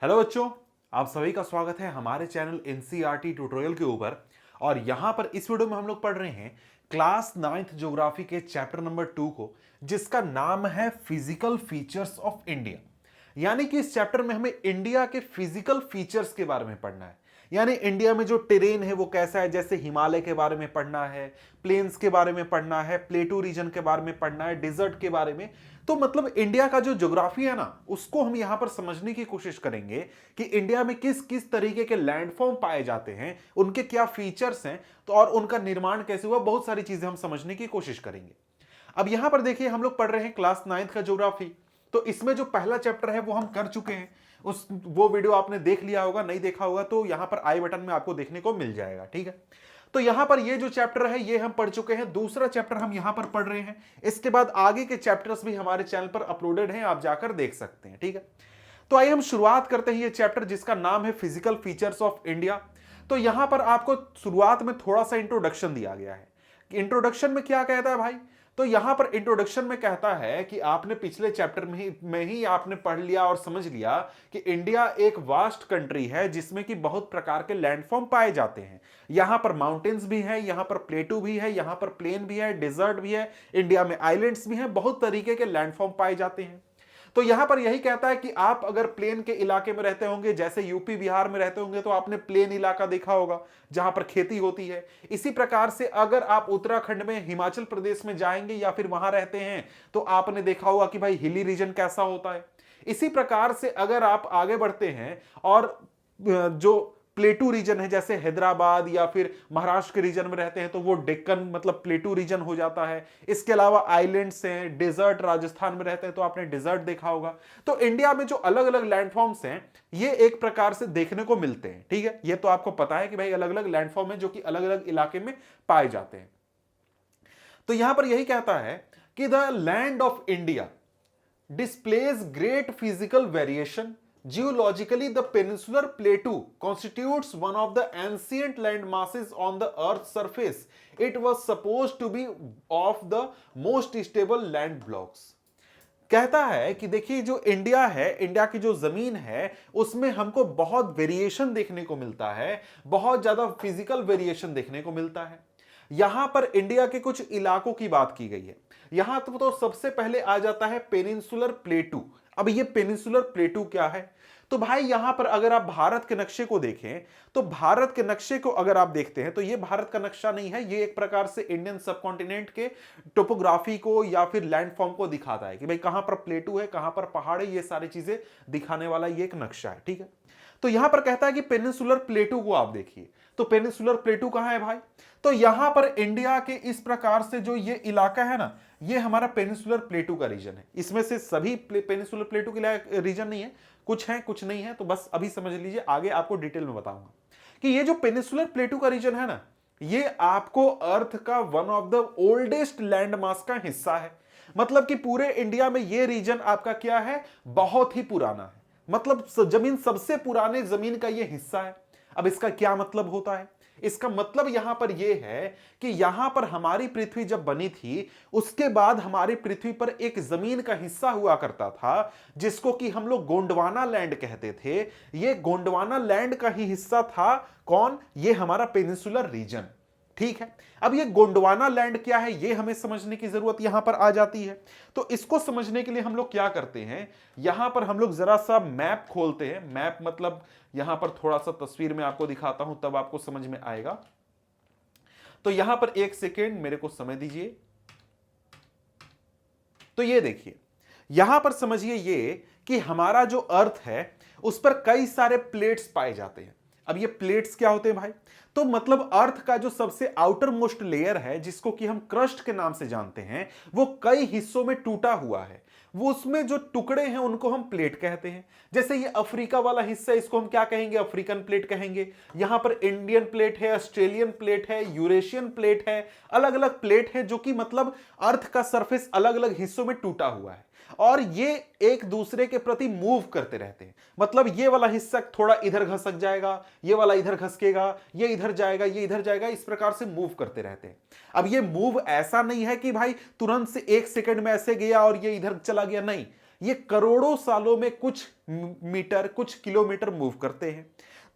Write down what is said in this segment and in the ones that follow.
Hello बच्चों, आप सभी का स्वागत है हमारे चैनल एनसीईआरटी ट्यूटोरियल के ऊपर। और यहां पर इस वीडियो में हम लोग पढ़ रहे हैं क्लास 9th ज्योग्राफी के चैप्टर नंबर 2 को, जिसका नाम है फिजिकल फीचर्स ऑफ इंडिया। यानी कि इस चैप्टर में हमें इंडिया के फिजिकल फीचर्स के बारे में पढ़ना है। यानी इंडिया में जो टेरेन है वो कैसा है, जैसे हिमालय के बारे में पढ़ना है, प्लेन्स के बारे में पढ़ना है, प्लेटू रीजन के बारे में पढ़ना है, डिजर्ट के बारे में। तो मतलब इंडिया का जो ज्योग्राफी है ना, उसको हम यहां पर समझने की कोशिश करेंगे कि इंडिया में किस किस तरीके के लैंडफॉर्म पाए जाते हैं, उनके क्या फीचर्स हैं, तो और उनका निर्माण कैसे हुआ, बहुत सारी चीजें हम समझने की कोशिश करेंगे। अब यहां पर देखिए, हम लोग पढ़ रहे हैं क्लास 9th का ज्योग्राफी। तो इसमें जो पहला चैप्टर है वो हम कर चुके हैं। वो वीडियो आपने देख लिया होगा, नहीं देखा होगा तो यहां पर आई बटन में आपको देखने को मिल जाएगा। ठीक है, तो यहां पर ये जो चैप्टर है ये हम पढ़ चुके हैं। दूसरा चैप्टर हम यहां पर पढ़ रहे हैं। इसके बाद आगे के चैप्टर्स भी हमारे चैनल पर अपलोडेड हैं, आप जाकर देख सकते हैं। ठीक है, तो आइए हम शुरुआत करते हैं ये चैप्टर जिसका नाम है फिजिकल फीचर्स ऑफ इंडिया। तो यहां पर आपको शुरुआत में थोड़ा सा इंट्रोडक्शन दिया गया है कि इंट्रोडक्शन में क्या कहता है भाई। तो यहां पर इंट्रोडक्शन में कहता है कि आपने पिछले चैप्टर में ही आपने पढ़ लिया और समझ लिया कि इंडिया एक वास्ट कंट्री है जिसमें कि बहुत प्रकार के लैंडफॉर्म पाए जाते हैं। यहां पर माउंटेन्स भी है, यहां पर प्लेटू भी है, यहां पर प्लेन भी है, डिजर्ट भी है, इंडिया में आइलैंड्स भी हैं, बहुत तरीके के लैंडफॉर्म पाए जाते हैं। तो यहां पर यही कहता है कि आप अगर प्लेन के इलाके में रहते होंगे, जैसे यूपी बिहार में रहते होंगे, तो आपने प्लेन इलाका देखा होगा जहां पर खेती होती है। इसी प्रकार से अगर आप उत्तराखंड में, हिमाचल प्रदेश में जाएंगे या फिर वहां रहते हैं, तो आपने देखा होगा कि भाई हिली रीजन कैसा होता है। इसी प्रकार से अगर आप आगे बढ़ते हैं और जो प्लेटू रीजन है, जैसे हैदराबाद या फिर महाराष्ट्र के रीजन में रहते हैं, तो वो डेक्कन मतलब प्लेटू रीजन हो जाता है। इसके अलावा आइलैंड्स हैं, डेजर्ट राजस्थान में रहते हैं तो आपने डेजर्ट देखा होगा। तो इंडिया में जो अलग अलग लैंडफॉर्म्स हैं ये एक प्रकार से देखने को मिलते हैं। ठीक है, ये तो आपको पता है कि भाई अलग अलग लैंडफॉर्म है जो कि अलग अलग इलाके में पाए जाते हैं। तो यहां पर यही कहता है कि the land of India displays great physical variation. Geologically, the peninsular plateau constitutes one of the ancient land masses on the Earth's surface. It was supposed to be of the most stable land blocks. कहता है कि देखिए, जो India है, India की जो जमीन है, उसमें हमको बहुत वेरिएशन देखने को मिलता है, बहुत ज्यादा फिजिकल वेरिएशन देखने को मिलता है। यहां पर इंडिया के कुछ इलाकों की बात की गई है। यहां तो सबसे पहले आ जाता है पेनिनसुलर प्लेटू। अब ये पेनिनसुलर प्लेटू क्या है? तो भाई यहां पर अगर आप भारत के नक्शे को देखें, तो भारत के नक्शे को अगर आप देखते हैं तो ये भारत का नक्शा नहीं है, ये एक प्रकार से इंडियन सबकॉन्टिनेंट के टोपोग्राफी को या फिर लैंडफॉर्म को दिखाता है कि भाई कहां पर प्लेटू है, कहां पर पहाड़ है, ये सारी चीजें दिखाने वाला ये एक नक्शा है। ठीक है, तो यहां पर कहता है कि पेनिनसुलर प्लेटू को आप देखिए। तो पेनिनसुलर प्लेटू कहां है भाई? तो यहां पर इंडिया के इस प्रकार से जो ये इलाका है ना, ये हमारा पेनिनसुलर प्लेटू का रीजन है। इसमें से सभी पेनिनसुलर प्लेटू के रीजन नहीं है, कुछ है कुछ नहीं है, तो बस अभी समझ लीजिए, आगे आपको डिटेल में बताऊंगा कि ये जो पेनिनसुलर प्लेटू का रीजन है ना, ये आपको अर्थ का one of the oldest land मास का हिस्सा है। मतलब कि पूरे इंडिया में ये रीजन आपका क्या है, बहुत ही पुराना है। मतलब जमीन सबसे पुराने जमीन का ये हिस्सा है। अब इसका क्या मतलब होता है? इसका मतलब यहां पर यह है कि यहां पर हमारी पृथ्वी जब बनी थी, उसके बाद हमारी पृथ्वी पर एक जमीन का हिस्सा हुआ करता था जिसको कि हम लोग गोंडवाना लैंड कहते थे। यह गोंडवाना लैंड का ही हिस्सा था। कौन? ये हमारा पेनिनसुलर रीजन। ठीक है, अब ये गोंडवाना लैंड क्या है ये हमें समझने की जरूरत यहां पर आ जाती है। तो इसको समझने के लिए हम लोग क्या करते हैं, यहां पर हम लोग जरा सा मैप खोलते हैं। मैप मतलब यहां पर थोड़ा सा तस्वीर में आपको दिखाता हूं, तब आपको समझ में आएगा। तो यहां पर एक सेकेंड मेरे को समय दीजिए। तो ये देखिए, यहां पर समझिए ये कि हमारा जो अर्थ है उस पर कई सारे प्लेट्स पाए जाते हैं। अब ये प्लेट्स क्या होते हैं भाई? तो मतलब अर्थ का जो सबसे आउटर मोस्ट लेयर है, जिसको कि हम क्रस्ट के नाम से जानते हैं, वो कई हिस्सों में टूटा हुआ है। वो उसमें जो टुकड़े हैं उनको हम प्लेट कहते हैं। जैसे ये अफ्रीका वाला हिस्सा, इसको हम क्या कहेंगे? अफ्रीकन प्लेट कहेंगे। यहां पर इंडियन प्लेट है, ऑस्ट्रेलियन प्लेट है, यूरेशियन प्लेट है, अलग अलग प्लेट है जो कि मतलब अर्थ का सरफेस अलग अलग हिस्सों में टूटा हुआ है और ये एक दूसरे के प्रति मूव करते रहते हैं। मतलब ये वाला हिस्सा थोड़ा इधर घसक जाएगा, ये वाला इधर घसकेगा, ये इधर जाएगा, ये इधर जाएगा, इस प्रकार से मूव करते रहते हैं। अब ये मूव ऐसा नहीं है कि भाई तुरंत से एक सेकंड में ऐसे गया और ये इधर चला गया, नहीं, ये करोड़ों सालों में कुछ मीटर, कुछ किलोमीटर मूव करते हैं।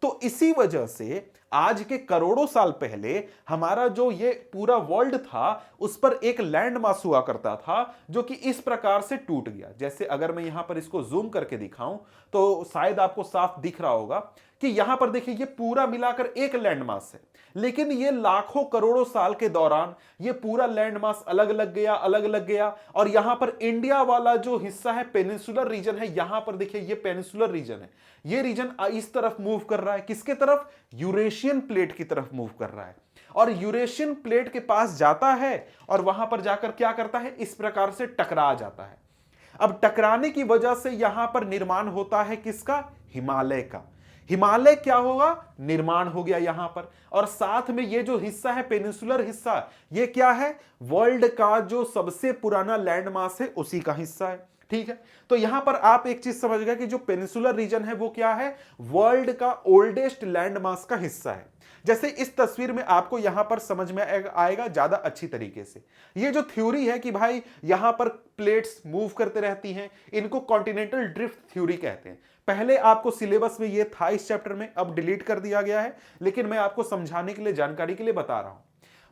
तो इसी वजह से आज के करोड़ों साल पहले हमारा जो ये पूरा वर्ल्ड था उस पर एक लैंड मास हुआ करता था जो कि इस प्रकार से टूट गया। जैसे अगर मैं यहां पर इसको जूम करके दिखाऊं तो शायद आपको साफ दिख रहा होगा कि यहां पर देखिए ये पूरा मिलाकर एक लैंड मास है, लेकिन ये लाखों करोड़ों साल के दौरान ये पूरा लैंड मास अलग अलग गया और यहां पर इंडिया वाला जो हिस्सा है पेनिनसुलर रीजन है, यहां पर देखिए ये पेनिनसुलर रीजन है, ये रीजन इस तरफ मूव कर रहा है, किसके तरफ? यूरेशियन प्लेट की तरफ मूव कर रहा है और यूरेशियन प्लेट के पास जाता है और वहां पर जाकर क्या करता है? इस प्रकार से टकरा जाता है। अब टकराने की वजह से यहां पर निर्माण होता है किसका? हिमालय का। हिमालय क्या होगा? निर्माण हो गया यहां पर। और साथ में ये जो हिस्सा है पेनिनसुलर हिस्सा, ये क्या है? वर्ल्ड का जो सबसे पुराना लैंड मास है उसी का हिस्सा है। ठीक है, तो यहां पर आप एक चीज समझ गए कि जो पेनिनसुलर रीजन है वो क्या है? वर्ल्ड का ओल्डेस्ट लैंड मास का हिस्सा है। जैसे इस तस्वीर में आपको यहां पर समझ में आएगा ज्यादा अच्छी तरीके से। ये जो थ्योरी है कि भाई यहां पर प्लेट्स मूव करते रहती हैं, इनको कॉन्टिनेंटल ड्रिफ्ट थ्योरी कहते हैं। पहले आपको सिलेबस में ये था इस चैप्टर में, अब डिलीट कर दिया गया है, लेकिन मैं आपको समझाने के लिए, जानकारी के लिए बता रहा हूं।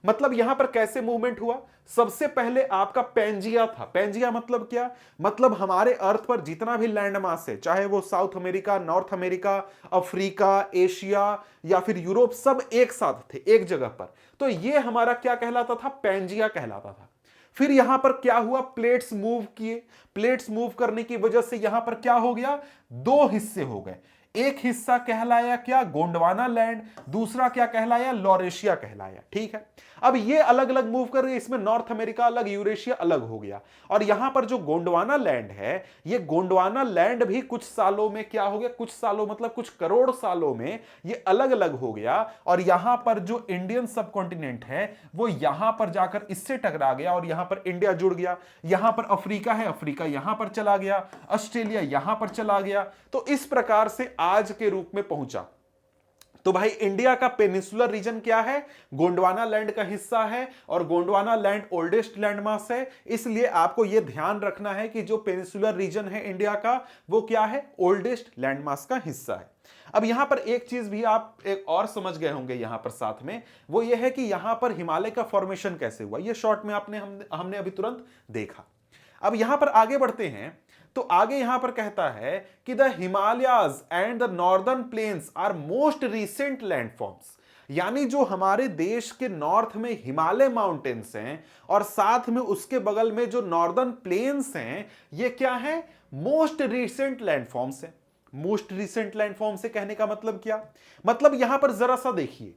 मतलब यहां पर कैसे मूवमेंट हुआ? सबसे पहले आपका पेंजिया था। पेंजिया मतलब क्या? मतलब हमारे अर्थ पर जितना भी लैंड मास है, चाहे वो south America, north America, Africa, Asia या फिर यूरोप, सब एक साथ थे एक जगह पर। तो ये हमारा क्या कहलाता था? पेंजिया कहलाता था। फिर यहां पर क्या हुआ? प्लेट्स मूव किए। प्लेट्स मूव करने की वजह से यहां पर क्या हो गया? दो हिस्से हो गए। एक हिस्सा कहलाया क्या? गोंडवाना लैंड। दूसरा क्या कहलाया? लॉरेशिया कहलाया। ठीक है, अब ये अलग अलग मूव कर गए, इसमें नॉर्थ अमेरिका अलग, यूरेशिया अलग हो गया। और यहां पर जो गोंडवाना लैंड है, ये गोंडवाना लैंड भी कुछ सालों में क्या हो गया? कुछ सालों मतलब कुछ करोड़ सालों में ये अलग अलग हो गया। और यहां पर जो इंडियन सब कॉन्टिनेंट है वो यहां पर जाकर इससे टकरा गया और यहां पर इंडिया जुड़ गया। यहां पर अफ्रीका है, अफ्रीका यहां पर चला गया, ऑस्ट्रेलिया यहां पर चला गया। तो इस प्रकार से आज के रूप में पहुंचा। तो भाई इंडिया का पेनिनसुलर रीजन क्या है? गोंडवाना लैंड का हिस्सा है और गोंडवाना लैंड ओल्डेस्ट लैंड मास है। इसलिए आपको यह ध्यान रखना है कि जो पेनिनसुलर रीजन है इंडिया का वो क्या है? ओल्डेस्ट लैंड मास का हिस्सा है। अब यहां पर एक चीज भी आप एक और समझ गए होंगे यहां पर साथ में, वो ये है कि यहां पर हिमालय का फॉर्मेशन कैसे हुआ। ये शॉर्ट में हमने अभी तुरंत देखा। अब यहां पर आगे बढ़ते हैं तो आगे यहां पर कहता है कि the Himalayas and the northern plains are most recent landforms. यानी जो हमारे देश के नॉर्थ में हिमालय माउंटेन्स हैं और साथ में उसके बगल में जो नॉर्दर्न प्लेन्स हैं, ये क्या है? मोस्ट रिसेंट लैंडफॉर्म्स हैं। मोस्ट रिसेंट लैंडफॉर्म से कहने का मतलब क्या? मतलब यहां पर जरा सा देखिए,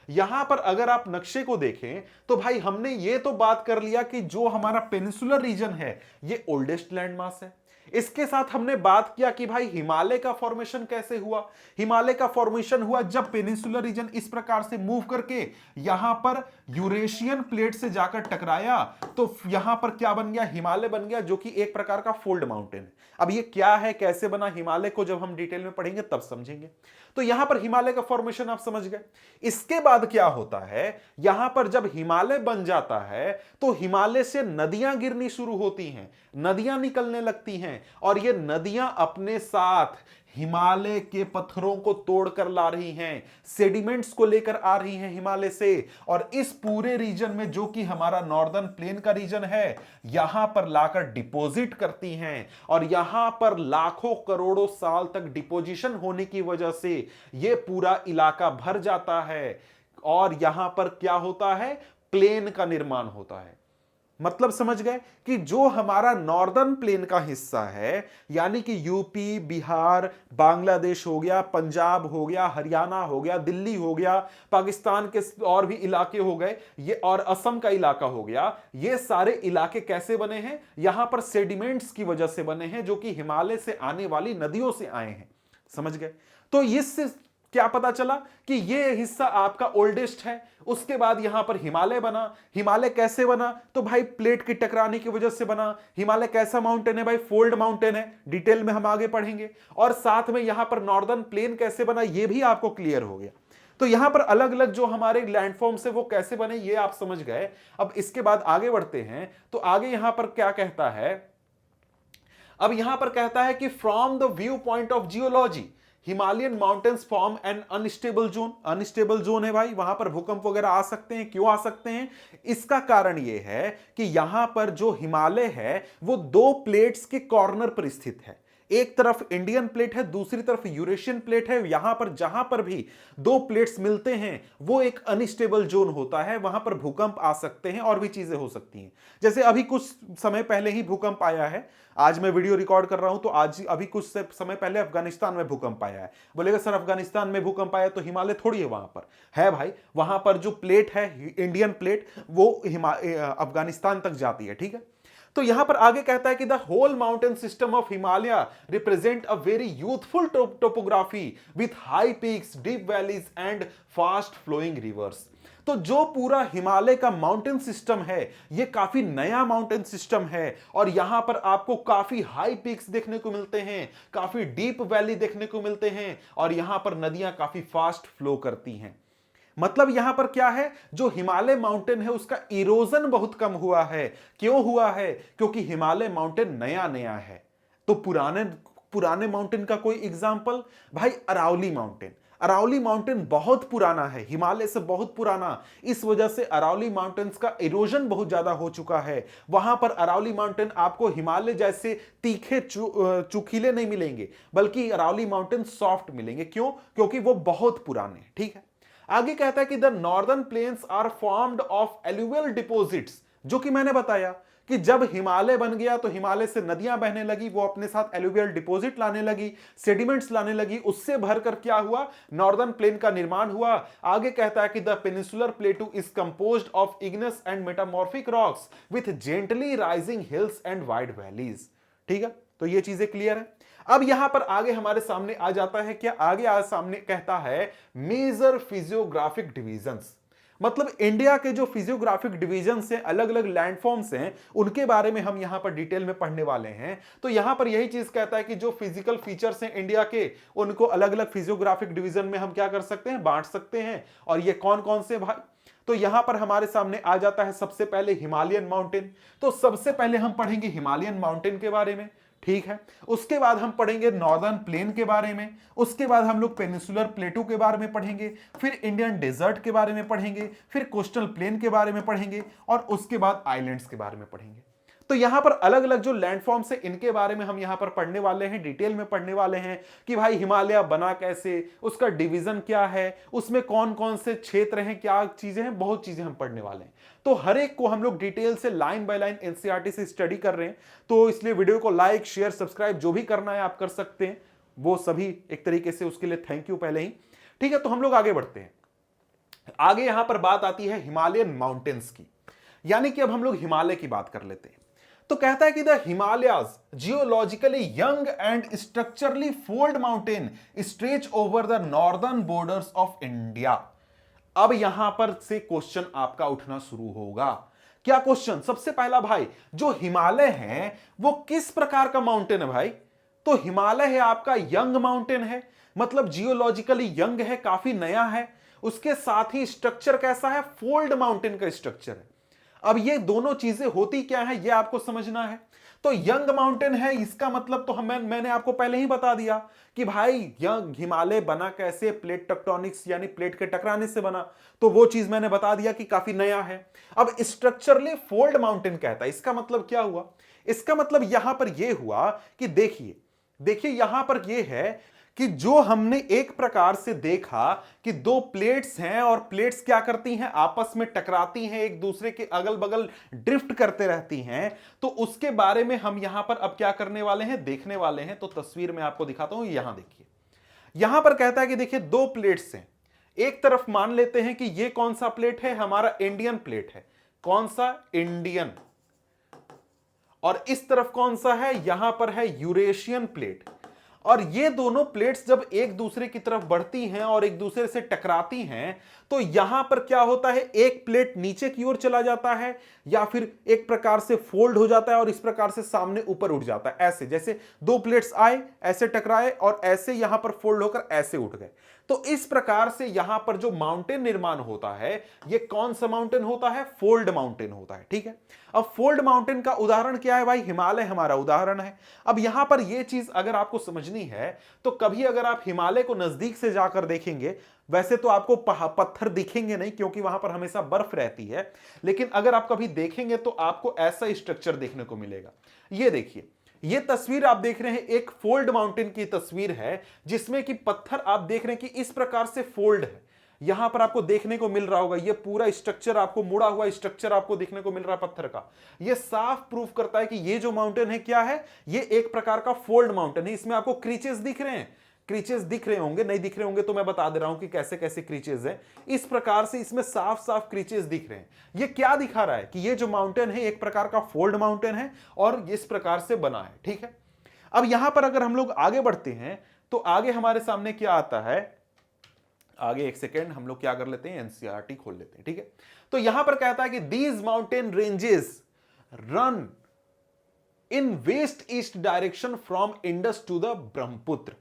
यहां पर अगर आप नक्शे को देखें तो भाई हमने ये तो बात कर लिया कि जो हमारा पेनिनसुलर रीजन है ये ओल्डेस्ट लैंड मास है। इसके साथ हमने बात किया कि भाई हिमालय का फॉर्मेशन कैसे हुआ। हिमालय का फॉर्मेशन हुआ जब पेनिनसुलर रीजन इस प्रकार से मूव करके यहां पर यूरेशियन प्लेट से जाकर टकराया, तो यहां पर क्या बन गया? हिमालय बन गया, जो कि एक प्रकार का फोल्ड माउंटेन है। अब ये क्या है, कैसे बना हिमालय को जब हम डिटेल में पढ़ेंगे तब समझेंगे। तो यहां पर हिमालय का फॉर्मेशन आप समझ गए। इसके बाद क्या होता है? यहां पर जब हिमालय बन जाता है तो हिमालय से नदियां गिरनी शुरू होती हैं, नदियां निकलने लगती हैं और ये नदियां अपने साथ हिमालय के पत्थरों को तोड़कर ला रही हैं, सेडिमेंट्स को लेकर आ रही हैं हिमालय से, और इस पूरे रीजन में जो कि हमारा नॉर्दर्न प्लेन का रीजन है, यहां पर लाकर डिपॉजिट करती हैं। और यहां पर लाखों करोड़ों साल तक डिपोजिशन होने की वजह से यह पूरा इलाका भर जाता है और यहां पर क्या होता है? प्लेन का निर्माण होता है। मतलब समझ गए कि जो हमारा नॉर्दर्न प्लेन का हिस्सा है, यानी कि यूपी, बिहार, बांग्लादेश हो गया, पंजाब हो गया, हरियाणा हो गया, दिल्ली हो गया, पाकिस्तान के और भी इलाके हो गए, ये और असम का इलाका हो गया, ये सारे इलाके कैसे बने हैं? यहां पर सेडिमेंट्स की वजह से बने हैं, जो कि हिमालय से आने वाली नदियों से आए हैं। समझ गए? तो इससे क्या पता चला कि ये हिस्सा आपका ओल्डेस्ट है। उसके बाद यहां पर हिमालय बना। हिमालय कैसे बना? तो भाई प्लेट की टकराने की वजह से बना। हिमालय कैसा माउंटेन है भाई? फोल्ड माउंटेन है। डिटेल में हम आगे पढ़ेंगे। और साथ में यहां पर नॉर्दर्न प्लेन कैसे बना ये भी आपको क्लियर हो गया। तो यहां पर अलग अलग जो हमारे लैंडफॉर्म्स है वो कैसे बने ये आप समझ गए। अब इसके बाद आगे बढ़ते हैं तो आगे यहां पर क्या कहता है? अब यहां पर कहता है कि from the view point of geology Himalayan mountains form an unstable zone. Unstable zone है भाई, वहां पर भूकंप वगैरह आ सकते हैं। क्यों आ सकते हैं? इसका कारण यह है कि यहां पर जो हिमालय है वो दो प्लेट्स के कॉर्नर पर स्थित है। एक तरफ इंडियन प्लेट है, दूसरी तरफ यूरेशियन प्लेट है। यहां पर जहां पर भी दो प्लेट्स मिलते हैं वो एक अनस्टेबल जोन होता है, वहां पर भूकंप आ सकते हैं और भी चीजें हो सकती हैं। जैसे अभी कुछ समय पहले ही भूकंप आया है, आज मैं वीडियो रिकॉर्ड कर रहा हूं तो आज अभी कुछ समय पहले अफगानिस्तान में भूकंप आया है। बोलेगा सर अफगानिस्तान में भूकंप आया तो हिमालय थोड़ी है वहां पर? है भाई, वहां पर जो प्लेट है इंडियन प्लेट वो अफगानिस्तान तक जाती है। ठीक है, तो यहां पर आगे कहता है कि the whole mountain system of Himalaya represent a very youthful topography with high peaks, deep valleys and fast flowing rivers. तो जो पूरा हिमालय का माउंटेन सिस्टम है ये काफी नया माउंटेन सिस्टम है और यहां पर आपको काफी हाई पीक्स देखने को मिलते हैं, काफी डीप वैली देखने को मिलते हैं और यहां पर नदियां काफी फास्ट फ्लो करती हैं। मतलब यहां पर क्या है, जो हिमालय माउंटेन है उसका इरोजन बहुत कम हुआ है। क्यों हुआ है? क्योंकि हिमालय माउंटेन नया नया है। तो पुराने पुराने माउंटेन का कोई एग्जांपल, भाई अरावली माउंटेन। अरावली माउंटेन बहुत पुराना है, हिमालय से बहुत पुराना। इस वजह से अरावली माउंटेन्स का इरोजन बहुत ज्यादा हो चुका है। वहां पर अरावली माउंटेन आपको हिमालय जैसे तीखे चुकीले नहीं मिलेंगे, बल्कि अरावली माउंटेन सॉफ्ट मिलेंगे। क्यों? क्योंकि वो बहुत पुराने हैं। ठीक है, आगे कहता है कि the northern plains are formed of alluvial deposits, जो कि मैंने बताया कि जब हिमालय बन गया तो हिमालय से नदियां बहने लगी, वो अपने साथ एलुवियल डिपॉजिट लाने लगी, सेडिमेंट्स लाने लगी, उससे भरकर क्या हुआ, नॉर्दर्न प्लेन का निर्माण हुआ। आगे कहता है कि the peninsular plateau is composed of igneous and metamorphic rocks with gently rising hills and wide valleys. ठीक है, तो ये चीजें क्लियर है। अब यहां पर आगे हमारे सामने आ जाता है क्या, आगे आज सामने कहता है मेजर फिजियोग्राफिक डिवीजन्स। मतलब इंडिया के जो फिजियोग्राफिक डिवीजन्स हैं, अलग अलग लैंडफॉर्म्स हैं, उनके बारे में हम यहां पर डिटेल में पढ़ने वाले हैं। तो यहां पर यही चीज कहता है कि जो फिजिकल फीचर्स हैं इंडिया के, उनको अलग अलग फिजियोग्राफिक डिवीजन में हम क्या कर सकते हैं, बांट सकते हैं। और ये कौन कौन से भाई, तो यहां पर हमारे सामने आ जाता है सबसे पहले हिमालयन माउंटेन। तो सबसे पहले हम पढ़ेंगे हिमालयन माउंटेन के बारे में। ठीक है, उसके बाद हम पढ़ेंगे नॉर्दर्न प्लेन के बारे में, उसके बाद हम लोग पेनिनसुलर प्लेटू के बारे में पढ़ेंगे, फिर इंडियन डेजर्ट के बारे में पढ़ेंगे, फिर कोस्टल प्लेन के बारे में पढ़ेंगे और उसके बाद आइलैंड्स के बारे में पढ़ेंगे। तो यहां पर अलग अलग जो लैंडफॉर्म्स है इनके बारे में हम यहां पर पढ़ने वाले हैं, डिटेल में पढ़ने वाले हैं कि भाई हिमालय बना कैसे, उसका डिवीजन क्या है, उसमें कौन कौन से क्षेत्र हैं, क्या चीजें हैं, बहुत चीजें हम पढ़ने वाले हैं। तो हर एक को हम लोग डिटेल से लाइन बाय लाइन एनसीईआरटी से स्टडी कर रहे हैं। तो इसलिए वीडियो को लाइक शेयर सब्सक्राइब जो भी करना है आप कर सकते हैं, वो सभी एक तरीके से उसके लिए थैंक यू पहले ही। ठीक है, तो हम लोग आगे बढ़ते हैं। आगे यहां पर बात आती है हिमालयन माउंटेन्स की, यानी कि अब हम लोग हिमालय की बात कर लेते हैं। तो कहता है कि the Himalayas geologically young and structurally fold mountain stretch over the northern borders of India. अब यहां पर से क्वेश्चन आपका उठना शुरू होगा। क्या क्वेश्चन? सबसे पहला भाई, जो हिमालय है वो किस प्रकार का माउंटेन है भाई? तो हिमालय है आपका यंग माउंटेन है, मतलब जियोलॉजिकली यंग है, काफी नया है। उसके साथ ही स्ट्रक्चर कैसा है? फोल्ड माउंटेन का स्ट्रक्चर है। अब ये दोनों चीजें होती क्या है ये आपको समझना है। तो यंग माउंटेन है, इसका मतलब तो मैंने आपको पहले ही बता दिया कि भाई यंग हिमालय बना कैसे, प्लेट टेक्टोनिक्स यानी प्लेट के टकराने से बना। तो वो चीज मैंने बता दिया कि काफी नया है। अब स्ट्रक्चरली फोल्ड माउंटेन कहता है, इसका मतलब क्या हुआ? इसका मतलब यहां पर यह हुआ कि देखिए यहां पर यह है कि जो हमने एक प्रकार से देखा कि दो प्लेट्स हैं और प्लेट्स क्या करती हैं, आपस में टकराती हैं, एक दूसरे के अगल बगल ड्रिफ्ट करते रहती हैं। तो उसके बारे में हम यहां पर अब क्या करने वाले हैं, देखने वाले हैं। तो तस्वीर में आपको दिखाता हूं, यहां देखिए। यहां पर कहता है कि देखिए दो प्लेट्स हैं, एक तरफ मान लेते हैं कि ये कौन सा प्लेट है, हमारा इंडियन प्लेट है। कौन सा? इंडियन। और इस तरफ कौन सा है? यहां पर है यूरेशियन प्लेट। और ये दोनों प्लेट्स जब एक दूसरे की तरफ बढ़ती हैं और एक दूसरे से टकराती हैं तो यहां पर क्या होता है, एक प्लेट नीचे की ओर चला जाता है या फिर एक प्रकार से फोल्ड हो जाता है और इस प्रकार से सामने ऊपर उठ जाता है। ऐसे जैसे दो प्लेट्स आए, ऐसे टकराए और ऐसे यहां पर फोल्ड होकर ऐसे उठ गए। तो इस प्रकार से यहां पर जो माउंटेन निर्माण होता है ये कौन सा माउंटेन होता है? फोल्ड माउंटेन होता है। ठीक है, अब फोल्ड माउंटेन का उदाहरण क्या है भाई? हिमालय हमारा उदाहरण है। अब यहां पर यह चीज अगर आपको समझनी है तो कभी अगर आप हिमालय को नजदीक से जाकर देखेंगे, वैसे तो आपको पत्थर दिखेंगे नहीं क्योंकि वहां पर हमेशा बर्फ रहती है, लेकिन अगर आप कभी देखेंगे तो आपको ऐसा स्ट्रक्चर देखने को मिलेगा। ये देखिए, ये तस्वीर आप देख रहे हैं एक फोल्ड माउंटेन की तस्वीर है, जिसमें कि पत्थर आप देख रहे हैं कि इस प्रकार से फोल्ड है। यहां पर आपको देखने को मिल रहा होगा, ये पूरा स्ट्रक्चर आपको मुड़ा हुआ स्ट्रक्चर आपको देखने को मिल रहा है पत्थर का। ये साफ प्रूफ करता है कि ये जो माउंटेन है क्या है, ये एक प्रकार का फोल्ड माउंटेन है। इसमें आपको क्रीचेस दिख रहे हैं, क्रीचेस दिख रहे होंगे, नहीं दिख रहे होंगे तो मैं बता दे रहा हूं कि कैसे कैसे क्रीचेस हैं। इस प्रकार से इसमें साफ साफ क्रीचेस दिख रहे हैं। ये क्या दिखा रहा है कि ये जो माउंटेन है एक प्रकार का फोल्ड माउंटेन है और इस प्रकार से बना है। ठीक है, अब यहां पर अगर हम लोग आगे बढ़ते हैं तो आगे हमारे सामने क्या आता है, आगे एक सेकेंड हम लोग क्या कर लेते हैं, एनसीईआरटी खोल लेते हैं। ठीक है, तो यहां पर कहता है कि these mountain ranges run in west east direction from Indus to the Brahmaputra.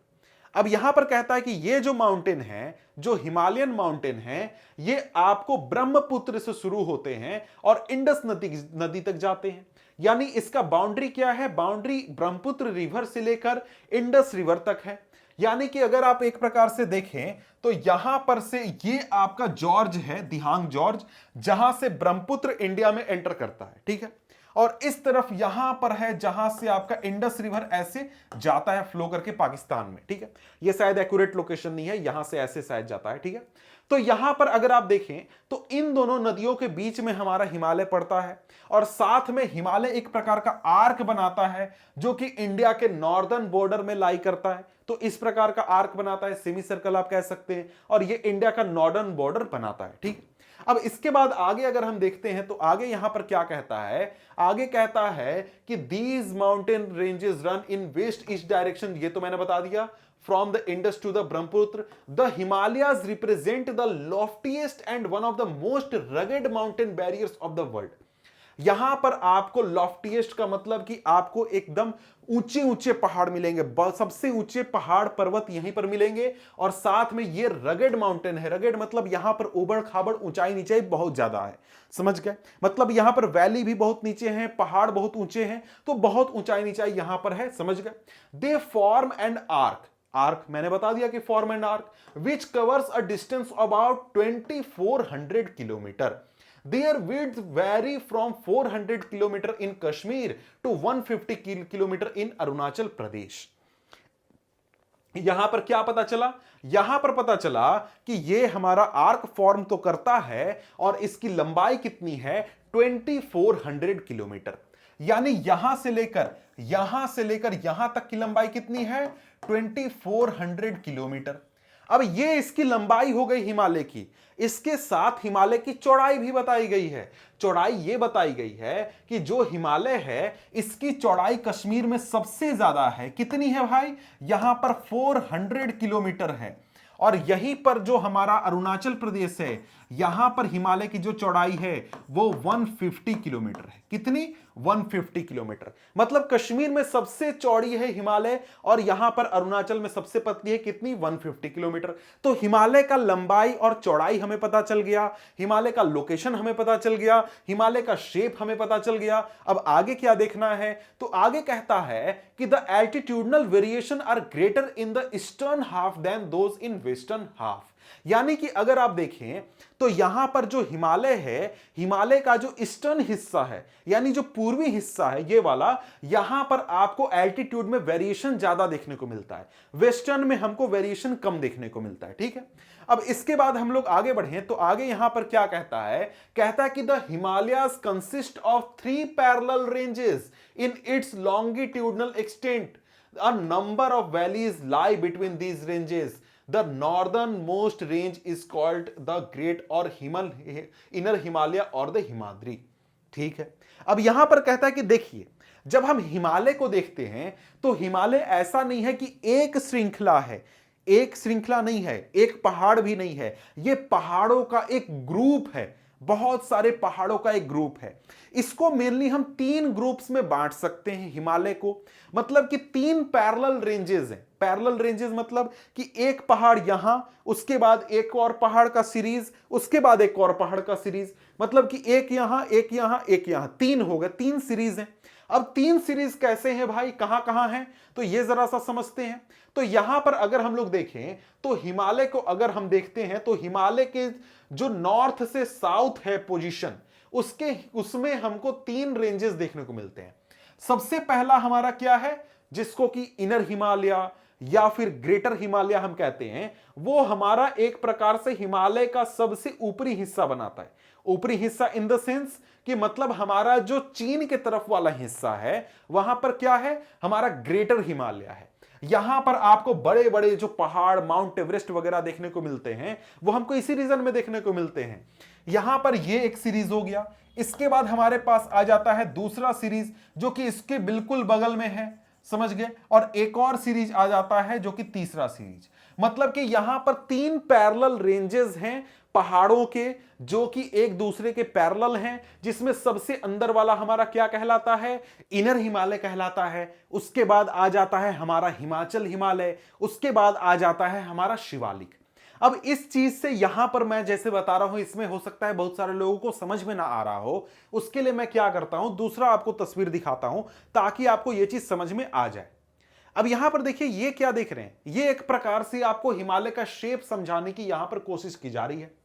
अब यहां पर कहता है कि ये जो माउंटेन है, जो हिमालयन माउंटेन है, ये आपको ब्रह्मपुत्र से शुरू होते हैं और इंडस नदी तक जाते हैं। यानी इसका बाउंड्री क्या है, बाउंड्री ब्रह्मपुत्र रिवर से लेकर इंडस रिवर तक है। यानी कि अगर आप एक प्रकार से देखें तो यहां पर से ये आपका जॉर्ज है, दिहांग जॉर्ज, जहां से ब्रह्मपुत्र इंडिया में एंटर करता है। ठीक है, और इस तरफ यहां पर है जहां से आपका इंडस रिवर ऐसे जाता है फ्लो करके पाकिस्तान में। ठीक है, ये शायद एक्यूरेट लोकेशन नहीं है, यहां से ऐसे शायद जाता है। ठीक है, तो यहां पर अगर आप देखें तो इन दोनों नदियों के बीच में हमारा हिमालय पड़ता है और साथ में हिमालय एक प्रकार का आर्क बनाता है जो कि इंडिया के नॉर्दर्न बॉर्डर में लाई करता है। तो इस प्रकार का आर्क बनाता है, सेमी सर्कल आप कह सकते हैं, और ये इंडिया का नॉर्दर्न बॉर्डर बनाता है। ठीक है, अब इसके बाद आगे अगर हम देखते हैं तो आगे यहां पर क्या कहता है, आगे कहता है कि these mountain ranges run in west east direction, ये तो मैंने बता दिया, from the Indus to the Brahmaputra. The Himalayas represent the loftiest and one of the most rugged mountain barriers of the world. यहां पर आपको लॉफ्टीएस्ट का मतलब कि आपको एकदम ऊंचे ऊंचे पहाड़ मिलेंगे, सबसे ऊंचे पहाड़ पर्वत यहीं पर मिलेंगे, और साथ में ये रगेड माउंटेन है। रगेड मतलब यहां पर उबड़ खाबड़ ऊंचाई नीचाई बहुत ज्यादा है, समझ गए? मतलब यहां पर वैली भी बहुत नीचे हैं, पहाड़ बहुत ऊंचे हैं, तो बहुत ऊंचाई नीचाई यहां पर है, समझ गए? They form and arc, arc मैंने बता दिया कि form and arc, which covers a distance about 2400 kilometre. Their width vary from 400 km in Kashmir to 150 km in Arunachal Pradesh. यहां पर क्या पता चला, यहां पर पता चला कि ये हमारा आर्क फॉर्म तो करता है और इसकी लंबाई कितनी है, 2400 किलोमीटर। यानी यहां से लेकर यहां तक की लंबाई कितनी है, 2400 किलोमीटर। अब ये इसकी लंबाई हो गई हिमालय की, इसके साथ हिमालय की चौड़ाई भी बताई गई है। चौड़ाई ये बताई गई है कि जो हिमालय है इसकी चौड़ाई कश्मीर में सबसे ज्यादा है। कितनी है भाई, यहां पर 400 किलोमीटर है, और यहीं पर जो हमारा अरुणाचल प्रदेश है यहां पर हिमालय की जो चौड़ाई है वो 150 किलोमीटर है। कितनी, 150 किलोमीटर। मतलब कश्मीर में सबसे चौड़ी है हिमालय और यहां पर अरुणाचल में सबसे पतली है, कितनी, 150 किलोमीटर। तो हिमालय का लंबाई और चौड़ाई हमें पता चल गया, हिमालय का लोकेशन हमें पता चल गया, हिमालय का शेप हमें पता चल गया। अब आगे क्या देखना है, तो आगे कहता है कि the altitudinal variation are greater in the eastern half than those in western half. यानी कि अगर आप देखें तो यहां पर जो हिमालय है, हिमालय का जो ईस्टर्न हिस्सा है यानी जो पूर्वी हिस्सा है ये वाला, यहां पर आपको एल्टीट्यूड में वेरिएशन ज्यादा देखने को मिलता है, वेस्टर्न में हमको वेरिएशन कम देखने को मिलता है। ठीक है, अब इसके बाद हम लोग आगे बढ़े तो आगे यहां पर क्या कहता है, कहता है कि the Himalayas consist of 3 parallel ranges in its longitudinal extent. A number of valleys lie between these ranges. The northernmost range is called the Great or Inner Himalaya or the Himadri. ठीक है, अब यहां पर कहता है कि देखिए जब हम हिमालय को देखते हैं तो हिमालय ऐसा नहीं है कि एक श्रृंखला है, एक श्रृंखला नहीं है, एक पहाड़ भी नहीं है, ये पहाड़ों का एक ग्रुप है। बहुत सारे पहाड़ों का एक ग्रुप है। इसको मेनली हम 3 ग्रुप्स में बांट सकते हैं हिमालय को। मतलब कि 3 पैरेलल रेंजेस हैं। पैरेलल रेंजेस मतलब कि एक पहाड़ यहां, उसके बाद एक और पहाड़ का सीरीज, उसके बाद एक और पहाड़ का सीरीज। मतलब कि एक यहां, एक यहां, एक यहां, 3 हो गए, 3 सीरीज हैं। अब 3 सीरीज कैसे हैं भाई, कहां कहां हैं, तो ये जरा सा समझते हैं। तो यहां पर अगर हम लोग देखें तो हिमालय को अगर हम देखते हैं तो हिमालय के जो नॉर्थ से साउथ है पोजीशन, उसमें हमको 3 रेंजेस देखने को मिलते हैं। सबसे पहला हमारा क्या है, जिसको कि इनर हिमालय या फिर ग्रेटर हिमालय हम कहते हैं, वो हमारा एक प्रकार से हिमालय का सबसे ऊपरी हिस्सा बनाता है। ऊपरी हिस्सा इन द सेंस कि मतलब हमारा जो चीन के तरफ वाला हिस्सा है, वहां पर क्या है, हमारा ग्रेटर हिमालय है। यहां पर आपको बड़े बड़े जो पहाड़, माउंट एवरेस्ट वगैरह देखने को मिलते हैं, वो हमको इसी रीजन में देखने को मिलते हैं। यहां पर ये एक सीरीज हो गया। इसके बाद हमारे पास आ जाता है दूसरा सीरीज जो कि इसके बिल्कुल बगल में है, समझ गए, और एक और सीरीज आ जाता है जो कि तीसरा सीरीज। मतलब कि यहां पर 3 पैरेलल रेंजेस हैं पहाड़ों के, जो कि एक दूसरे के पैरेलल हैं, जिसमें सबसे अंदर वाला हमारा क्या कहलाता है, इनर हिमालय कहलाता है। उसके बाद आ जाता है हमारा हिमाचल हिमालय, उसके बाद आ जाता है हमारा शिवालिक। अब इस चीज से यहां पर मैं जैसे बता रहा हूं, इसमें हो सकता है बहुत सारे लोगों को समझ में ना आ रहा हो, उसके लिए मैं क्या करता हूं, दूसरा आपको तस्वीर दिखाता हूं ताकि आपको यह चीज समझ में आ जाए। अब यहां पर देखिए, ये क्या देख रहे हैं, ये एक प्रकार से आपको हिमालय का शेप समझाने की यहां पर कोशिश की जा रही है।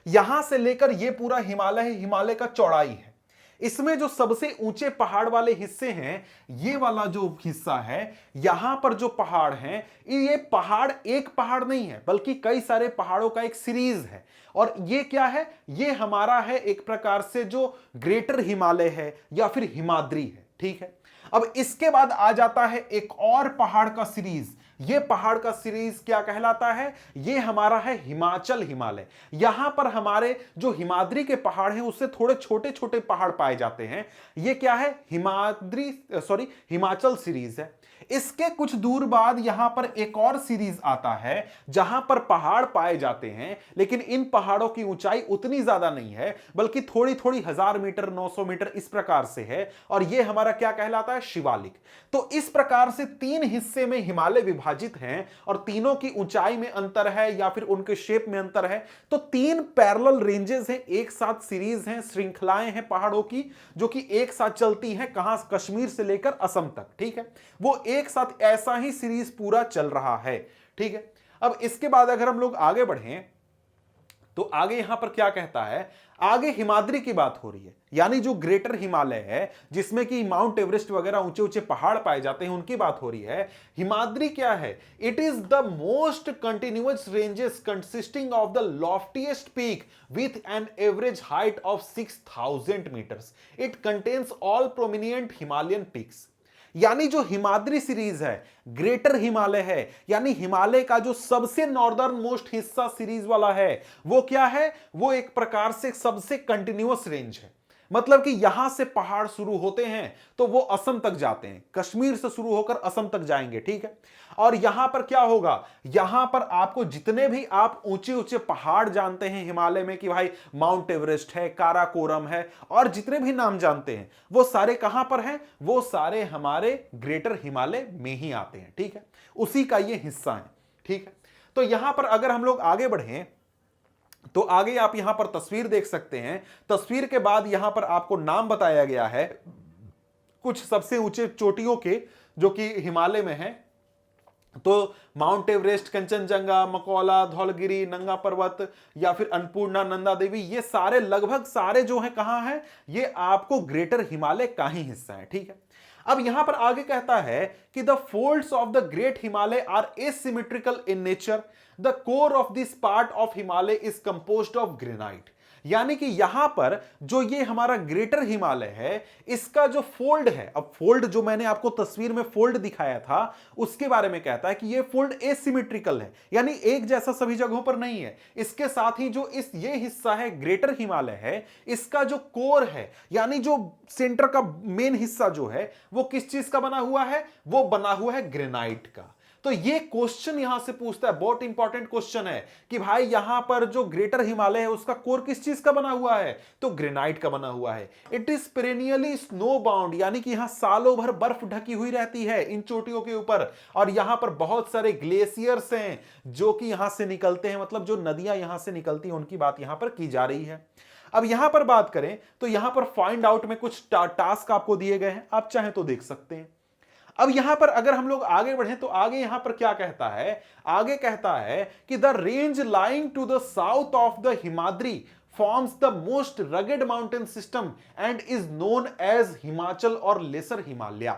यहां से लेकर ये पूरा हिमालय है, हिमालय का चौड़ाई है। इसमें जो सबसे ऊंचे पहाड़ वाले हिस्से हैं, ये वाला जो हिस्सा है, यहां पर जो पहाड़ हैं, ये पहाड़ एक पहाड़ नहीं है बल्कि कई सारे पहाड़ों का एक सीरीज है। और ये क्या है, ये हमारा है एक प्रकार से जो ग्रेटर हिमालय है या फिर हिमाद्री है, ठीक है। अब इसके बाद आ जाता है एक और पहाड़ का सीरीज। ये पहाड़ का सीरीज क्या कहलाता है, ये हमारा है हिमाचल हिमालय। यहां पर हमारे जो हिमाद्री के पहाड़ हैं उससे थोड़े छोटे छोटे पहाड़ पाए जाते हैं। ये क्या है, हिमाचल सीरीज है। इसके कुछ दूर बाद यहां पर एक और सीरीज आता है जहां पर पहाड़ पाए जाते हैं, लेकिन इन पहाड़ों की ऊंचाई उतनी ज्यादा नहीं है, बल्कि थोड़ी थोड़ी 1000 मीटर 900 मीटर इस प्रकार से है, और यह हमारा क्या कहलाता है, शिवालिक। तो इस प्रकार से 3 हिस्से में हिमालय विभाजित हैं और तीनों की ऊंचाई में अंतर है या फिर उनके शेप में अंतर है। तो 3 पैरेलल रेंजेस हैं, एक साथ सीरीज हैं, श्रृंखलाएं हैं पहाड़ों की, जो कि एक साथ चलती हैं, कहां, कश्मीर से लेकर असम तक, ठीक है। वो एक साथ ऐसा ही सीरीज पूरा चल रहा है, ठीक है। अब इसके बाद अगर हम लोग आगे बढ़ें तो आगे यहां पर क्या कहता है, आगे हिमाद्री की बात हो रही है, यानी जो ग्रेटर हिमालय है जिसमें कि माउंट एवरेस्ट वगैरह ऊंचे ऊंचे पहाड़ पाए जाते हैं, उनकी बात हो रही है। हिमाद्री क्या है, it is the most continuous ranges consisting of the loftiest peak with an average height of 6000 metres. It contains all prominent Himalayan peaks. यानी जो हिमाद्री सीरीज है, ग्रेटर हिमालय है, यानी हिमालय का जो सबसे नॉर्दर्न मोस्ट हिस्सा सीरीज वाला है, वो क्या है, वो एक प्रकार से सबसे कंटिन्यूअस रेंज है। मतलब कि यहां से पहाड़ शुरू होते हैं तो वो असम तक जाते हैं, कश्मीर से शुरू होकर असम तक जाएंगे, ठीक है। और यहां पर क्या होगा, यहां पर आपको जितने भी आप ऊंचे ऊंचे पहाड़ जानते हैं हिमालय में कि भाई माउंट एवरेस्ट है, काराकोरम है, और जितने भी नाम जानते हैं, वो सारे कहां पर हैं, वो सारे हमारे ग्रेटर हिमालय में ही आते हैं, ठीक है। उसी का ये हिस्सा है, ठीक है। तो यहां पर अगर हम लोग आगे बढ़ें तो आगे आप यहां पर तस्वीर देख सकते हैं। तस्वीर के बाद यहां पर आपको नाम बताया गया है कुछ सबसे ऊंचे चोटियों के, जो कि हिमालय में है। तो माउंट एवरेस्ट, कंचनजंगा, मकौला, धौलगिरी, नंगा पर्वत या फिर अन्नपूर्णा, नंदा देवी, ये सारे लगभग सारे जो हैं कहां हैं, ये आपको ग्रेटर हिमालय का ही हिस्सा है, ठीक है। अब यहां पर आगे कहता है कि the folds of the great Himalaya are asymmetrical in nature. The core of this part of Himalaya is composed of granite. यानी कि यहां पर जो ये हमारा ग्रेटर हिमालय है, इसका जो फोल्ड है, अब फोल्ड जो मैंने आपको तस्वीर में फोल्ड दिखाया था उसके बारे में कहता है कि ये फोल्ड एसिमेट्रिकल है, यानी एक जैसा सभी जगहों पर नहीं है। इसके साथ ही जो ये हिस्सा है ग्रेटर हिमालय है, इसका जो कोर है, यानी जो सेंटर का मेन हिस्सा जो है, वो किस चीज का बना हुआ है, वो बना हुआ है ग्रेनाइट का। तो ये क्वेश्चन यहां से पूछता है, बहुत इंपॉर्टेंट क्वेश्चन है कि भाई यहां पर जो ग्रेटर हिमालय है उसका कोर किस चीज का बना हुआ है, तो ग्रेनाइट का बना हुआ है। इट इज पेरेनियली स्नो बाउंड, यानी कि यहां सालों भर बर्फ ढकी हुई रहती है इन चोटियों के ऊपर, और यहां पर बहुत सारे ग्लेशियर्स हैं जो कि यहां से निकलते हैं, मतलब जो नदियां यहां से निकलती हैं उनकी बात यहां पर की जा रही है। अब यहां पर बात करें तो यहां पर फाइंड आउट में कुछ टास्क आपको दिए गए हैं, आप चाहें तो देख सकते हैं। अब यहां पर अगर हम लोग आगे बढ़े तो आगे यहां पर क्या कहता है, आगे कहता है कि the range lying to the south of the Himadri forms the most rugged mountain system and is known as Himachal और लेसर हिमालय।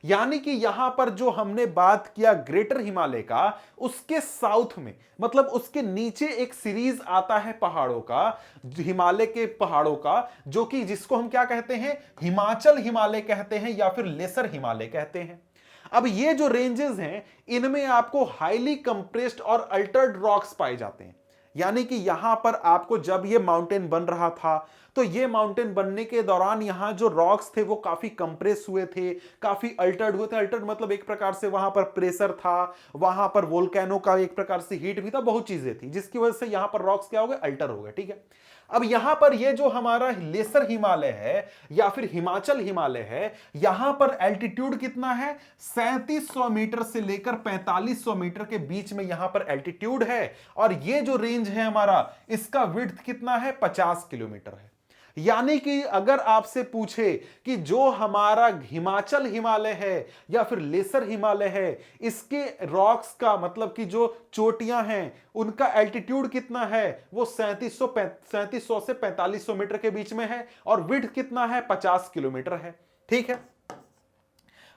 यानी कि यहां पर जो हमने बात किया ग्रेटर हिमालय का, उसके साउथ में मतलब उसके नीचे एक सीरीज आता है पहाड़ों का, हिमालय के पहाड़ों का, जो कि जिसको हम क्या कहते हैं, हिमाचल हिमालय कहते हैं या फिर लेसर हिमालय कहते हैं। अब ये जो रेंजेस हैं इनमें आपको हाईली कंप्रेस्ड और अल्टर्ड रॉक्स पाए जाते हैं। यानी कि यहां पर आपको जब ये माउंटेन बन रहा था तो ये माउंटेन बनने के दौरान यहां जो रॉक्स थे वो काफी कंप्रेस हुए थे, काफी अल्टर्ड हुए थे। अल्टर्ड मतलब एक प्रकार से वहां पर प्रेशर था, वहां पर वोल्केनो का एक प्रकार से हीट भी था, बहुत चीजें थी जिसकी वजह से यहां पर रॉक्स क्या हो गए, अल्टर हो गए। ठीक है, अब यहां पर ये जो हमारा लेसर हिमालय है या फिर हिमाचल हिमालय है, यहां पर एल्टीट्यूड कितना है, 3700 मीटर से लेकर 4500 मीटर के बीच में यहां पर एल्टीट्यूड है। और ये जो रेंज है हमारा, इसका विड्थ कितना है, 50 किलोमीटर है। यानी कि अगर आपसे पूछे कि जो हमारा हिमाचल हिमालय है या फिर लेसर हिमालय है, इसके रॉक्स का मतलब कि जो चोटियां हैं उनका एल्टीट्यूड कितना है, वो 3700 से 4500 मीटर के बीच में है, और विड्थ कितना है, 50 किलोमीटर है। ठीक है,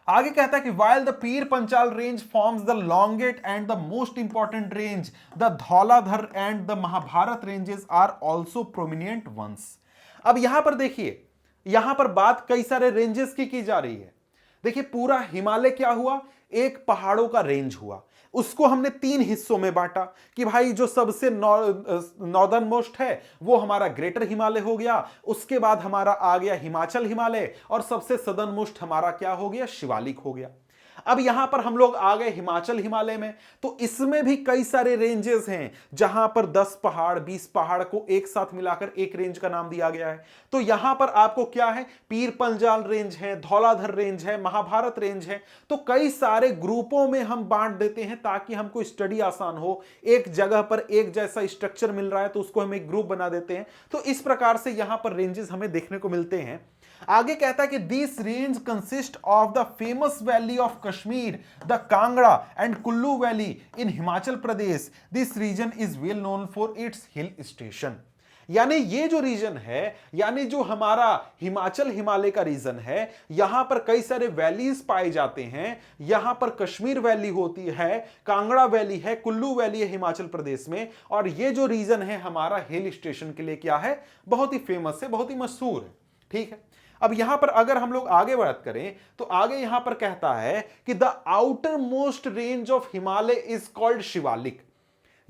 आगे कहता है कि while the Pir Panjal range forms the longest and the most important range, the Dhauladhar and the Mahabharat ranges are also prominent ones. अब यहां पर देखिए, यहां पर बात कई सारे रेंजेस की जा रही है। देखिए पूरा हिमालय क्या हुआ, एक पहाड़ों का रेंज हुआ, उसको हमने 3 हिस्सों में बांटा कि भाई जो सबसे नॉर्दर्न मोस्ट है वो हमारा ग्रेटर हिमालय हो गया, उसके बाद हमारा आ गया हिमाचल हिमालय, और सबसे सदर्न मोस्ट हमारा क्या हो गया, शिवालिक हो गया। अब यहां पर हम लोग आ गए हिमाचल हिमालय में, तो इसमें भी कई सारे रेंजेस हैं जहां पर 10 पहाड़ 20 पहाड़ को एक साथ मिलाकर एक रेंज का नाम दिया गया है। तो यहां पर आपको क्या है, पीर पंजाल रेंज है, धौलाधर रेंज है, महाभारत रेंज है। तो कई सारे ग्रुपों में हम बांट देते हैं ताकि हमको स्टडी आसान हो। एक जगह पर एक जैसा स्ट्रक्चर मिल रहा है तो उसको हम एक ग्रुप बना देते हैं। तो इस प्रकार से यहां पर रेंजेस हमें देखने को मिलते हैं। आगे कहता है कि this range consist of the famous valley of Kashmir, the Kangra and Kullu valley in Himachal Pradesh. This region is well known for its hill station. यानी ये जो रीजन है, यानी जो हमारा हिमाचल हिमालय का रीजन है, यहां पर कई सारे वैलीज पाए जाते हैं। यहां पर कश्मीर वैली होती है, कांगड़ा वैली है, कुल्लू वैली है हिमाचल प्रदेश में, और ये जो रीजन है हमारा हिल स्टेशन के लिए क्या है, बहुत ही फेमस है, बहुत ही मशहूर है। ठीक है, अब यहां पर अगर हम लोग आगे बात करें तो आगे यहां पर कहता है कि the outer most range of Himalaya is called Shivalik.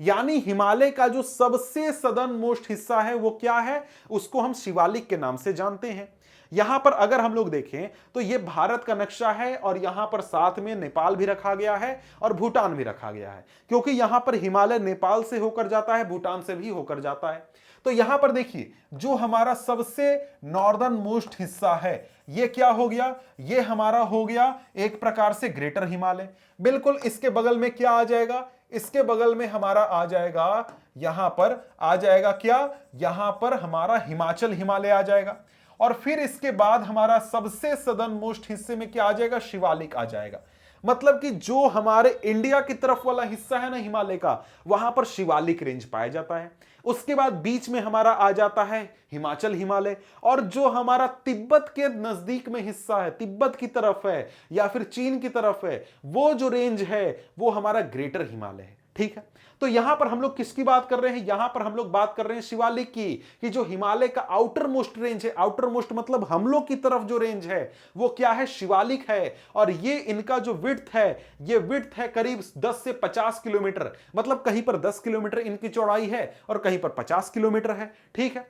यानी हिमालय का जो सबसे सदर्न मोस्ट हिस्सा है वो क्या है, उसको हम शिवालिक के नाम से जानते हैं। यहां पर अगर हम लोग देखें तो ये भारत का नक्शा है, और यहां पर साथ में नेपाल भी रखा गया है और भूटान भी रखा गया है, क्योंकि यहां पर हिमालय नेपाल से होकर जाता है, भूटान से भी होकर जाता है। तो यहां पर देखिए जो हमारा सबसे नॉर्दर्न मोस्ट हिस्सा है ये क्या हो गया, ये हमारा हो गया एक प्रकार से ग्रेटर हिमालय। बिल्कुल इसके बगल में क्या आ जाएगा, इसके बगल में हमारा आ जाएगा, यहां पर आ जाएगा क्या, यहां पर हमारा हिमाचल हिमालय आ जाएगा। और फिर इसके बाद हमारा सबसे सदर्न मोस्ट हिस्से में क्या आ जाएगा, शिवालिक आ जाएगा। मतलब कि जो हमारे इंडिया की तरफ वाला हिस्सा है ना हिमालय का, वहां पर शिवालिक रेंज पाया जाता है। उसके बाद बीच में हमारा आ जाता है हिमाचल हिमालय, और जो हमारा तिब्बत के नजदीक में हिस्सा है, तिब्बत की तरफ है या फिर चीन की तरफ है, वो जो रेंज है वो हमारा ग्रेटर हिमालय है। ठीक है, तो यहां पर हम लोग किसकी बात कर रहे हैं, यहां पर हम लोग बात कर रहे हैं शिवालिक की, कि जो हिमालय का आउटर मोस्ट रेंज है, आउटर मोस्ट मतलब हम लोग की तरफ जो रेंज है वो क्या है, शिवालिक है। और ये इनका जो विड्थ है, ये विड्थ है करीब 10 से 50 किलोमीटर, मतलब कहीं पर 10 किलोमीटर इनकी चौड़ाई है और कहीं पर 50 किलोमीटर है। ठीक है,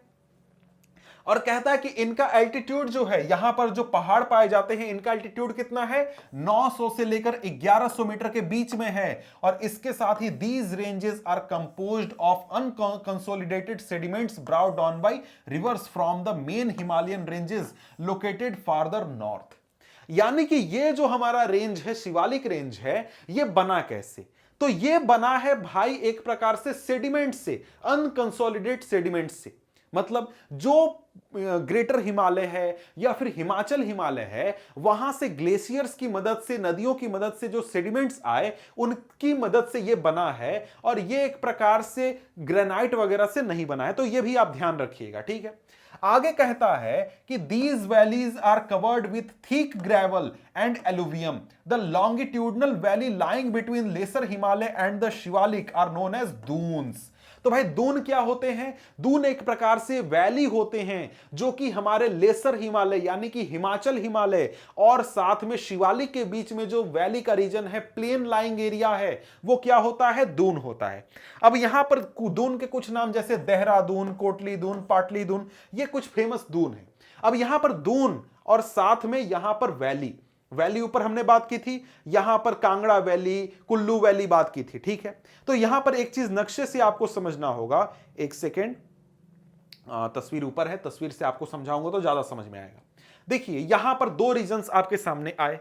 और कहता है कि इनका एल्टीट्यूड जो है, यहां पर जो पहाड़ पाए जाते हैं इनका एल्टीट्यूड कितना है, 900 से लेकर 1100 मीटर के बीच में है। और इसके साथ ही these ranges are composed of unconsolidated sediments brought down by rivers from the main Himalayan ranges located farther north. यानी कि ये जो हमारा रेंज है, शिवालिक रेंज है, ये बना कैसे? तो ये बना है भाई एक प्रकार से सेडिमेंट से, अनकंसोलिडेट सेडिमेंट से। मतलब जो ग्रेटर हिमालय है या फिर हिमाचल हिमालय है, वहां से ग्लेशियर्स की मदद से, नदियों की मदद से जो सेडिमेंट्स आए उनकी मदद से ये बना है। और ये एक प्रकार से ग्रेनाइट वगैरह से नहीं बना है, तो ये भी आप ध्यान रखिएगा, ठीक है। आगे कहता है कि these valleys are covered with thick gravel and alluvium. The longitudinal valley lying between lesser Himalaya and the Shivalik are known as duns. तो भाई दून क्या होते हैं? दून एक प्रकार से वैली होते हैं जो कि हमारे लेसर हिमालय यानी कि हिमाचल हिमालय और साथ में शिवालिक के बीच में जो वैली का रीजन है, प्लेन लाइंग एरिया है, वो क्या होता है? दून होता है। अब यहां पर दून के कुछ नाम जैसे देहरादून, कोटली दून, पाटली दून, ये कुछ फेमस दून है। अब यहां पर दून और साथ में यहां पर वैली, वैली ऊपर हमने बात की थी, यहां पर कांगड़ा वैली, कुल्लू वैली बात की थी, ठीक है। तो यहां पर एक चीज नक्शे से आपको समझना होगा, एक सेकेंड, तस्वीर ऊपर है, तस्वीर से आपको समझाऊंगा तो ज्यादा समझ में आएगा। देखिए यहां पर दो रीजन्स आपके सामने आए।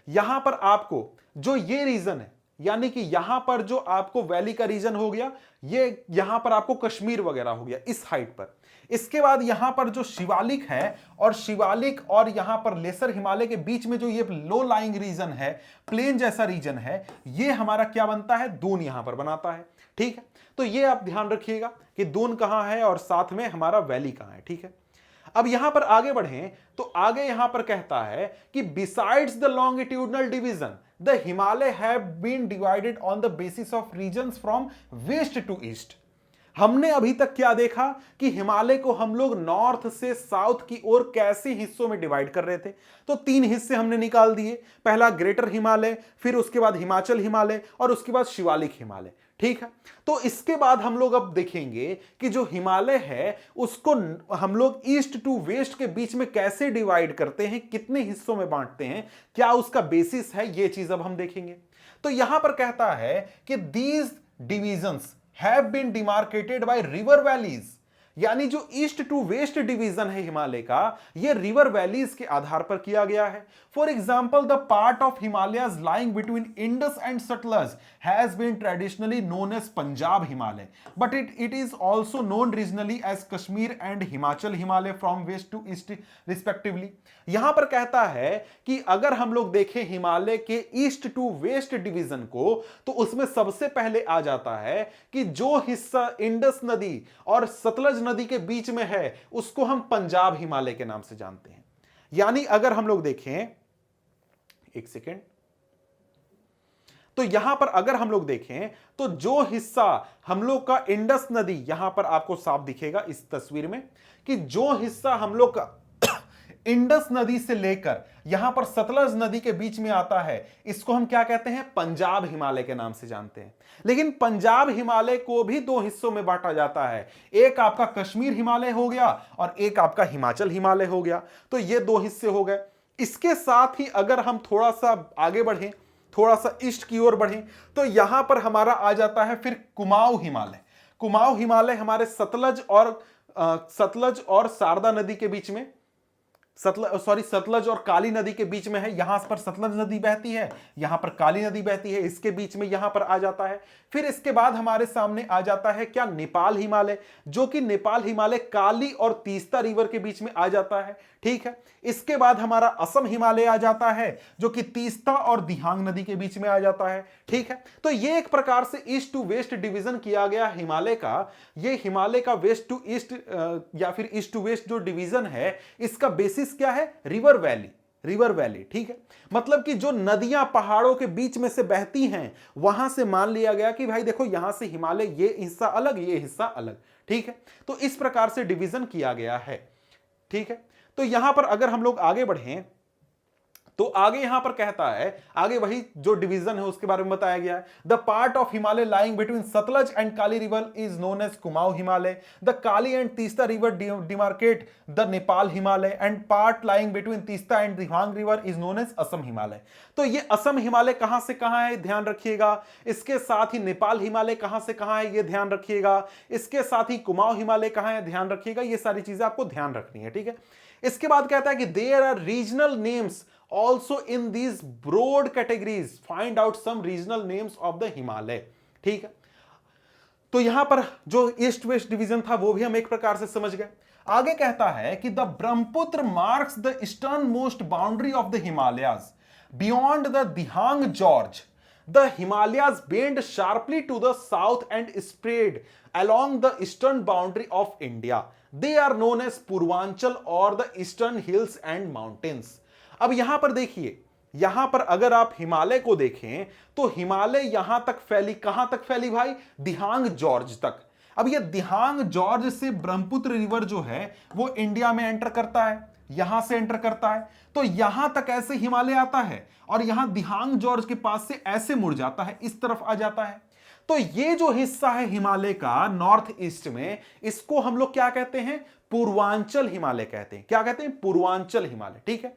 यहां पर आपको जो ये रीजन है, यानी कि यहां पर जो आपको वैली का रीजन हो गया, ये यहां पर आपको कश्मीर वगैरह हो गया इस हाइट पर। इसके बाद यहां पर जो शिवालिक है, और शिवालिक और यहां पर लेसर हिमालय के बीच में जो ये लो लाइंग रीजन है, प्लेन जैसा रीजन है, ये हमारा क्या बनता है? दून यहां पर बनाता है, ठीक है। तो ये आप ध्यान रखिएगा कि दून कहां है और साथ में हमारा वैली कहां है, ठीक है। अब यहां पर आगे बढ़ें तो आगे यहां पर कहता है कि besides the longitudinal division the Himalaya have been divided on the basis of regions from west to east. हमने अभी तक क्या देखा कि हिमालय को हम लोग नॉर्थ से साउथ की ओर कैसे हिस्सों में डिवाइड कर रहे थे। तो तीन हिस्से हमने निकाल दिए, पहला ग्रेटर हिमालय, फिर उसके बाद हिमाचल हिमालय और उसके बाद शिवालिक हिमालय, ठीक है। तो इसके बाद हम लोग अब देखेंगे कि जो हिमालय है उसको हम लोग ईस्ट टू वेस्ट के बीच में कैसे डिवाइड करते हैं, कितने हिस्सों में बांटते हैं, क्या उसका बेसिस है, ये चीज अब हम देखेंगे। तो यहां पर कहता है कि these divisions have been demarcated by river valleys, यानी जो ईस्ट टू वेस्ट डिवीजन है हिमालय का, ये रिवर वैलीज के आधार पर किया गया है। For example the part of Himalayas lying between Indus and Sutlej has been traditionally known as Punjab Himalaya, but it is also known regionally as Kashmir and Himachal Himalaya from west to east respectively. यहां पर कहता है कि अगर हम लोग देखें हिमालय के ईस्ट टू वेस्ट डिवीजन को, तो उसमें सबसे पहले आ जाता है कि जो हिस्सा इंडस नदी और सतलज नदी के बीच में है उसको हम पंजाब हिमालय के नाम से जानते हैं। यानी अगर हम लोग देखें, एक सेकेंड, तो यहां पर अगर हम लोग देखें तो जो हिस्सा हम लोग का इंडस नदी, यहां पर आपको साफ दिखेगा इस तस्वीर में कि जो हिस्सा हम लोग का इंडस नदी से लेकर यहां पर सतलज नदी के बीच में आता है, इसको हम क्या कहते हैं? पंजाब हिमालय के नाम से जानते हैं। लेकिन पंजाब हिमालय को भी दो हिस्सों में बांटा जाता है, एक आपका कश्मीर हिमालय हो गया और एक आपका हिमाचल हिमालय हो गया। तो ये दो हिस्से हो गए। इसके साथ ही अगर हम थोड़ा सा आगे बढ़ें, थोड़ा सा ईस्ट की ओर बढ़ें, तो यहां पर हमारा आ जाता है फिर कुमाऊं हिमालय। कुमाऊं हिमालय हमारे सतलज और शारदा नदी के बीच में, सतलज और काली नदी के बीच में है। यहां पर सतलज नदी बहती है, यहां पर काली नदी बहती है, इसके बीच में यहां पर आ जाता है। फिर इसके बाद हमारे सामने आ जाता है क्या? नेपाल हिमालय, जो कि नेपाल हिमालय काली और तीस्ता रिवर के बीच में आ जाता है, ठीक है। इसके बाद हमारा असम हिमालय आ जाता है, जो कि तीस्ता और दिहांग नदी के बीच में आ जाता है, ठीक है। तो ये एक प्रकार से ईस्ट टू वेस्ट डिवीजन किया गया हिमालय का। ये हिमालय का वेस्ट टू ईस्ट या फिर ईस्ट टू वेस्ट जो डिवीजन है, इसका बेसिस क्या है? रिवर वैली, रिवर वैली, ठीक है। मतलब कि जो नदियां पहाड़ों के बीच में से बहती हैं, वहां से मान लिया गया कि भाई देखो यहां से हिमालय, ये हिस्सा अलग, ये हिस्सा अलग, ठीक है। तो इस प्रकार से डिवीजन किया गया है, ठीक है। तो यहां पर अगर हम लोग आगे बढ़ें तो आगे यहां पर कहता है, आगे वही जो डिवीजन है उसके बारे में बताया गया है। The part of Himalaya lying between Sutlej and Kali river is known as Kumaon Himalaya. The Kali and Teesta river demarcate the Nepal Himalaya and part lying between Teesta and Dihang river is known as Assam Himalaya. तो ये असम हिमालय कहां से कहां है ध्यान रखिएगा। इसके साथ ही नेपाल हिमालय कहां से कहां है ये ध्यान रखिएगा। इसके साथ ही कुमाऊं हिमालय कहां है ध्यान रखिएगा। ये सारी चीजें आपको ध्यान रखनी है, ठीक है। इसके बाद कहता है कि there are regional names also in these broad categories, find out some regional names of the Himalay। ठीक है, तो यहां पर जो ईस्ट वेस्ट डिवीजन था वो भी हम एक प्रकार से समझ गए। आगे कहता है कि the Brahmaputra marks the eastern most boundary of the Himalayas beyond the Dihang George. The Himalayas bend sharply to the south and spread along the eastern boundary of India. They are known as Purvanchal or the eastern hills and mountains। अब यहां पर देखिए, यहां पर अगर आप हिमालय को देखें तो हिमालय यहां तक फैली, कहां तक फैली भाई? दिहांग जॉर्ज तक। अब ये दिहांग जॉर्ज से ब्रह्मपुत्र रिवर जो है वो इंडिया में एंटर करता है, यहां से एंटर करता है, तो यहां तक ऐसे हिमालय आता है और यहां दिहांग जॉर्ज के पास से ऐसे मुड़ जाता है, इस तरफ आ जाता है। तो ये जो हिस्सा है हिमालय का नॉर्थ ईस्ट में, इसको हम लोग क्या कहते हैं? पूर्वांचल हिमालय कहते हैं। क्या कहते हैं? पूर्वांचल हिमालय, ठीक है।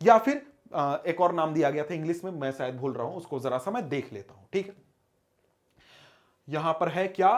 या फिर एक और नाम दिया गया था इंग्लिश में, मैं शायद भूल रहा हूं, उसको जरा सा मैं देख लेता हूं, ठीक है। यहां पर है क्या?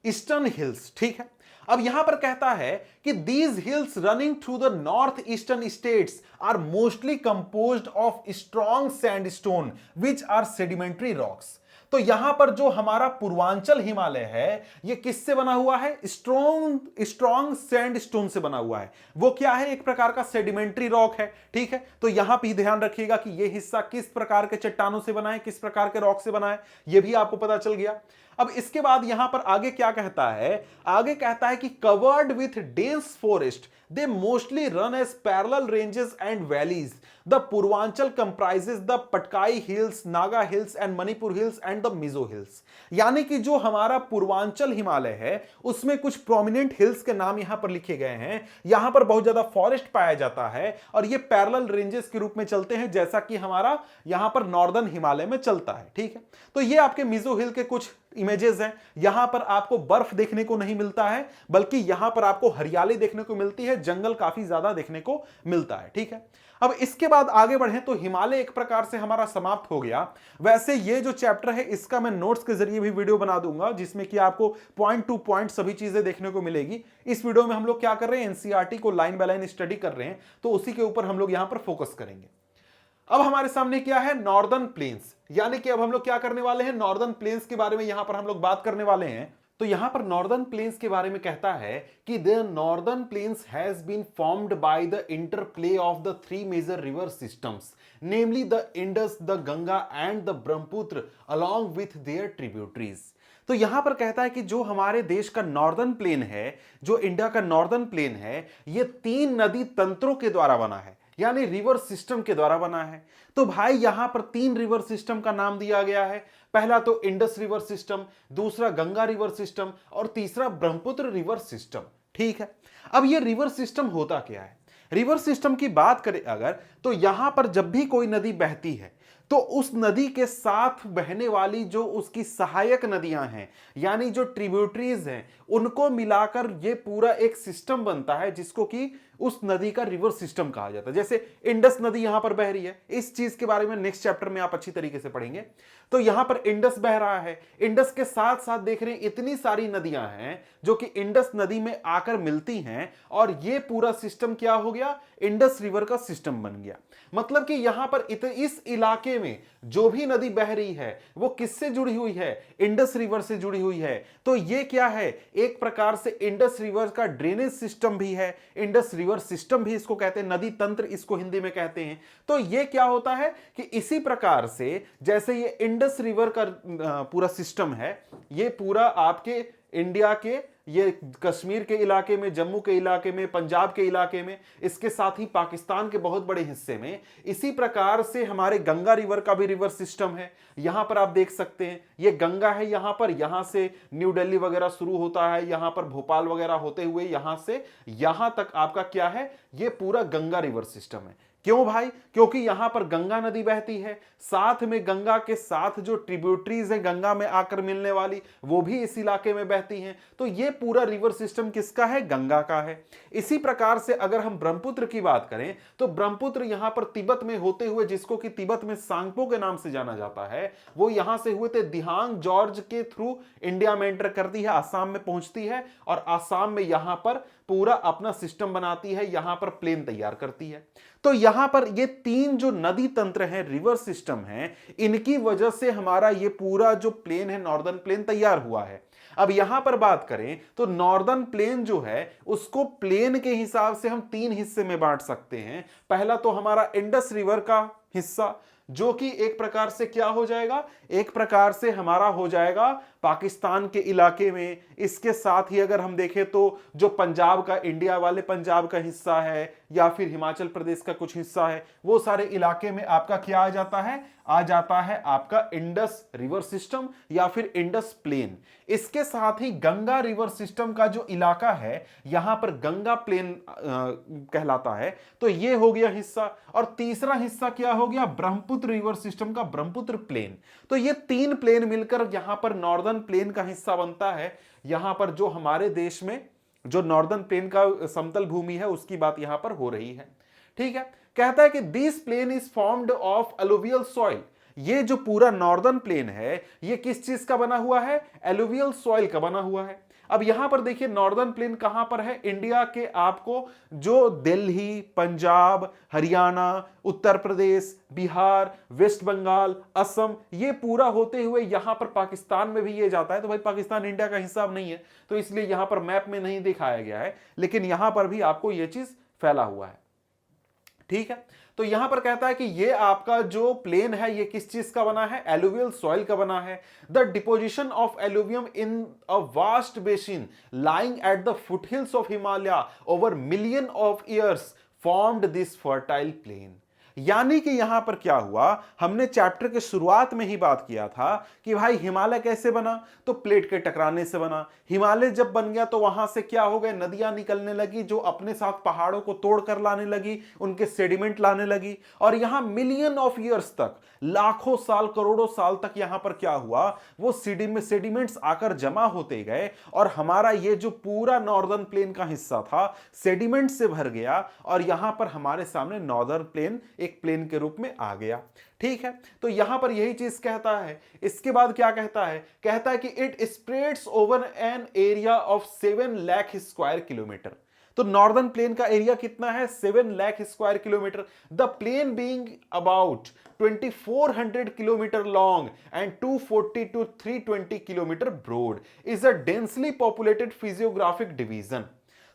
ईस्टर्न हिल्स, ठीक है। अब यहां पर कहता है कि these hills running through the north eastern states are mostly composed of strong sandstone which are sedimentary rocks. तो यहां पर जो हमारा पूर्वांचल हिमालय है ये किससे बना हुआ है? स्ट्रॉन्ग सैंडस्टोन से बना हुआ है। वो क्या है? एक प्रकार का सेडिमेंट्री रॉक है, ठीक है। तो यहां भी ध्यान रखिएगा कि ये हिस्सा किस प्रकार के चट्टानों से बना है, किस प्रकार के रॉक से बना है, ये भी आपको पता चल गया। अब इसके बाद यहां पर आगे क्या कहता है? आगे कहता है कि covered with dense forest they mostly run as parallel ranges and valleys। The Purvanchal comprises the Patkai Hills, Naga Hills and Manipur Hills and the Mizo Hills। यानी कि जो हमारा पूर्वांचल हिमालय है उसमें कुछ प्रोमिनेंट हिल्स के नाम यहां पर लिखे गए हैं। यहां पर बहुत ज्यादा फॉरेस्ट पाया जाता है और ये पैरेलल रेंजेस के रूप में चलते हैं, जैसा कि हमारा यहां पर नॉर्दर्न हिमालय में चलता है, ठीक है। तो ये आपके मिजो हिल के कुछ इमेजेस हैं। यहां पर आपको बर्फ देखने को नहीं मिलता है, बल्कि यहां पर आपको हरियाली देखने को मिलती है, जंगल काफी ज्यादा देखने को मिलता है, ठीक है। अब इसके बाद आगे बढ़ें तो हिमालय एक प्रकार से हमारा समाप्त हो गया। वैसे ये जो चैप्टर है इसका मैं नोट्स के जरिए भी वीडियो बना दूंगा, जिसमें कि आपको पॉइंट टू पॉइंट सभी चीजें देखने को मिलेगी। इस वीडियो में हम लोग क्या कर रहे हैं? एनसीईआरटी को लाइन बाय लाइन स्टडी कर रहे हैं, तो उसी के ऊपर हम लोग यहां पर फोकस करेंगे। अब हमारे सामने क्या है? नॉर्दर्न प्लेन्स, यानी कि अब हम लोग क्या करने वाले हैं? नॉर्दर्न प्लेन्स के बारे में यहां पर हम लोग बात करने वाले हैं। तो यहां पर नॉर्दर्न प्लेन्स के बारे में कहता है कि the northern plains has been formed by the interplay of the three major river systems, namely the Indus, the Ganga and the Brahmaputra along with their tributaries. तो यहां पर कहता है कि जो हमारे देश का नॉर्दर्न प्लेन है, जो इंडिया का नॉर्दर्न प्लेन है, ये तीन नदी तंत्रों के द्वारा बना है, यानी रिवर सिस्टम के द्वारा बना है। तो भाई यहां पर तीन रिवर सिस्टम का नाम दिया गया है। पहला तो इंडस रिवर सिस्टम, दूसरा गंगा रिवर सिस्टम और तीसरा ब्रह्मपुत्र रिवर सिस्टम, ठीक है। अब ये रिवर सिस्टम होता क्या है? रिवर सिस्टम की बात करें अगर, तो यहां पर जब भी कोई नदी बहती है तो उस नदी के साथ बहने वाली जो उसकी सहायक नदियां हैं, यानी जो ट्रिब्यूटरीज हैं, उनको मिलाकर ये पूरा एक सिस्टम बनता है, जिसको कि उस नदी का रिवर सिस्टम कहा जाता है। जैसे इंडस नदी यहां पर बह रही है, इस चीज के बारे में नेक्स्ट चैप्टर में आप अच्छी तरीके से पढ़ेंगे। तो यहां पर इंडस बह रहा है, इंडस के साथ साथ देख रहे हैं इतनी सारी नदियां हैं जो कि इंडस नदी में आकर मिलती हैं, और ये पूरा सिस्टम क्या हो गया? इंडस रिवर का सिस्टम बन गया। मतलब कि यहां पर इस इलाके में जो भी नदी बह रही है वो किससे जुड़ी हुई है? इंडस रिवर से जुड़ी हुई है। तो ये क्या है? एक प्रकार से इंडस रिवर का ड्रेनेज सिस्टम भी है, इंडस रिवर सिस्टम भी इसको कहते हैं, नदी तंत्र इसको हिंदी में कहते हैं। तो ये क्या होता है कि इसी प्रकार से जैसे ये इंडस रिवर का पूरा सिस्टम है, ये पूरा आपके इंडिया के, ये कश्मीर के इलाके में, जम्मू के इलाके में, पंजाब के इलाके में, इसके साथ ही पाकिस्तान के बहुत बड़े हिस्से में, इसी प्रकार से हमारे गंगा रिवर का भी रिवर सिस्टम है। यहां पर आप देख सकते हैं ये गंगा है, यहां से न्यू दिल्ली वगैरह शुरू होता है, यहां पर भोपाल वगैरह होते हुए यहां से यहां तक आपका क्या है? ये पूरा गंगा रिवर सिस्टम है। क्यों भाई? क्योंकि यहां पर गंगा नदी बहती है, साथ में गंगा के साथ जो ट्रिब्यूटरीज है गंगा में आकर मिलने वाली, वो भी इस इलाके में बहती हैं। तो ये पूरा रिवर सिस्टम किसका है? गंगा का है। इसी प्रकार से अगर हम ब्रह्मपुत्र की बात करें तो ब्रह्मपुत्र यहां पर तिब्बत में होते हुए, जिसको कि तिब्बत में सांगपो के नाम से जाना जाता है, वो यहां से हुए थे दिहांग जॉर्ज के थ्रू इंडिया में एंटर करती है, आसाम में पहुंचती है और आसाम में यहां पर पूरा अपना सिस्टम बनाती है, यहां पर प्लेन तैयार करती है। तो यहां पर ये तीन जो नदी तंत्र है, रिवर सिस्टम है, इनकी वजह से हमारा ये पूरा जो प्लेन है, नॉर्दर्न प्लेन तैयार हुआ है। अब यहां पर बात करें तो नॉर्दर्न प्लेन जो है उसको प्लेन के हिसाब से हम तीन हिस्से में बांट सकते हैं। पहला तो हमारा इंडस रिवर का हिस्सा, जो कि एक प्रकार से क्या हो जाएगा? एक प्रकार से हमारा हो जाएगा पाकिस्तान के इलाके में। इसके साथ ही अगर हम देखें तो जो पंजाब का, इंडिया वाले पंजाब का हिस्सा है या फिर हिमाचल प्रदेश का कुछ हिस्सा है, वो सारे इलाके में आपका क्या आ जाता है? आ जाता है आपका इंडस रिवर सिस्टम या फिर इंडस प्लेन। इसके साथ ही गंगा रिवर सिस्टम का जो इलाका है, यहां पर गंगा प्लेन कहलाता है। तो ये हो गया हिस्सा। और तीसरा हिस्सा क्या हो गया? ब्रह्मपुत्र रिवर सिस्टम का ब्रह्मपुत्र प्लेन। तो ये तीन प्लेन मिलकर यहां पर नॉर्दर्न प्लेन का हिस्सा बनता है। यहां पर जो हमारे देश में जो नॉर्दर्न प्लेन का समतल भूमि है उसकी बात यहां पर हो रही है। ठीक है। कहता है कि this plain is formed of alluvial soil. ये जो पूरा नॉर्दर्न प्लेन है ये किस चीज का बना हुआ है? एलुवियल सॉइल का बना हुआ है। अब यहां पर देखिए नॉर्दर्न प्लेन कहां पर है? इंडिया के आपको जो दिल्ली, पंजाब, हरियाणा, उत्तर प्रदेश, बिहार, वेस्ट बंगाल, असम, ये पूरा होते हुए यहां पर पाकिस्तान में भी ये जाता है। तो भाई पाकिस्तान इंडिया का हिस्सा नहीं है, तो इसलिए यहां पर मैप में नहीं दिखाया गया है, लेकिन यहां पर भी आपको यह चीज फैला हुआ है। ठीक है। तो यहां पर कहता है कि ये आपका जो प्लेन है ये किस चीज का बना है? एलुवियल सॉइल का बना है। The deposition of alluvium in a vast basin lying at the foothills of Himalaya over million of years formed this fertile plain. यानी कि यहां पर क्या हुआ? हमने चैप्टर के शुरुआत में ही बात किया था कि भाई हिमालय कैसे बना? तो प्लेट के टकराने से बना। हिमालय जब बन गया तो वहां से क्या हो गए? नदियां निकलने लगी जो अपने साथ पहाड़ों को तोड़ कर लाने लगी, उनके सेडिमेंट लाने लगी। और यहां मिलियन ऑफ ईयर्स तक, लाखों साल, करोड़ों साल तक यहां पर क्या हुआ? वो सेडिमेंट्स आकर जमा होते गए और हमारा ये जो पूरा नॉर्दर्न प्लेन का हिस्सा था सेडिमेंट से भर गया और यहां पर हमारे सामने नॉर्दर्न प्लेन एक प्लेन के रूप में आ गया। ठीक है। तो यहां पर यही चीज कहता है। इसके बाद क्या कहता है? कहता है कि it spreads over an area of 7 lakh square kilometre. तो नॉर्दर्न प्लेन का एरिया कितना है? 7 lakh square kilometre. The plain being about 2400 kilometre long and 240 to 320 kilometre broad is a densely populated physiographic division.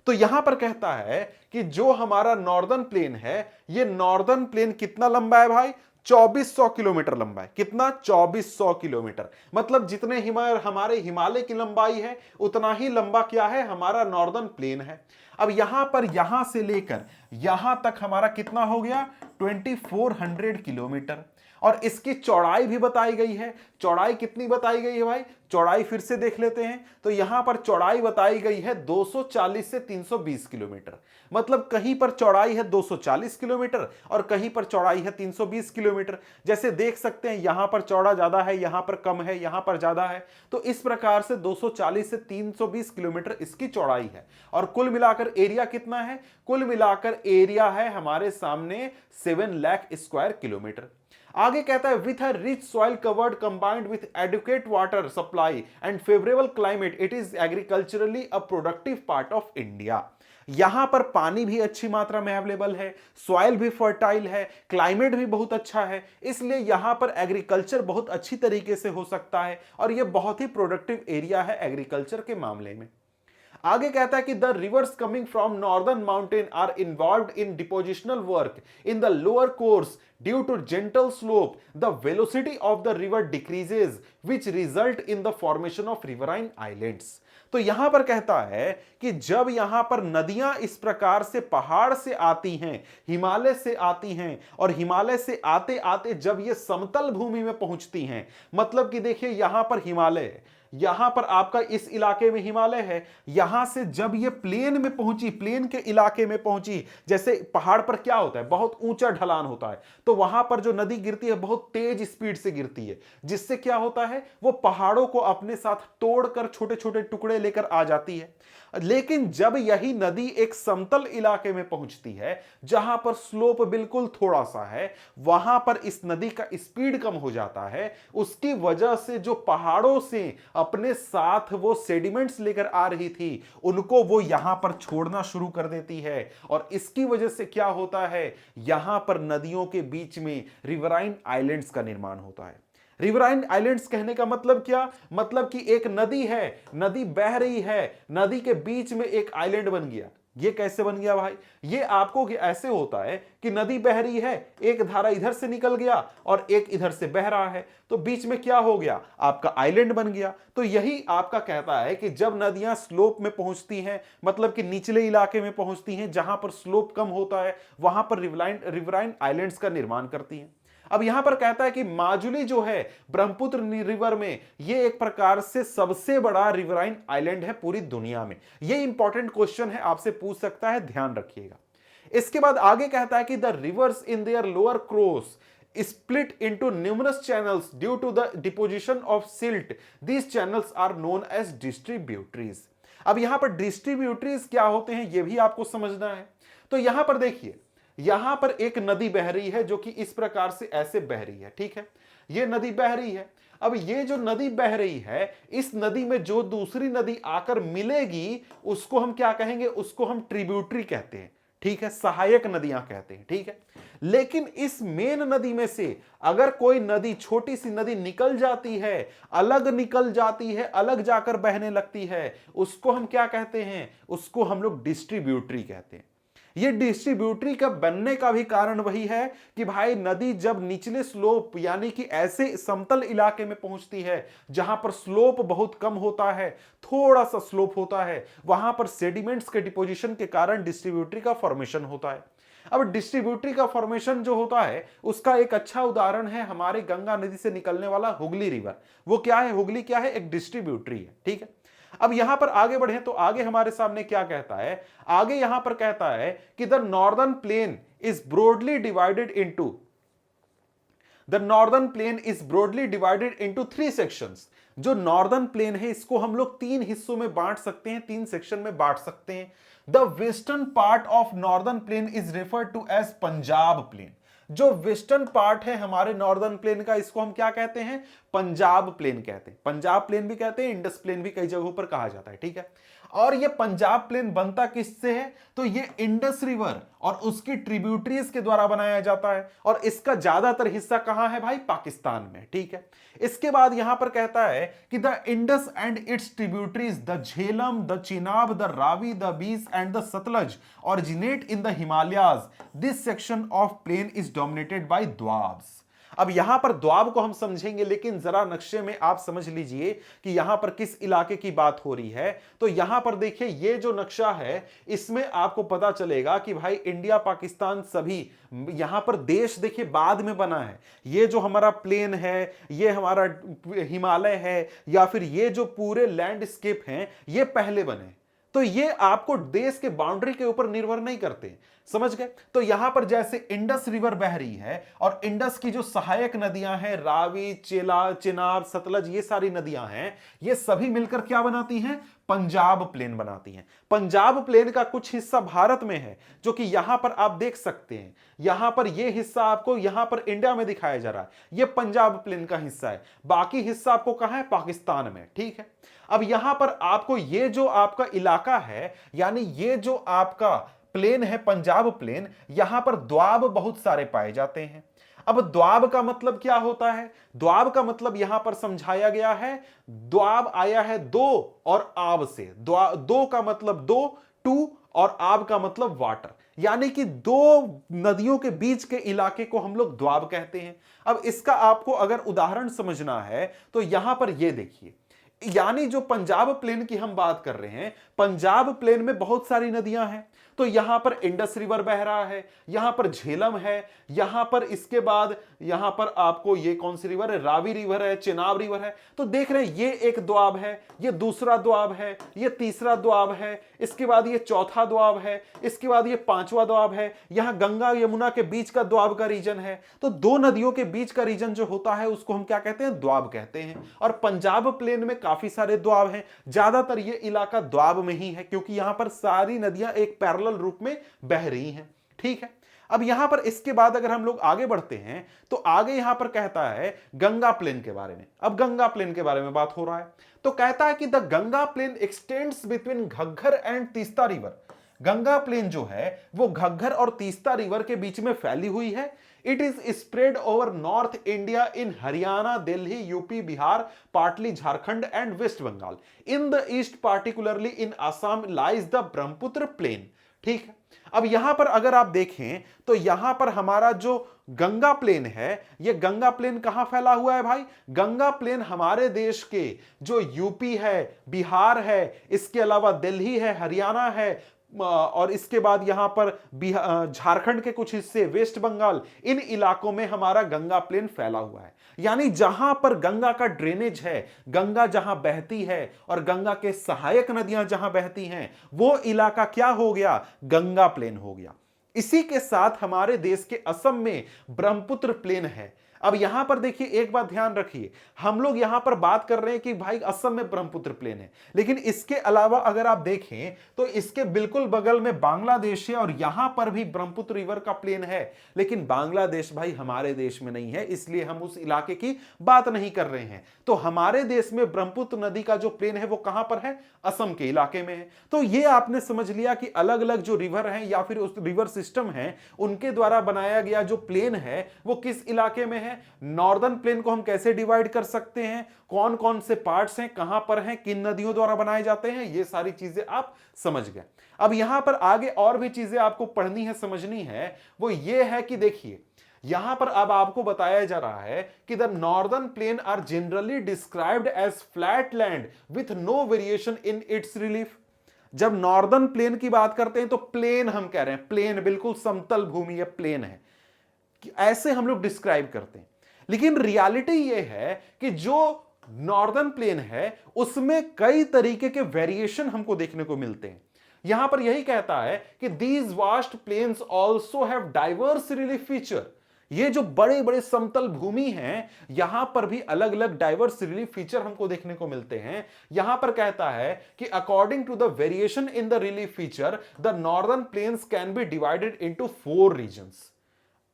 तो यहां पर कहता है कि जो हमारा नॉर्दर्न प्लेन है, ये नॉर्दर्न प्लेन कितना लंबा है भाई? 2400 किलोमीटर लंबा है। कितना? 2400 किलोमीटर। मतलब जितने हमारे हिमालय की लंबाई है उतना ही लंबा क्या है? हमारा नॉर्दर्न प्लेन है। अब यहां पर यहां से लेकर यहां तक हमारा कितना हो गया? 2400 किलोमीटर। और इसकी चौड़ाई भी बताई गई है। चौड़ाई कितनी बताई गई है भाई? चौड़ाई फिर से देख लेते हैं। तो यहां पर चौड़ाई बताई गई है 240 से 320 किलोमीटर। मतलब कहीं पर चौड़ाई है 240 किलोमीटर और कहीं पर चौड़ाई है 320 किलोमीटर। जैसे देख सकते हैं यहां पर चौड़ा ज्यादा है, यहां पर कम है, यहां पर ज्यादा है। तो इस प्रकार से 240 से 320 किलोमीटर इसकी चौड़ाई है। और कुल मिलाकर एरिया कितना है? कुल मिलाकर एरिया है हमारे सामने 7 लाख स्क्वायर किलोमीटर। आगे कहता है with a rich soil covered combined with adequate water supply and favourable climate it is agriculturally a productive part of India. यहां पर पानी भी अच्छी मात्रा में अवेलेबल है, सॉइल भी फर्टाइल है, क्लाइमेट भी बहुत अच्छा है, इसलिए यहां पर एग्रीकल्चर बहुत अच्छी तरीके से हो सकता है और यह बहुत ही प्रोडक्टिव एरिया है एग्रीकल्चर के मामले में। आगे कहता है कि the rivers coming from northern mountain are involved in depositional work in the lower course due to gentle slope the velocity of the river decreases which result in the formation of riverine islands. तो यहां पर कहता है कि जब यहां पर नदियां इस प्रकार से पहाड़ से आती हैं, हिमालय से आती हैं और हिमालय से आते आते जब ये समतल भूमि में पहुंचती हैं, मतलब कि देखिए यहां पर हिमालय है, यहां पर आपका इस इलाके में हिमालय है, यहां से जब ये प्लेन में पहुंची, प्लेन के इलाके में पहुंची, जैसे पहाड़ पर क्या होता है, बहुत ऊंचा ढलान होता है, तो वहां पर जो नदी गिरती है बहुत तेज स्पीड से गिरती है, जिससे क्या होता है, वो पहाड़ों को अपने साथ तोड़कर छोटे छोटे टुकड़े लेकर आ जाती है। लेकिन जब यही नदी एक समतल इलाके में पहुंचती है, जहां पर स्लोप बिल्कुल थोड़ा सा है, वहां पर इस नदी का स्पीड कम हो जाता है। उसकी वजह से जो पहाड़ों से अपने साथ वो सेडिमेंट्स लेकर आ रही थी, उनको वो यहां पर छोड़ना शुरू कर देती है। और इसकी वजह से क्या होता है, यहां पर नदियों के बीच में रिवराइन आइलैंड्स का निर्माण होता है। रिवराइन आइलैंड्स कहने का मतलब क्या, मतलब कि एक नदी है, नदी बह रही है, नदी के बीच में एक आइलैंड बन गया। ये कैसे बन गया भाई, ये आपको कि ऐसे होता है कि नदी बह रही है, एक धारा इधर से निकल गया और एक इधर से बह रहा है, तो बीच में क्या हो गया, आपका आइलैंड बन गया। तो यही आपका कहता है कि जब नदियां स्लोप में पहुंचती हैं, मतलब कि निचले इलाके में पहुंचती हैं जहां पर स्लोप कम होता है, वहां पर रिवराइन आइलैंड्स का निर्माण करती हैं। अब यहां पर कहता है कि माजुली जो है ब्रह्मपुत्र रिवर में, ये एक प्रकार से सबसे बड़ा रिवराइन आइलैंड है पूरी दुनिया में। ये इंपॉर्टेंट क्वेश्चन है, आपसे पूछ सकता है, ध्यान रखिएगा। इसके बाद आगे कहता है कि the reverse in their lower course split into numerous channels due to the deposition of silt. These channels are known as distributaries. अब यहां पर डिस्ट्रीब्यूटरीज क्या होते हैं ये भी आपको समझना है। तो यहां पर देखिए, यहां पर एक नदी बह रही है जो कि इस प्रकार से ऐसे बह रही है, ठीक है, ये नदी बह रही है। अब ये जो नदी बह रही है, इस नदी में जो दूसरी नदी आकर मिलेगी उसको हम क्या कहेंगे, उसको हम ट्रिब्यूटरी कहते हैं, ठीक है, सहायक नदियां कहते हैं, ठीक है। लेकिन इस मेन नदी में से अगर कोई नदी, छोटी सी नदी निकल जाती है, अलग निकल जाती है, अलग जाकर बहने लगती है, उसको हम क्या कहते हैं, उसको हम लोग डिस्ट्रीब्यूटरी कहते हैं। ये डिस्ट्रीब्यूटरी का बनने का भी कारण वही है कि भाई नदी जब निचले स्लोप यानी कि ऐसे समतल इलाके में पहुंचती है जहां पर स्लोप बहुत कम होता है, थोड़ा सा स्लोप होता है, वहां पर सेडिमेंट्स के डिपोजिशन के कारण डिस्ट्रीब्यूटरी का फॉर्मेशन होता है। अब डिस्ट्रीब्यूटरी का फॉर्मेशन जो होता है उसका एक अच्छा उदाहरण है हमारे गंगा नदी से निकलने वाला हुगली रिवर। वो क्या है, हुगली क्या है, एक डिस्ट्रीब्यूटरी है, ठीक है। अब यहां पर आगे बढ़े तो आगे हमारे सामने क्या कहता है, आगे यहां पर कहता है कि the northern plain is broadly divided into 3 sections. जो नॉर्दर्न प्लेन है इसको हम लोग 3 हिस्सों में बांट सकते हैं, 3 सेक्शन में बांट सकते हैं। The western part of northern plain is referred to as Punjab plain. जो वेस्टर्न पार्ट है हमारे नॉर्दर्न प्लेन का, इसको हम क्या कहते हैं, पंजाब प्लेन कहते हैं। पंजाब प्लेन भी कहते हैं, इंडस प्लेन भी कई जगहों पर कहा जाता है, ठीक है। और ये पंजाब प्लेन बनता किससे है, तो ये इंडस रिवर और उसकी ट्रिब्यूटरीज के द्वारा बनाया जाता है। और इसका ज्यादातर हिस्सा कहां है भाई, पाकिस्तान में, ठीक है। इसके बाद यहां पर कहता है कि the Indus and its tributaries the Jhelum, the Chenab, the Ravi, the Beas and the Sutlej originate in the Himalayas. This section of plain is dominated by द्वाब्स। अब यहां पर द्वाब को हम समझेंगे, लेकिन जरा नक्शे में आप समझ लीजिए कि यहां पर किस इलाके की बात हो रही है। तो यहां पर देखिए, ये जो नक्शा है इसमें आपको पता चलेगा कि भाई इंडिया पाकिस्तान सभी, यहां पर देश देखिए बाद में बना है। ये जो हमारा प्लेन है, ये हमारा हिमालय है, या फिर ये जो पूरे लैंडस्केप हैं, ये पहले बने। तो ये आपको देश के बाउंड्री के ऊपर निर्भर नहीं करते, समझ गए। तो यहां पर जैसे इंडस रिवर बह रही है और इंडस की जो सहायक नदियां हैं, रावी, चिनाब, सतलज, ये सारी नदियां हैं, ये सभी मिलकर क्या बनाती हैं, पंजाब प्लेन बनाती हैं। पंजाब प्लेन का कुछ हिस्सा भारत में है, जो कि यहां पर आप देख सकते हैं। यहां पर ये हिस्सा आपको यहां पर इंडिया में दिखाया जा रहा है, ये पंजाब प्लेन का हिस्सा है। बाकी हिस्सा आपको कहां है, पाकिस्तान में, ठीक है। अब यहां पर आपको ये जो आपका इलाका है, यानी ये जो आपका प्लेन है पंजाब प्लेन, यहां पर द्वाब बहुत सारे पाए जाते हैं। अब द्वाब का मतलब क्या होता है, द्वाब का मतलब यहां पर समझाया गया है, द्वाब आया है दो और आब से। दो का मतलब दो, टू, और आब का मतलब वाटर, यानी कि दो नदियों के बीच के इलाके को हम लोग द्वाब कहते हैं। अब इसका आपको अगर उदाहरण समझना है तो यहां पर ये देखिए, यानी जो पंजाब प्लेन की हम बात कर रहे हैं, पंजाब प्लेन में बहुत सारी नदियां हैं। तो यहां पर इंडस रिवर बह रहा है, यहां पर झेलम है, यहां पर इसके बाद यहां पर आपको ये कौन सी रिवर है, रावी रिवर है, चेनाब रिवर है। तो देख रहे हैं ये एक द्वाब है, ये दूसरा द्वाब है, ये तीसरा द्वाब है, इसके बाद ये चौथा द्वाब है, इसके बाद ये पांचवा द्वाब है, यहां गंगा यमुना के बीच का द्वाब का रीजन है। तो दो नदियों के बीच का रीजन जो होता है उसको हम क्या कहते हैं, द्वाब कहते हैं। और पंजाब प्लेन में काफी सारे द्वाब हैं, ज्यादातर ये इलाका द्वाब में ही है क्योंकि यहां पर सारी नदियां एक पैरेलल रूप में बह रही हैं। ठीक है, अब यहां पर इसके बाद अगर हम लोग आगे बढ़ते हैं तो आगे यहां पर कहता है गंगा प्लेन के बारे में। अब गंगा प्लेन के बारे में बात हो रहा है तो कहता है कि the Ganga plain extends between Ghaggar and Teesta river. Ganga plain जो है वो घग्गर और तीस्ता रिवर के बीच में फैली हुई है। It is spread over north India in Haryana, Delhi, UP, Bihar, partly Jharkhand and West Bengal. In the east particularly in Assam lies the Brahmaputra plain. ठीक है, अब यहां पर अगर आप देखें तो यहां पर हमारा जो गंगा प्लेन है, ये गंगा प्लेन कहां फैला हुआ है भाई, गंगा प्लेन हमारे देश के जो यूपी है, बिहार है, इसके अलावा दिल्ली है, हरियाणा है, और इसके बाद यहां पर झारखंड के कुछ हिस्से, वेस्ट बंगाल, इन इलाकों में हमारा गंगा प्लेन फैला हुआ है। यानी जहां पर गंगा का ड्रेनेज है, गंगा जहां बहती है और गंगा के सहायक नदियां जहां बहती हैं, वो इलाका क्या हो गया, गंगा प्लेन हो गया। इसी के साथ हमारे देश के असम में ब्रह्मपुत्र प्लेन है। अब यहां पर देखिए एक बात ध्यान रखिए, हम लोग यहां पर बात कर रहे हैं कि भाई असम में ब्रह्मपुत्र प्लेन है, लेकिन इसके अलावा अगर आप देखें तो इसके बिल्कुल बगल में बांग्लादेश है और यहां पर भी ब्रह्मपुत्र रिवर का प्लेन है। लेकिन बांग्लादेश भाई हमारे देश में नहीं है, इसलिए हम उस इलाके की बात नहीं कर रहे हैं। तो हमारे देश में ब्रह्मपुत्र नदी का जो प्लेन है वो कहां पर है, असम के इलाके में है। तो ये आपने समझ लिया कि अलग अलग जो रिवर है या फिर उस रिवर सिस्टम है उनके द्वारा बनाया गया जो प्लेन है वो किस इलाके में है। नॉर्दर्न प्लेन को हम कैसे डिवाइड कर सकते हैं, कौन कौन से पार्ट्स हैं, कहां पर हैं, किन नदियों द्वारा बनाए जाते हैं, ये सारी चीजें आप समझ गए। अब यहां पर आगे और भी चीजें आपको पढ़नी है, समझनी है, वो ये है कि देखिए यहां पर अब आपको बताया जा रहा है कि the northern plain are generally described as flat land with no variation in its relief. जब नॉर्दर्न प्लेन की बात करते हैं तो प्लेन हम कह रहे हैं, प्लेन बिल्कुल समतल भूमि है, प्लेन है, ऐसे हम लोग डिस्क्राइब करते हैं। लेकिन रियलिटी यह है कि जो नॉर्दर्न प्लेन है उसमें कई तरीके के वेरिएशन हमको देखने को मिलते हैं। यहां पर यही कहता है कि these vast plains also have diverse relief feature. ये जो बड़े बड़े समतल भूमि हैं यहां पर भी अलग अलग डाइवर्स रिलीफ फीचर हमको देखने को मिलते हैं। यहां पर कहता है कि according to the variation in the relief feature the northern plains can be divided into 4 regions.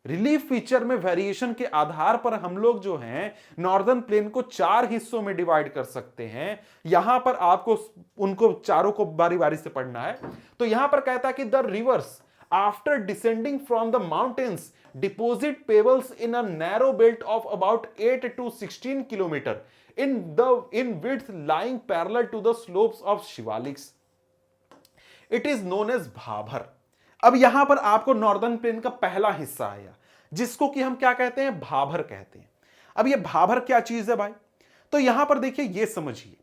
Relief feature में वेरिएशन के आधार पर हम लोग जो हैं नॉर्दर्न प्लेन को 4 हिस्सों में डिवाइड कर सकते हैं। यहां पर आपको उनको चारों को बारी बारी से पढ़ना है। तो यहां पर कहता है कि the rivers after descending from the mountains deposit pebbles in a narrow belt of about 8 to 16 kilometre in width lying parallel to the slopes of Shivaliks. It is known as Bhabar. अब यहां पर आपको नॉर्दर्न प्लेन का पहला हिस्सा आया जिसको कि हम क्या कहते हैं, भाभर कहते हैं। अब ये भाभर क्या चीज है भाई, तो यहां पर देखिए ये समझिए,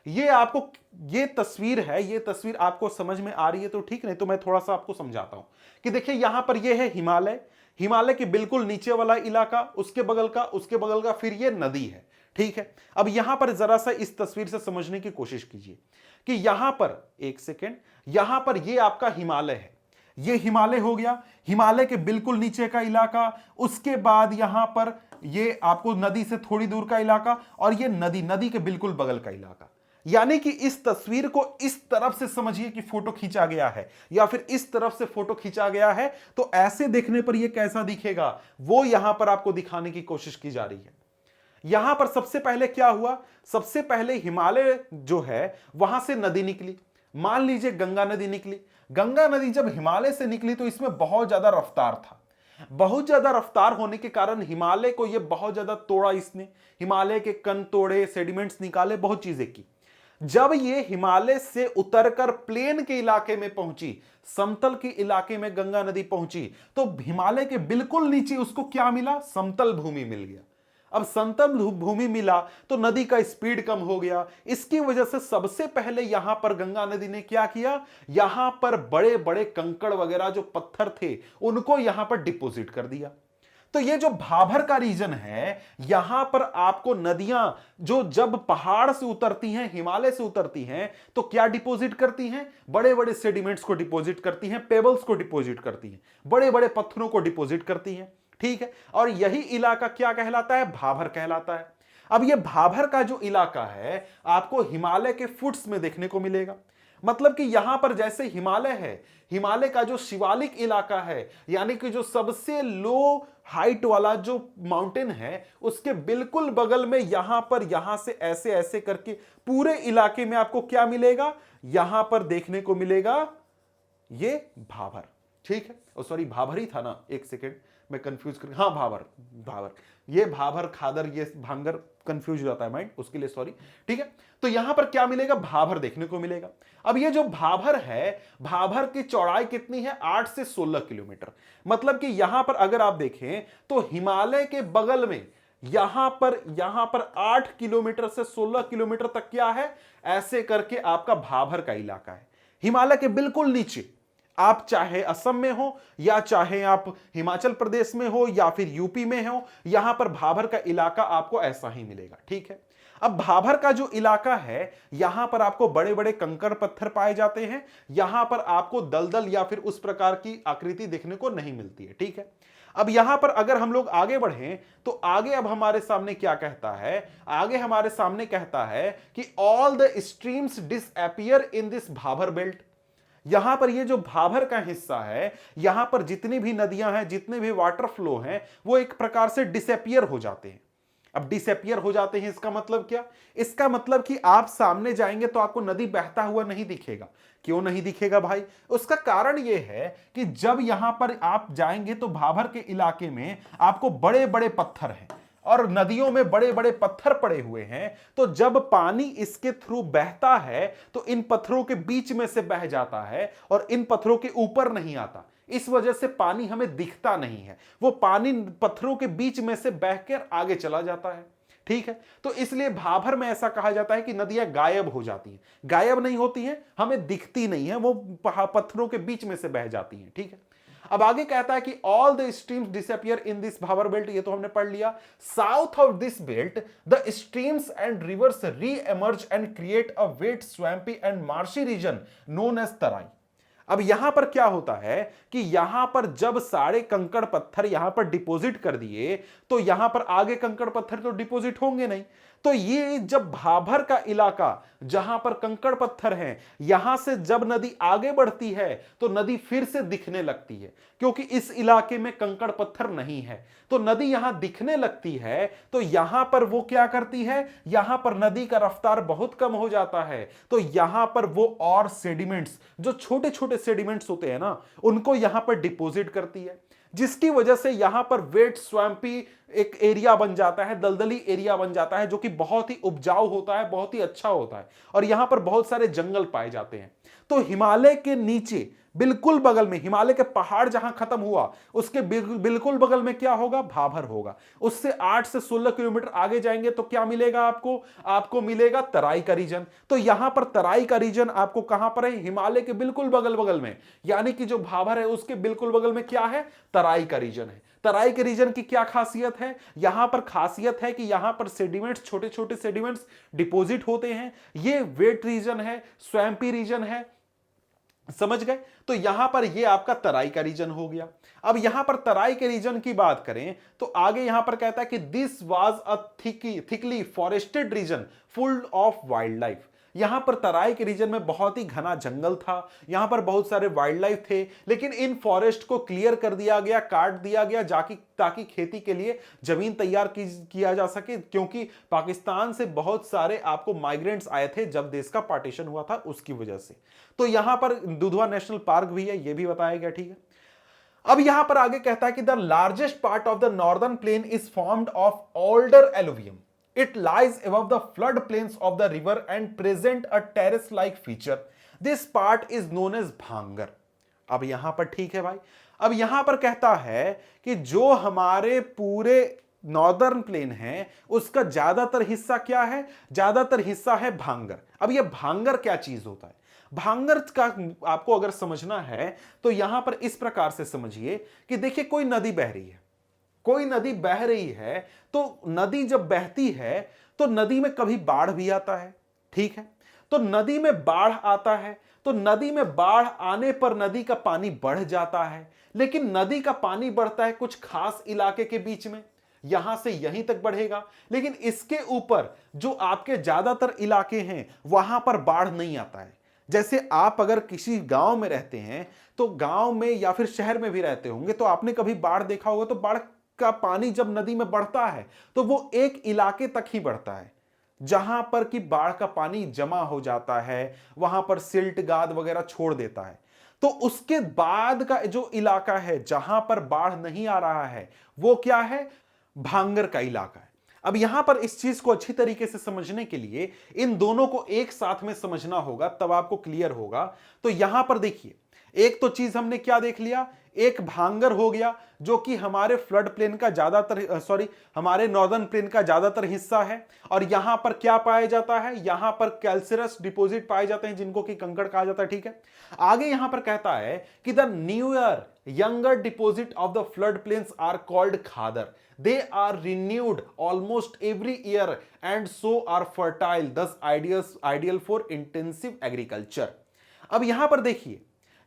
ये आपको ये तस्वीर है, ये तस्वीर आपको समझ में आ रही है तो ठीक, नहीं तो मैं थोड़ा सा आपको समझाता हूं कि देखिए यहां पर ये है हिमालय, हिमालय के बिल्कुल नीचे वाला इलाका, उसके बगल का, उसके बगल का, फिर ये नदी है। ठीक है, अब यहां पर जरा सा इस तस्वीर से समझने की कोशिश कीजिए कि यहां पर एक सेकेंड, यहां पर ये आपका हिमालय है, ये हिमालय हो गया, हिमालय के बिल्कुल नीचे का इलाका, उसके बाद यहां पर ये आपको नदी से थोड़ी दूर का इलाका और ये नदी, नदी के बिल्कुल बगल का इलाका। यानी कि इस तस्वीर को इस तरफ से समझिए कि फोटो खींचा गया है या फिर इस तरफ से फोटो खींचा गया है, तो ऐसे देखने पर यह कैसा दिखेगा वो यहां पर आपको दिखाने की कोशिश की जा रही है। यहां पर सबसे पहले क्या हुआ, सबसे पहले हिमालय जो है वहां से नदी निकली, मान लीजिए गंगा नदी निकली। गंगा नदी जब हिमालय से निकली तो इसमें बहुत ज्यादा रफ्तार था, बहुत ज्यादा रफ्तार होने के कारण हिमालय को यह बहुत ज्यादा तोड़ा, इसने हिमालय के कण तोड़े, सेडिमेंट्स निकाले, बहुत चीजें की। जब ये हिमालय से उतरकर प्लेन के इलाके में पहुंची, समतल के इलाके में गंगा नदी पहुंची, तो हिमालय के बिल्कुल नीचे उसको क्या मिला, समतल भूमि मिल गया। अब समतल भूमि मिला तो नदी का स्पीड कम हो गया। इसकी वजह से सबसे पहले यहां पर गंगा नदी ने क्या किया, यहां पर बड़े बड़े कंकड़ वगैरह जो पत्थर थे उनको यहां पर डिपॉजिट कर दिया। तो ये जो भाभर का रीजन है, यहां पर आपको नदियां जो जब पहाड़ से उतरती हैं, हिमालय से उतरती हैं, तो क्या डिपॉजिट करती हैं, बड़े बड़े सेडिमेंट्स को डिपॉजिट करती हैं, पेबल्स को डिपॉजिट करती हैं, बड़े बड़े पत्थरों को डिपॉजिट करती हैं। ठीक है, और यही इलाका क्या कहलाता है, भाभर कहलाता है। अब ये भाभर का जो इलाका है आपको हिमालय के फुट्स में देखने को मिलेगा। मतलब कि यहां पर जैसे हिमालय है, हिमालय का जो शिवालिक इलाका है, यानी कि जो सबसे लो हाइट वाला जो माउंटेन है, उसके बिल्कुल बगल में यहां से ऐसे ऐसे करके पूरे इलाके में आपको क्या मिलेगा, यहां पर देखने को मिलेगा ये भाभर। ठीक है, सॉरी भाभर ही था ना, एक सेकेंड मैं कंफ्यूज कर, हाँ भाभर, भाभर, ये भाभर खादर ये भांगर कंफ्यूज हो जाता है माइंड, उसके लिए सॉरी। ठीक है, तो यहां पर क्या मिलेगा, भाभर देखने को मिलेगा। अब ये जो भाभर है, भाभर की चौड़ाई कितनी है, 8 से 16 किलोमीटर। मतलब कि यहां पर अगर आप देखें तो हिमालय के बगल में यहां पर 8 किलोमीटर से 16 किलोमीटर तक क्या है, ऐसे करके आपका भाभर का इलाका है। हिमालय के बिल्कुल नीचे आप चाहे असम में हो या चाहे आप हिमाचल प्रदेश में हो या फिर यूपी में हो, यहां पर भाभर का इलाका आपको ऐसा ही मिलेगा। ठीक है, अब भाभर का जो इलाका है, यहां पर आपको बड़े बड़े कंकड़ पत्थर पाए जाते हैं, यहां पर आपको दलदल या फिर उस प्रकार की आकृति देखने को नहीं मिलती है। ठीक है, अब यहां पर अगर हम लोग आगे बढ़ें तो आगे अब हमारे सामने क्या कहता है, आगे हमारे सामने कहता है कि all the streams disappear in this Bhabar belt. यहां पर ये जो भाभर का हिस्सा है, यहां पर जितनी भी नदियां हैं, जितने भी वाटर फ्लो हैं, वो एक प्रकार से डिसअपियर हो जाते हैं। अब डिसअपियर हो जाते हैं, इसका मतलब क्या, इसका मतलब कि आप सामने जाएंगे तो आपको नदी बहता हुआ नहीं दिखेगा। क्यों नहीं दिखेगा भाई, उसका कारण यह है कि जब यहां पर आप जाएंगे तो भाभर के इलाके में आपको बड़े बड़े पत्थर हैं और नदियों में बड़े बड़े पत्थर पड़े हुए हैं, तो जब पानी इसके थ्रू बहता है तो इन पत्थरों के बीच में से बह जाता है और इन पत्थरों के ऊपर नहीं आता। इस वजह से पानी हमें दिखता नहीं है, वो पानी पत्थरों के बीच में से बहकर आगे चला जाता है। ठीक है, तो इसलिए भाभर में ऐसा कहा जाता है कि नदियां गायब हो जाती हैं, गायब नहीं होती हैं, हमें दिखती नहीं है, वो पत्थरों के बीच में से बह जाती हैं। ठीक है, अब आगे कहता है कि all the streams disappear in this Bhabar belt, ये तो हमने पढ़ लिया। South of this belt the streams and rivers reemerge and create a wet swampy and marshy region known as Terai. अब यहां पर क्या होता है कि यहां पर जब सारे कंकड़ पत्थर यहां पर डिपॉजिट कर दिए तो यहां पर आगे कंकड़ पत्थर तो डिपॉजिट होंगे नहीं, तो ये जब भाभर का इलाका जहां पर कंकड़ पत्थर हैं, यहां से जब नदी आगे बढ़ती है तो नदी फिर से दिखने लगती है, क्योंकि इस इलाके में कंकड़ पत्थर नहीं है, तो नदी यहां दिखने लगती है। तो यहां पर वो क्या करती है, यहां पर नदी का रफ्तार बहुत कम हो जाता है, तो यहां पर वो और सेडिमेंट्स, जो छोटे छोटे सेडिमेंट्स होते हैं ना, उनको यहां पर डिपॉजिट करती है, जिसकी वजह से यहां पर वेट स्वैम्पी एक एरिया बन जाता है, दलदली एरिया बन जाता है, जो कि बहुत ही उपजाऊ होता है, बहुत ही अच्छा होता है, और यहां पर बहुत सारे जंगल पाए जाते हैं। तो हिमालय के नीचे बिल्कुल बगल में, हिमालय के पहाड़ जहां खत्म हुआ उसके बिल्कुल बगल में क्या होगा, भाभर होगा। उससे 8 से 16 किलोमीटर आगे जाएंगे तो क्या मिलेगा आपको, आपको मिलेगा तराई का रीजन। तो यहां पर तराई का रीजन आपको कहां पर है, हिमालय के बिल्कुल बगल बगल में, यानी कि जो भाभर है उसके बिल्कुल बगल में क्या है, तराई का रीजन है। तराई के रीजन की क्या खासियत है, यहां पर खासियत है कि यहां पर सेडिमेंट्स, छोटे छोटे सेडिमेंट्स डिपॉजिट होते हैं, ये वेट रीजन है, स्वैम्पी रीजन है, समझ गए। तो यहां पर ये आपका तराई का रीजन हो गया। अब यहां पर तराई के रीजन की बात करें तो आगे यहां पर कहता है कि this was a thickly forested region full of wildlife. यहां पर तराई के रीजन में बहुत ही घना जंगल था, यहां पर बहुत सारे वाइल्ड लाइफ थे, लेकिन इन फॉरेस्ट को क्लियर कर दिया गया, काट दिया गया, ताकि खेती के लिए जमीन तैयार किया जा सके, क्योंकि पाकिस्तान से बहुत सारे आपको माइग्रेंट्स आए थे जब देश का पार्टीशन हुआ था, उसकी वजह से। तो यहां पर दुधवा नेशनल पार्क भी है, यह भी बताया गया। ठीक है, अब यहां पर आगे कहता है कि the largest part of the northern plain is formed of older alluvium. It lies above the flood plains of the river and present a terrace-like feature. This part is known as भांगर। अब यहां पर ठीक है भाई, अब यहां पर कहता है कि जो हमारे पूरे नॉर्दर्न प्लेन है उसका ज्यादातर हिस्सा क्या है? ज्यादातर हिस्सा है भांगर। अब ये भांगर क्या चीज होता है? भांगर का आपको अगर समझना है तो यहां पर इस प्रकार से समझिए कि देखिए कोई नदी बह रही है, कोई नदी बह रही है, तो नदी जब बहती है तो नदी में कभी बाढ़ भी आता है, ठीक है? तो नदी में बाढ़ आता है, तो नदी में बाढ़ आने पर नदी का पानी बढ़ जाता है, लेकिन नदी का पानी बढ़ता है कुछ खास इलाके के बीच में, यहां से यहीं तक बढ़ेगा, लेकिन इसके ऊपर जो आपके ज्यादातर इलाके हैं वहां पर बाढ़ नहीं आता है। जैसे आप अगर किसी गांव में रहते हैं तो गांव में या फिर शहर में भी रहते होंगे तो आपने कभी बाढ़ देखा होगा, तो बाढ़ का पानी जब नदी में बढ़ता है तो वो एक इलाके तक ही बढ़ता है, जहां पर कि बाढ़ का पानी जमा हो जाता है, वहां पर सिल्ट गाद वगैरह छोड़ देता है। तो उसके बाद का जो इलाका है जहां पर बाढ़ नहीं आ रहा है वो क्या है? भांगर का इलाका है। अब यहां पर इस चीज को अच्छी तरीके से समझने के लिए इन दोनों को एक साथ में समझना होगा, तब आपको क्लियर होगा। तो यहां पर देखिए, एक तो चीज हमने क्या देख लिया, एक भांगर हो गया जो कि हमारे फ्लड प्लेन का ज्यादातर हमारे नॉर्दर्न प्लेन का ज्यादातर हिस्सा है, और यहां पर क्या पाया जाता है? यहां पर कैल्सिरस डिपॉजिट पाए जाते हैं जिनको कि कंकड़ कहा जाता है, ठीक है? आगे यहां पर कहता है कि the newer younger deposit of the flood plains are called Khadar, they are renewed almost every year and so are fertile, thus ideal for intensive agriculture। अब यहां पर देखिए,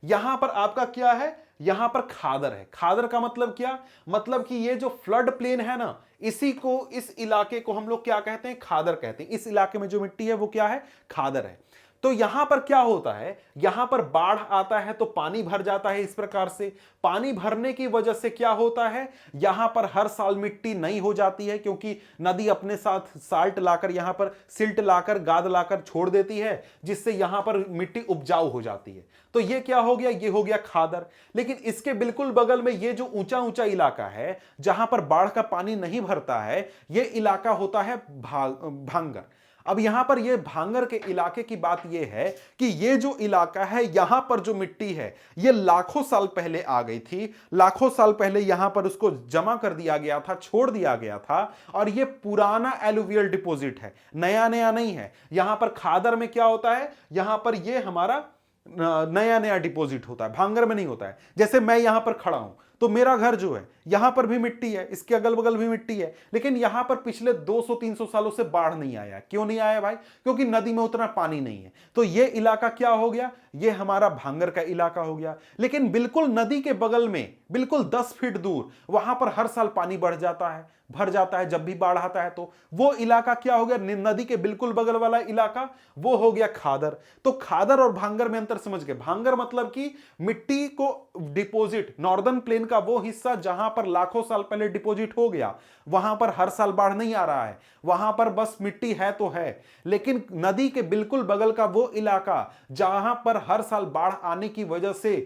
यहां पर आपका क्या है? यहां पर खादर है। खादर का मतलब क्या? मतलब कि ये जो फ्लड प्लेन है ना, इसी को, इस इलाके को हम लोग क्या कहते हैं? खादर कहते हैं। इस इलाके में जो मिट्टी है वो क्या है? खादर है। तो यहां पर क्या होता है? यहां पर बाढ़ आता है तो पानी भर जाता है। इस प्रकार से पानी भरने की वजह से क्या होता है? यहां पर हर साल मिट्टी नई हो जाती है, क्योंकि नदी अपने साथ साल्ट लाकर, यहां पर सिल्ट लाकर, गाद लाकर छोड़ देती है, जिससे यहां पर मिट्टी उपजाऊ हो जाती है। तो ये क्या हो गया? ये हो गया खादर। लेकिन इसके बिल्कुल बगल में ये जो ऊंचा ऊंचा इलाका है जहां पर बाढ़ का पानी नहीं भरता है, ये इलाका होता है भांगर। अब यहां पर ये भांगर के इलाके की बात ये है कि ये जो इलाका है, यहां पर जो मिट्टी है ये लाखों साल पहले आ गई थी, लाखों साल पहले यहां पर उसको जमा कर दिया गया था, छोड़ दिया गया था, और ये पुराना एलुवियल डिपॉजिट है, नया नया नहीं है। यहां पर खादर में क्या होता है? यहां पर ये हमारा नया नया डिपॉजिट होता है, भांगर में नहीं होता है। जैसे मैं यहां पर खड़ा हूं तो मेरा घर जो है, यहां पर भी मिट्टी है, इसके अगल बगल भी मिट्टी है, लेकिन यहां पर पिछले 200-300 सालों से बाढ़ नहीं आया। क्यों नहीं आया भाई? क्योंकि नदी में उतना पानी नहीं है। तो ये इलाका क्या हो गया? ये हमारा भांगर का इलाका हो गया। लेकिन बिल्कुल नदी के बगल में, बिल्कुल 10 फीट दूर, वहां पर हर साल पानी बढ़ जाता है, भर जाता है जब भी बाढ़ आता है। तो वो इलाका क्या हो गया? नदी के बिल्कुल बगल वाला इलाका, वो हो गया खादर। तो खादर और भांगर में अंतर समझ गए। भांगर मतलब कि मिट्टी को डिपॉजिट, नॉर्दर्न प्लेन का वो हिस्सा जहां पर लाखों साल पहले डिपॉजिट हो गया, वहां पर हर साल बाढ़ नहीं आ रहा है, वहां पर बस मिट्टी है तो है। लेकिन नदी के बिल्कुल बगल का वो इलाका जहां पर हर साल बाढ़ आने की वजह से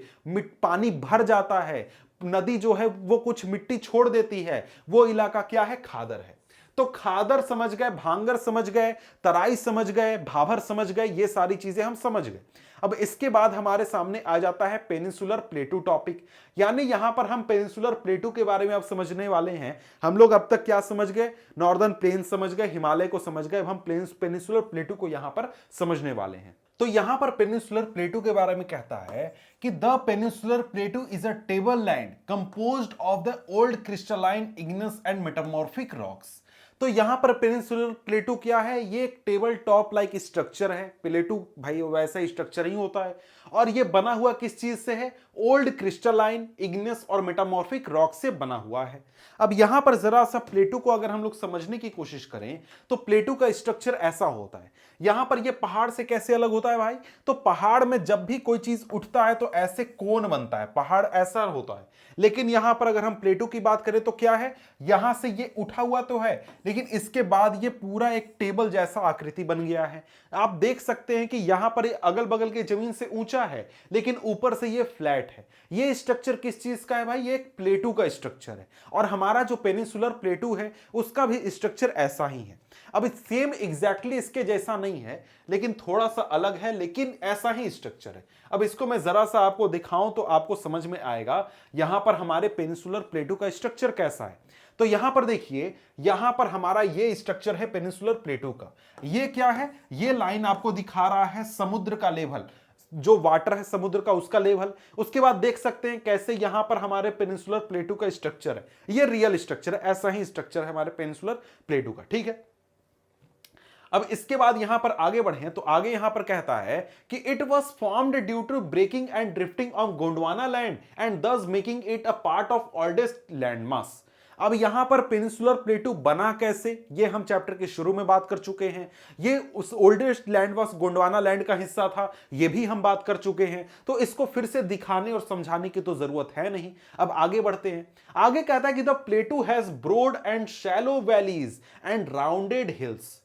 पानी भर जाता है, नदी जो है वो कुछ मिट्टी छोड़ देती है, वो इलाका क्या है? खादर है। तो खादर समझ गए, भांगर समझ गए, तराई समझ गए, भाभर समझ गए, ये सारी चीजें हम समझ गए। अब इसके बाद हमारे सामने आ जाता है पेनिनसुलर प्लेटू टॉपिक, यानी यहां पर हम पेनिनसुलर प्लेटू के बारे में अब समझने वाले हैं। हम लोग अब तक क्या समझ गए? नॉर्दर्न प्लेन समझ गए, हिमालय को समझ गए। अब हम पेनिनसुलर प्लेटू को यहां पर समझने वाले हैं। तो यहां पर पेनिनसुलर प्लेटू के बारे में कहता है कि the peninsular plateau is a table land composed of the old crystalline igneous and metamorphic rocks. तो यहां पर पेनिनसुलर प्लेटू क्या है? ये एक टेबल टॉप लाइक स्ट्रक्चर है। प्लेटू भाई वैसा स्ट्रक्चर ही होता है, और ये बना हुआ किस चीज से है? ओल्ड क्रिस्टलाइन, इग्नियस और मेटामॉर्फिक रॉक से बना हुआ है। अब यहां पर जरा सा प्लेटू को अगर हम लोग समझने की कोशिश करें तो प्लेटू का स्ट्रक्चर ऐसा होता है। यहां पर ये पहाड़ से कैसे अलग होता है भाई? तो पहाड़ में जब भी कोई चीज उठता है तो ऐसे कोन बनता है, पहाड़ ऐसा होता है। लेकिन यहां पर अगर हम प्लेटू की बात करें तो क्या है? यहां से ये उठा हुआ तो है, लेकिन इसके बाद ये पूरा एक टेबल जैसा आकृति बन गया है। आप देख सकते हैं कि यहां पर अगल बगल की जमीन से ऊंचा है, लेकिन ऊपर से ये फ्लैट है। ये स्ट्रक्चर किस चीज का है भाई? ये एक प्लेटू का स्ट्रक्चर है, और हमारा जो पेनिनसुलर प्लेटू है उसका भी स्ट्रक्चर ऐसा ही है। अब सेम एग्जैक्टली इसके जैसा नहीं है, लेकिन थोड़ा सा अलग है, लेकिन ऐसा ही स्ट्रक्चर है। अब इसको मैं जरा सा आपको दिखाऊं तो आपको समझ में आएगा यहां पर हमारे पेनिनसुलर प्लेटू का स्ट्रक्चर कैसा है। तो यहां पर देखिए, यहां पर हमारा ये स्ट्रक्चर है पेनिनसुलर प्लेटो का। ये क्या है, ये लाइन आपको दिखा रहा है समुद्र का लेवल, जो वाटर है समुद्र का उसका लेवल। उसके बाद देख सकते हैं कैसे यहां पर हमारे पेनिनसुलर प्लेटो का स्ट्रक्चर है, ये रियल स्ट्रक्चर है, ऐसा ही स्ट्रक्चर है हमारे पेनिनसुलर प्लेटो का, ठीक है। अब इसके बाद यहां पर आगे बढ़े तो आगे यहां पर कहता है कि it was formed due to breaking and drifting of Gondwana land and thus making it a part of oldest land mass. अब यहां पर पेनिनसुलर प्लेटू बना कैसे, ये हम चैप्टर के शुरू में बात कर चुके हैं। ये उस ओल्डेस्ट लैंड मास गोंडवाना लैंड का हिस्सा था, ये भी हम बात कर चुके हैं, तो इसको फिर से दिखाने और समझाने की तो जरूरत है नहीं। अब आगे बढ़ते हैं। आगे कहता है कि the plateau has broad and shallow valleys and rounded hills.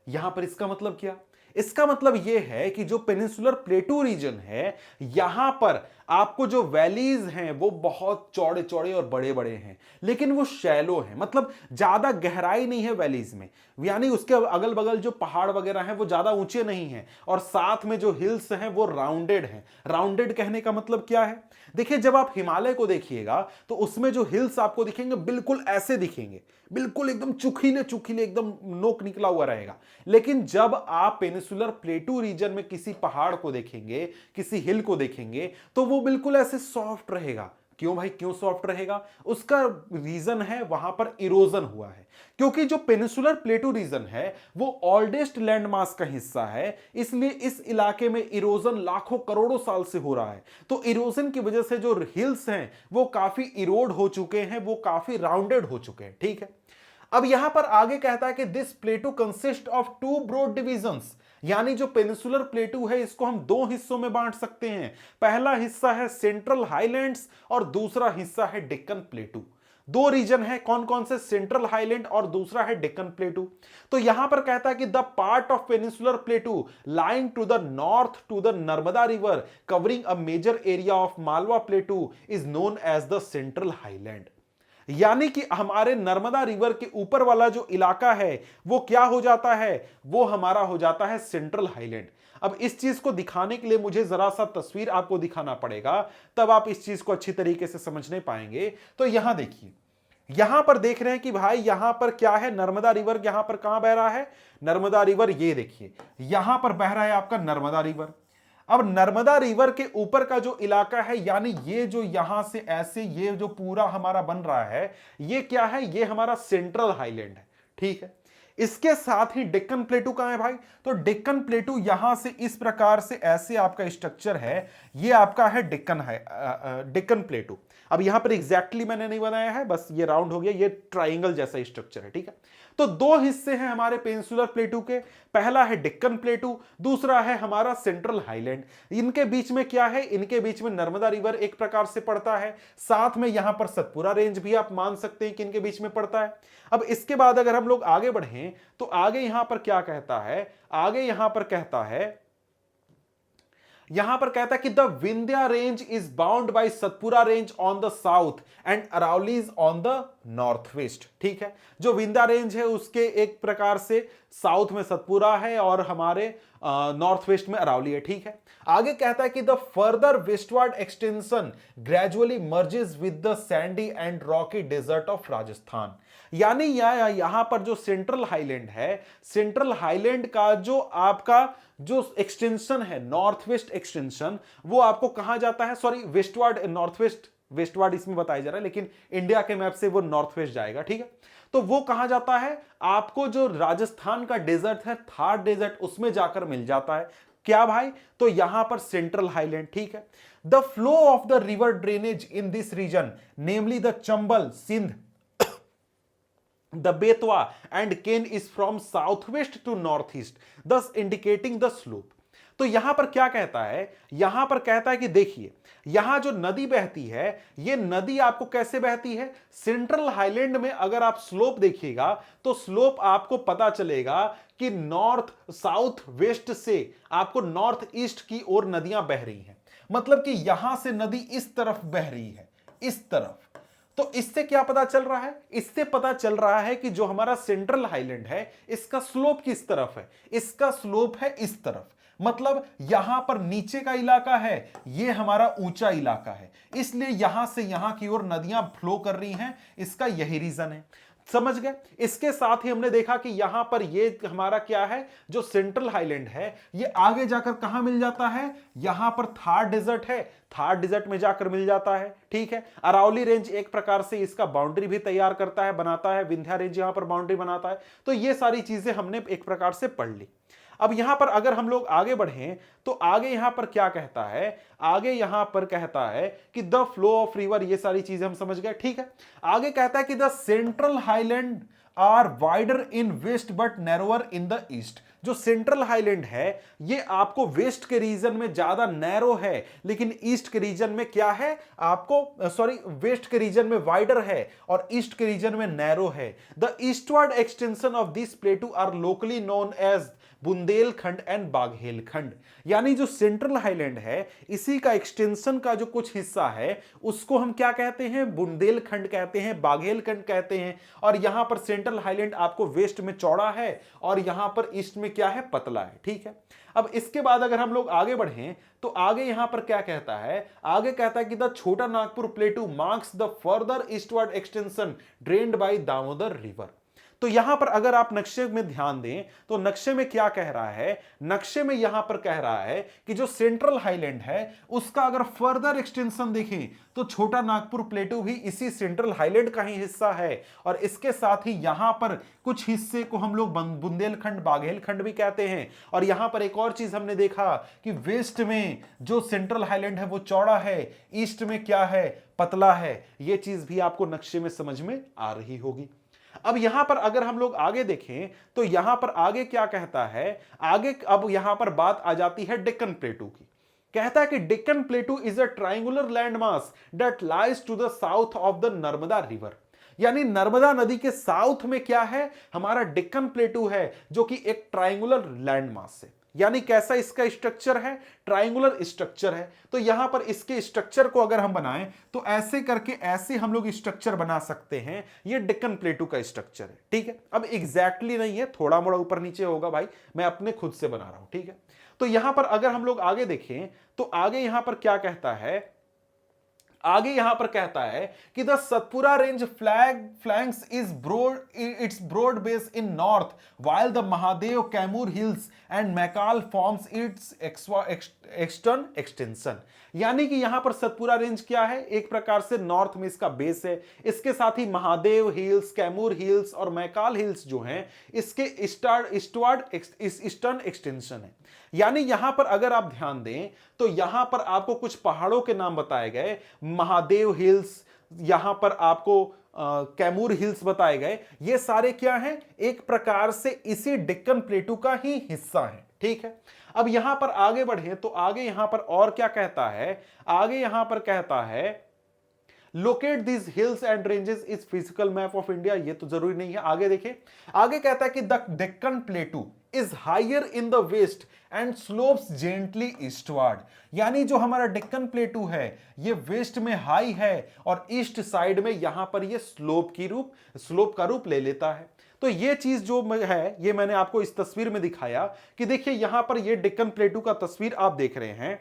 यहां पर इसका मतलब क्या, इसका मतलब यह है कि जो पेनिनसुलर प्लेटू रीजन है, यहां पर आपको जो वैलीज हैं वो बहुत चौड़े चौड़े और बड़े बड़े हैं, लेकिन वो शैलो हैं, मतलब ज्यादा गहराई नहीं है वैलीज में, यानी उसके अगल बगल जो पहाड़ वगैरह हैं वो ज्यादा ऊंचे नहीं हैं, और साथ में जो हिल्स हैं वो राउंडेड हैं। राउंडेड कहने का मतलब क्या है, देखिए जब आप हिमालय को देखिएगा तो उसमें जो हिल्स आपको दिखेंगे बिल्कुल ऐसे दिखेंगे, बिल्कुल एकदम चुखीले चुखीले, एकदम नोक निकला हुआ रहेगा। लेकिन जब आप पेनिनसुलर प्लेटू रीजन में किसी पहाड़ को देखेंगे, किसी हिल को देखेंगे, तो वो बिल्कुल ऐसे सॉफ्ट रहेगा। क्यों भाई, क्यों सॉफ्ट रहेगा, उसका रीजन है वहां पर इरोजन हुआ है, क्योंकि जो पेनिनसुलर प्लेटू रीजन है वो ओल्डेस्ट लैंड मास का हिस्सा है, इसलिए इस इलाके में इरोजन लाखों करोड़ों साल से हो रहा है। तो इरोजन की वजह से जो हिल्स हैं वो काफी इरोड हो चुके हैं, वो काफी राउंडेड हो चुके हैं, ठीक है। अब यहां पर आगे कहता है कि this plateau consist of two broad divisions, यानी जो पेनिनसुलर प्लेटू है इसको हम दो हिस्सों में बांट सकते हैं। पहला हिस्सा है सेंट्रल हाईलैंड्स और दूसरा हिस्सा है डेक्कन प्लेटू। दो रीजन है, कौन कौन से, सेंट्रल हाईलैंड और दूसरा है डेक्कन प्लेटू। तो यहां पर कहता है कि the part of peninsular plateau lying to the north to the Narmada river covering a major area of Malwa plateau is known as the central highland. यानी कि हमारे नर्मदा रिवर के ऊपर वाला जो इलाका है वो क्या हो जाता है, वो हमारा हो जाता है सेंट्रल हाईलैंड। अब इस चीज को दिखाने के लिए मुझे जरा सा तस्वीर आपको दिखाना पड़ेगा, तब आप इस चीज को अच्छी तरीके से समझने पाएंगे। तो यहां देखिए, यहां पर देख रहे हैं कि भाई यहां पर क्या है, नर्मदा रिवर यहां पर कहां बह रहा है, नर्मदा रिवर ये देखिए यहां पर बह रहा है आपका नर्मदा रिवर। अब नर्मदा रिवर के ऊपर का जो इलाका है, यानी ये जो यहां से ऐसे ये जो पूरा हमारा बन रहा है, ये क्या है, ये हमारा सेंट्रल हाईलैंड है, ठीक है। इसके साथ ही डेक्कन प्लेटू कहां है भाई, तो डेक्कन प्लेटू यहां से इस प्रकार से ऐसे आपका स्ट्रक्चर है, ये आपका है डेक्कन है, डेक्कन प्लेटू। अब यहां पर एग्जैक्टली मैंने नहीं बनाया है, बस ये राउंड हो गया, ये ट्राइंगल जैसा स्ट्रक्चर है, ठीक है। तो दो हिस्से हैं हमारे पेनिनसुलर प्लेटू के, पहला है डेक्कन प्लेटू, दूसरा है हमारा सेंट्रल हाईलैंड। इनके बीच में क्या है, इनके बीच में नर्मदा रिवर एक प्रकार से पड़ता है, साथ में यहां पर सतपुरा रेंज भी आप मान सकते हैं कि इनके बीच में पड़ता है। अब इसके बाद अगर हम लोग आगे बढ़ें तो आगे यहां पर क्या कहता है, आगे यहां पर कहता है, यहां पर कहता है कि the Vindhya range is bound by Satpura range on the south and Aravallis on the north west, ठीक है। जो विंध्या रेंज है उसके एक प्रकार से साउथ में सतपुरा है और हमारे नॉर्थ वेस्ट में अरावली है, ठीक है। आगे कहता है कि the further westward extension gradually merges with the sandy and rocky desert of Rajasthan. यानी यहां पर जो सेंट्रल हाईलैंड है, सेंट्रल हाईलैंड का जो आपका जो एक्सटेंशन है, नॉर्थ वेस्ट एक्सटेंशन, वो आपको कहां जाता है, sorry westward, north west, westward इसमें बताया जा रहा है, लेकिन इंडिया के मैप से वो नॉर्थ वेस्ट जाएगा, ठीक है। तो वो कहां जाता है, आपको जो राजस्थान का डेजर्ट है, थार डेजर्ट, उसमें जाकर मिल जाता है। क्या भाई, तो यहां पर सेंट्रल हाईलैंड, ठीक है। The flow of the river drainage in this region namely the Chambal, Sindh, the Betwa and Ken is from southwest to northeast, thus indicating the slope। तो यहां पर क्या कहता है, यहां पर कहता है कि देखिए यहां जो नदी बहती है, ये नदी आपको कैसे बहती है, सेंट्रल हाईलैंड में अगर आप स्लोप देखिएगा तो स्लोप आपको पता चलेगा कि नॉर्थ साउथ वेस्ट से आपको नॉर्थ ईस्ट की ओर नदियां बह रही हैं, मतलब कि यहां से नदी इस तरफ बह रही है, इस तरफ। तो इससे क्या पता चल रहा है, इससे पता चल रहा है कि जो हमारा सेंट्रल हाईलैंड है इसका स्लोप किस तरफ है, इसका स्लोप है इस तरफ। मतलब यहां पर नीचे का इलाका है, ये हमारा ऊंचा इलाका है, इसलिए यहां से यहां की ओर नदियां फ्लो कर रही हैं। इसका यही रीजन है। समझ गए। इसके साथ ही हमने देखा कि यहां पर ये हमारा क्या है, जो सेंट्रल हाईलैंड है, ये आगे जाकर कहां मिल जाता है, यहां पर थार डेजर्ट है, थार डेजर्ट में जाकर मिल जाता है। ठीक है। अरावली रेंज एक प्रकार से इसका बाउंड्री भी तैयार करता है, बनाता है। विंध्या रेंज यहां पर बाउंड्री बनाता है। तो ये सारी चीजें हमने एक प्रकार से पढ़ ली। अब यहां पर अगर हम लोग आगे बढ़ें तो आगे यहां पर क्या कहता है, आगे यहां पर कहता है कि द फ्लो ऑफ रिवर, ये सारी चीजें हम समझ गए। ठीक है। आगे कहता है कि the central highland are wider in west but narrower in the east. जो सेंट्रल हाईलैंड है ये आपको वेस्ट के रीजन में ज्यादा नैरो है, लेकिन ईस्ट के रीजन में क्या है, आपको सॉरी वेस्ट के रीजन में वाइडर है और ईस्ट के रीजन में नैरो है। The eastward extension of this plateau are locally known as Bundelkhand and Baghelkhand. यानी जो सेंट्रल हाईलैंड है इसी का एक्सटेंशन का जो कुछ हिस्सा है उसको हम क्या कहते हैं, बुंदेलखंड कहते हैं, बाघेलखंड कहते हैं। और यहां पर सेंट्रल हाईलैंड आपको वेस्ट में चौड़ा है और यहां पर ईस्ट में क्या है, पतला है। ठीक है। अब इसके बाद अगर हम लोग आगे बढ़ें तो आगे यहां पर क्या कहता है, आगे कहता है कि the Chota Nagpur plateau marks the further eastward extension drained by Damodar river. तो यहां पर अगर आप नक्शे में ध्यान दें तो नक्शे में क्या कह रहा है, नक्शे में यहां पर कह रहा है कि जो सेंट्रल हाईलैंड है उसका अगर फर्दर एक्सटेंशन देखें तो छोटा नागपुर प्लेटू भी इसी सेंट्रल हाईलैंड का ही हिस्सा है। और इसके साथ ही यहां पर कुछ हिस्से को हम लोग बुंदेलखंड बाघेलखंड भी कहते हैं। और यहां पर एक और चीज हमने देखा कि वेस्ट में जो सेंट्रल हाईलैंड है वो चौड़ा है, ईस्ट में क्या है, पतला है। यह चीज भी आपको नक्शे में समझ में आ रही होगी। अब यहां पर अगर हम लोग आगे देखें तो यहां पर आगे क्या कहता है, आगे अब यहां पर बात आ जाती है डेक्कन प्लेटू की। कहता है कि Deccan plateau is a triangular land mass that lies to the south of the Narmada river. यानी नर्मदा नदी के साउथ में क्या है, हमारा डेक्कन प्लेटू है, जो कि एक ट्रायंगुलर लैंड मास है। यानी कैसा इसका स्ट्रक्चर है, ट्रायंगुलर स्ट्रक्चर है। तो यहां पर इसके स्ट्रक्चर को अगर हम बनाएं तो ऐसे करके ऐसे हम लोग स्ट्रक्चर बना सकते हैं। ये डेक्कन प्लेटू का स्ट्रक्चर है। ठीक है। अब एग्जैक्टली नहीं है, थोड़ा मोड़ा ऊपर नीचे होगा भाई, मैं अपने खुद से बना रहा हूं। ठीक है। तो यहां पर अगर हम लोग आगे देखें तो आगे यहां पर क्या कहता है, आगे यहां पर कहता है कि the Satpura range flanks is broad, its broad base in north while the Mahadev Kaimur hills and Maikal forms its extern extension. यानी कि यहां पर सतपुरा रेंज क्या है, एक प्रकार से नॉर्थ में इसका बेस है। इसके साथ ही महादेव हिल्स, कैमूर हिल्स और मैकाल हिल्स जो हैं इसके ईस्टर्न एक्सटेंशन है। यानी यहां पर अगर आप ध्यान दें तो यहां पर आपको कुछ पहाड़ों के नाम बताए गए, महादेव हिल्स, यहां पर आपको कैमूर हिल्स बताए गए। ये सारे क्या हैं, एक प्रकार से इसी डेक्कन प्लेटू का ही हिस्सा है। ठीक है। अब यहां पर आगे बढ़े तो आगे यहां पर और क्या कहता है, आगे यहां पर कहता है locate this hills and ranges is physical map of India. ये तो जरूरी नहीं है, आगे देखिए। आगे कहता है कि the Deccan plateau is higher in the west and slopes gently eastward. यानी जो हमारा डेक्कन प्लेटू है ये वेस्ट में हाई है और ईस्ट साइड में यहां पर ये स्लोप का रूप ले लेता है। तो ये चीज जो है ये मैंने आपको इस तस्वीर में दिखाया कि देखिए यहां पर ये डेक्कन प्लेटू का तस्वीर आप देख रहे हैं।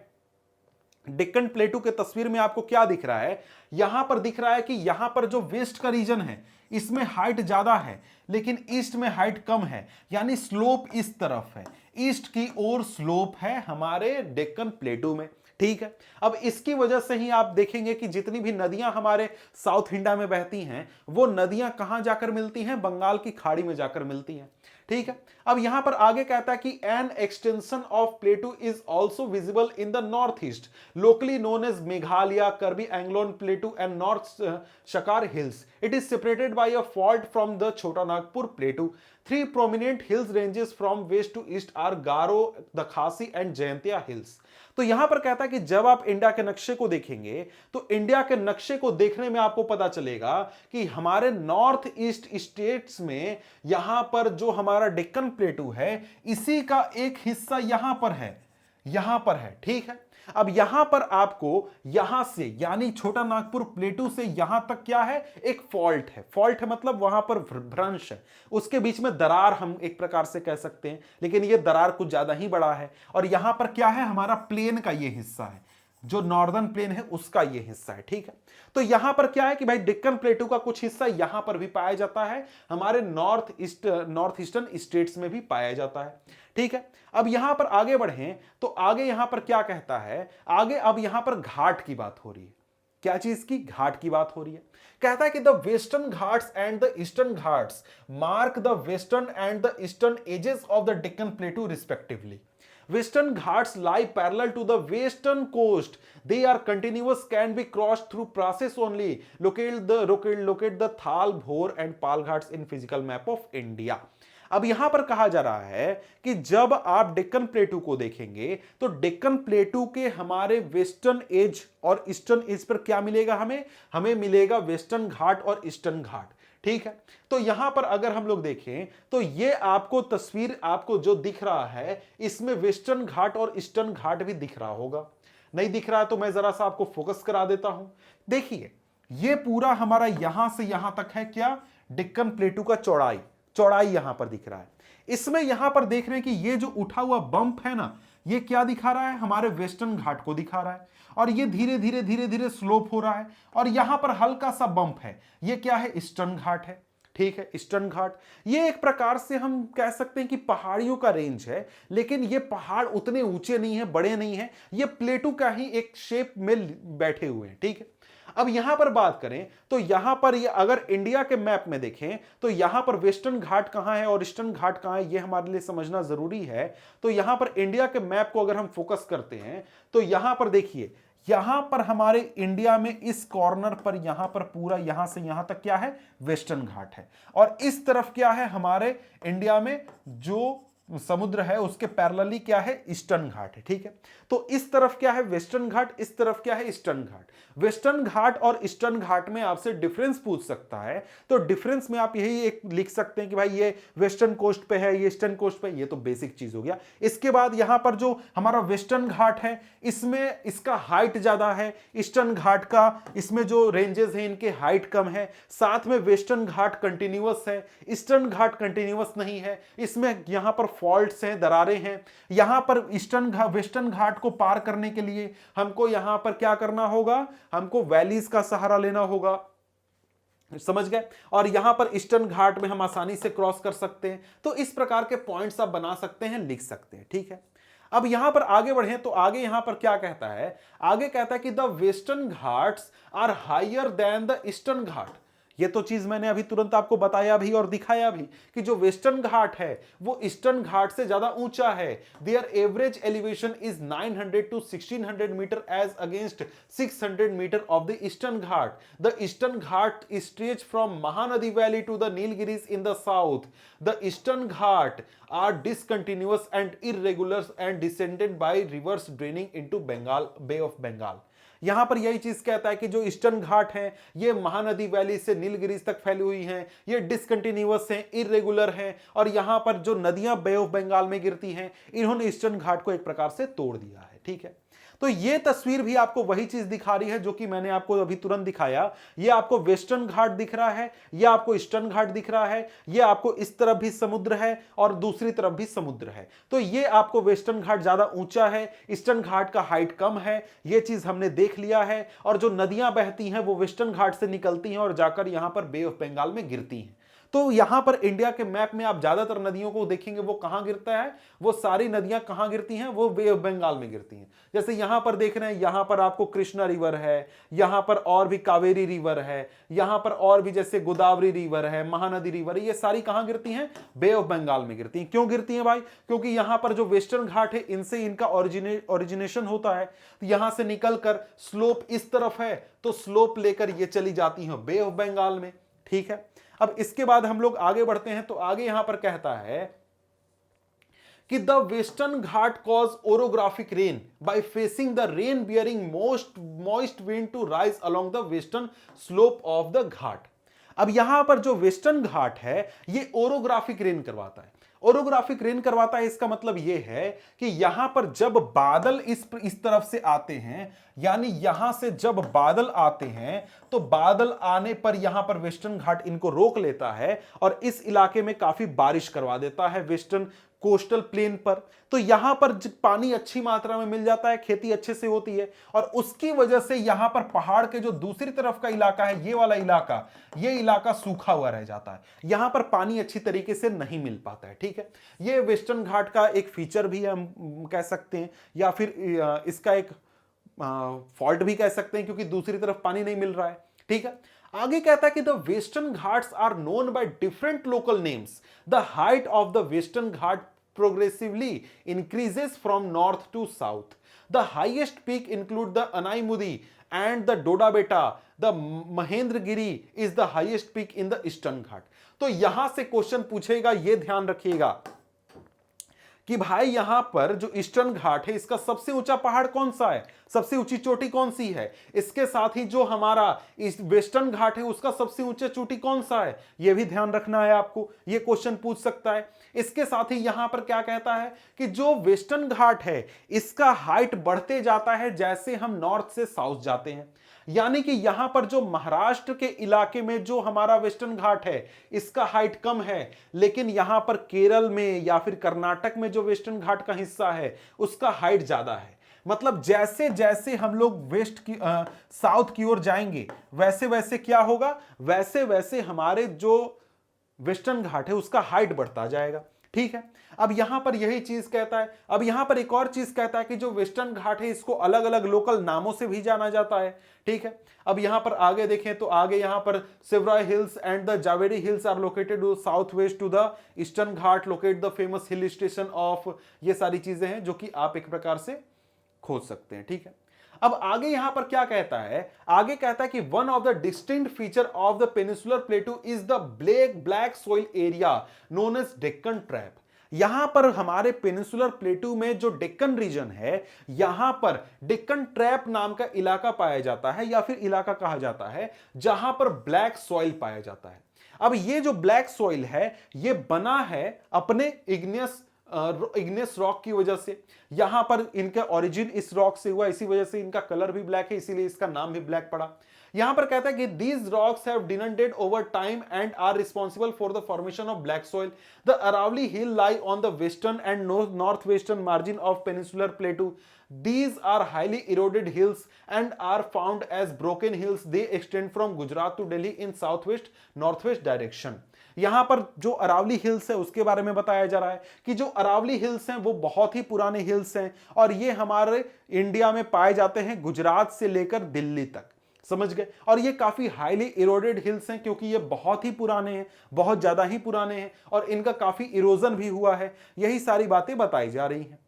डेक्कन प्लेटू के तस्वीर में आपको क्या दिख रहा है, यहां पर दिख रहा है कि यहां पर जो वेस्ट का रीजन है इसमें हाइट ज्यादा है लेकिन ईस्ट में हाइट कम है। यानी स्लोप इस तरफ है, ईस्ट की ओर स्लोप है हमारे डेक्कन प्लेटू में। ठीक है। अब इसकी वजह से ही आप देखेंगे कि जितनी भी नदियां हमारे साउथ इंडिया में बहती हैं वो नदियां कहां जाकर मिलती हैं, बंगाल की खाड़ी में जाकर मिलती हैं। ठीक है। अब यहां पर आगे कहता है कि an extension of plateau is also visible in the north east locally known as Meghalaya Karbi Anglong plateau and north शकार hills. It is separated by a fault from the Chota Nagpur plateau. Three prominent hills ranges from west to east are Garo, the Khasi and Jaintia hills. तो यहां पर कहता है कि जब आप India के नक्शे को देखेंगे तो इंडिया के नक्शे को देखने में आपको पता चलेगा कि हमारे नॉर्थ ईस्ट स्टेट्स में यहां पर जो हमारा डेक्कन प्लेटू है इसी का एक हिस्सा यहां पर है। यहां पर है, ठीक है। अब यहां पर आपको यहां से यानी छोटा नागपुर प्लेटू से यहां तक क्या है, एक फॉल्ट है। फॉल्ट है मतलब वहां पर भ्रंश है, उसके बीच में दरार हम एक प्रकार से कह सकते हैं, लेकिन ये दरार कुछ ज्यादा ही बड़ा है। और यहां पर क्या है, हमारा प्लेन का ये हिस्सा है, जो नॉर्दर्न प्लेन है उसका ये हिस्सा है, ठीक है। तो यहां पर क्या है कि भाई डेक्कन प्लेटू का कुछ हिस्सा यहां पर भी पाया जाता है, हमारे नॉर्थ ईस्टर्न स्टेट्स में भी पाया जाता है, ठीक है। अब यहां पर आगे बढ़ें तो आगे यहां पर क्या कहता है, आगे अब यहां पर घाट की बात हो रही है। क्या चीज की, घाट की बात हो रही है। कहता है कि the western Ghats and the eastern Ghats mark the western and the eastern edges of the Deccan plateau respectively. Western Ghats lie parallel to the western coast. They are continuous, can be crossed through passes only. Locate the Thal, Bhor and Pal Ghats in physical map of India. अब यहां पर कहा जा रहा है कि जब आप डेक्कन प्लेटू को देखेंगे तो डेक्कन प्लेटू के हमारे वेस्टर्न एज और ईस्टर्न एज पर क्या मिलेगा, हमें मिलेगा वेस्टर्न घाट और ईस्टर्न घाट, ठीक है। तो यहां पर अगर हम लोग देखें तो ये आपको तस्वीर आपको जो दिख रहा है इसमें वेस्टर्न घाट और ईस्टर्न घाट भी दिख रहा होगा। नहीं दिख रहा है तो मैं जरा सा आपको फोकस करा देता हूं। देखिए ये पूरा हमारा यहां से यहां तक है क्या, डेक्कन प्लेटू का चौड़ाई यहां पर दिख रहा है। इसमें यहां पर देख रहे हैं कि ये जो उठा हुआ बंप है ना, ये क्या दिखा रहा है, हमारे वेस्टर्न घाट को दिखा रहा है। और ये धीरे धीरे स्लोप हो रहा है और यहां पर हल्का सा बंप है, ये क्या है, ईस्टर्न घाट है, ठीक है। ईस्टर्न घाट ये एक प्रकार से हम कह सकते हैं कि पहाड़ियों का रेंज है, लेकिन ये पहाड़ उतने ऊंचे नहीं है, बड़े नहीं है, ये प्लेटू का ही एक शेप में बैठे हुए हैं, ठीक है। अब यहां पर बात करें तो यहां पर ये अगर इंडिया के मैप में देखें तो यहां पर वेस्टर्न घाट कहां है और ईस्टर्न घाट कहां है, ये हमारे लिए समझना जरूरी है। तो यहां पर इंडिया के मैप को अगर हम फोकस करते हैं तो यहां पर देखिए, यहां पर हमारे इंडिया में इस कॉर्नर पर यहां पर पूरा यहां से यहां तक क्या है, वेस्टर्न घाट है। और इस तरफ क्या है, हमारे इंडिया में जो समुद्र है उसके पैरेलली क्या है, ईस्टर्न घाट है, ठीक है। तो इस तरफ क्या है, वेस्टर्न घाट, इस तरफ क्या है, ईस्टर्न घाट। वेस्टर्न घाट और ईस्टर्न घाट में आपसे डिफरेंस पूछ सकता है, तो डिफरेंस में आप यही एक लिख सकते हैं कि भाई ये वेस्टर्न कोस्ट पे है, ये ईस्टर्न कोस्ट पे, ये तो बेसिक चीज हो गया। इसके बाद यहां पर जो हमारा वेस्टर्न घाट है इसमें इसका हाइट ज्यादा है, ईस्टर्न घाट का इसमें जो रेंजेस हैं इनके हाइट कम है। साथ में वेस्टर्न घाट कंटिन्यूअस है, ईस्टर्न घाट कंटिन्यूअस नहीं है, इसमें यहां पर फॉल्ट्स हैं, दरारें हैं। यहां पर वेस्टर्न घाट को पार करने के लिए हमको यहां पर क्या करना होगा, हमको वैलीज का सहारा लेना होगा, समझ गए। और यहां पर ईस्टर्न घाट में हम आसानी से क्रॉस कर सकते हैं। तो इस प्रकार के पॉइंट्स आप बना सकते हैं, लिख सकते हैं, ठीक है। अब यहां पर आगे बढ़े तो आगे यहां पर क्या कहता है, आगे कहता है कि the western Ghats are higher than the eastern Ghat. ये तो चीज मैंने अभी तुरंत आपको बताया भी और दिखाया भी कि जो वेस्टर्न घाट है वो ईस्टर्न घाट से ज्यादा ऊंचा है। Their average elevation is 900 to 1600 metre as against 600 metre of the eastern Ghat. The eastern Ghat stretch from Mahanadi valley to the Nilgiris in the south. The eastern Ghat are discontinuous and irregular and descended by rivers draining into Bengal bay of Bengal. यहां पर यही चीज कहता है कि जो eastern घाट हैं ये महानदी वैली से नीलगिरीज तक फैली हुई हैं, ये डिसकंटिन्यूअस हैं, इरेगुलर हैं, और यहां पर जो नदियां बे ऑफ बंगाल में गिरती हैं इन्होंने ईस्टर्न घाट को एक प्रकार से तोड़ दिया है, ठीक है। तो ये तस्वीर भी आपको वही चीज दिखा रही है जो कि मैंने आपको अभी तुरंत दिखाया। ये आपको वेस्टर्न घाट दिख रहा है, ये आपको ईस्टर्न घाट दिख रहा है, ये आपको इस तरफ भी समुद्र है और दूसरी तरफ भी समुद्र है। तो ये आपको वेस्टर्न घाट ज्यादा ऊंचा है, ईस्टर्न घाट का हाइट कम है, ये चीज हमने देख लिया है। और जो नदियां बहती हैं वो वेस्टर्न घाट से निकलती हैं और जाकर यहां पर बे ऑफ बंगाल में गिरती हैं। तो यहां पर इंडिया के मैप में आप ज्यादातर नदियों को देखेंगे वो कहां गिरता है, वो सारी नदियां कहां गिरती हैं, वो बे ऑफ बंगाल में गिरती हैं। जैसे यहां पर देख रहे हैं, यहां पर आपको कृष्णा रिवर है, यहां पर और भी कावेरी रिवर है, यहां पर और भी जैसे गोदावरी रिवर है, महानदी रिवर है, ये सारी कहां गिरती हैं, बे ऑफ बंगाल में गिरती हैं। क्यों गिरती हैं भाई, क्योंकि यहां पर जो वेस्टर्न घाट है इनसे इनका ओरिजिनेशन होता है। तो यहां से निकलकर स्लोप इस तरफ है तो स्लोप लेकर ये चली जाती है बे ऑफ बंगाल में, ठीक है। अब इसके बाद हम लोग आगे बढ़ते हैं तो आगे यहां पर कहता है कि the western Ghat cause orographic rain by facing the rain bearing moist wind to rise along the western slope of the Ghat. अब यहां पर जो वेस्टर्न घाट है ये ओरोग्राफिक रेन करवाता है। ओरोग्राफिक रेन करवाता है, इसका मतलब यह है कि यहां पर जब बादल इस तरफ से आते हैं, यानी यहां से जब बादल आते हैं तो बादल आने पर यहां पर वेस्टर्न घाट इनको रोक लेता है और इस इलाके में काफी बारिश करवा देता है वेस्टर्न कोस्टल प्लेन पर। तो यहां पर पानी अच्छी मात्रा में मिल जाता है, खेती अच्छे से होती है और उसकी वजह से यहां पर पहाड़ के जो दूसरी तरफ का इलाका है, ये वाला इलाका, ये इलाका सूखा हुआ रह जाता है, यहां पर पानी अच्छी तरीके से नहीं मिल पाता है। ठीक है, ये वेस्टर्न घाट का एक फीचर भी हम कह सकते हैं या फिर इसका एक फॉल्ट भी कह सकते हैं, क्योंकि दूसरी तरफ पानी नहीं मिल रहा है। ठीक है, आगे कहता है कि the western Ghats are known by different local names. The height of the western Ghat progressively increases from north to south. The highest peak include the Anaimudi and the Doda Beta. The Mahendragiri is the highest peak in the Eastern Ghat. तो यहां से question पूछेगा, ये ध्यान रखिएगा कि भाई यहां पर जो ईस्टर्न घाट है इसका सबसे ऊंचा पहाड़ कौन सा है, सबसे ऊंची चोटी कौन सी है, इसके साथ ही जो हमारा वेस्टर्न घाट है उसका सबसे ऊंचा चोटी कौन सा है, यह भी ध्यान रखना है आपको, यह क्वेश्चन पूछ सकता है। इसके साथ ही यहां पर क्या कहता है कि जो वेस्टर्न घाट है इसका हाइट बढ़ते जाता है जैसे हम नॉर्थ से साउथ जाते हैं, यानी कि यहां पर जो महाराष्ट्र के इलाके में जो हमारा वेस्टर्न घाट है इसका हाइट कम है, लेकिन यहां पर केरल में या फिर कर्नाटक में जो वेस्टर्न घाट का हिस्सा है उसका हाइट ज्यादा है। मतलब जैसे जैसे हम लोग वेस्ट की साउथ की ओर जाएंगे वैसे वैसे क्या होगा, वैसे वैसे हमारे जो वेस्टर्न घाट है उसका हाइट बढ़ता जाएगा। ठीक है, अब यहां पर यही चीज कहता है। अब यहां पर एक और चीज कहता है कि जो वेस्टर्न घाट है इसको अलग अलग लोकल नामों से भी जाना जाता है। ठीक है, अब यहां पर आगे देखें तो आगे यहां पर Shevaroy hills and the Javadi hills are located south west to the eastern Ghat, locate the famous hill station of, ये सारी चीजें हैं जो कि आप एक प्रकार से खोज सकते हैं। ठीक है, अब आगे यहां पर क्या कहता है, आगे कहता है कि one of the distinct feature of the peninsular plateau is the black soil area known as Deccan trap. यहां पर हमारे पेनिसुलर प्लेटू में जो डेक्कन रीजन है, यहां पर डेक्कन ट्रैप नाम का इलाका पाया जाता है या फिर इलाका कहा जाता है जहां पर ब्लैक सॉइल पाया जाता है। अब ये जो ब्लैक सॉइल है ये बना है अपने इग्नियस रॉक की वजह से, यहां पर इनका ओरिजिन इस रॉक से हुआ, इसी वजह से इनका कलर भी ब्लैक है, इसीलिए इसका नाम भी ब्लैक पड़ा। यहां पर कहता है कि these rocks have denuded over time and are responsible for the formation of black soil. The Aravalli Hill lie on the western and northwestern margin of peninsular plateau. These are highly eroded hills and are found as broken hills. They extend from Gujarat to Delhi in southwest northwest direction. यहां पर जो Aravalli hills है उसके बारे में बताया जा रहा है कि जो अरावली हिल्स हैं वो बहुत ही पुराने हिल्स हैं और ये हमारे इंडिया में पाए जाते हैं गुजरात से लेकर दिल्ली तक, समझ गए। और ये काफी हाईली इरोडेड हिल्स हैं क्योंकि ये बहुत ही पुराने हैं, बहुत ज्यादा ही पुराने हैं और इनका काफी इरोजन भी हुआ है, यही सारी बातें बताई जा रही हैं।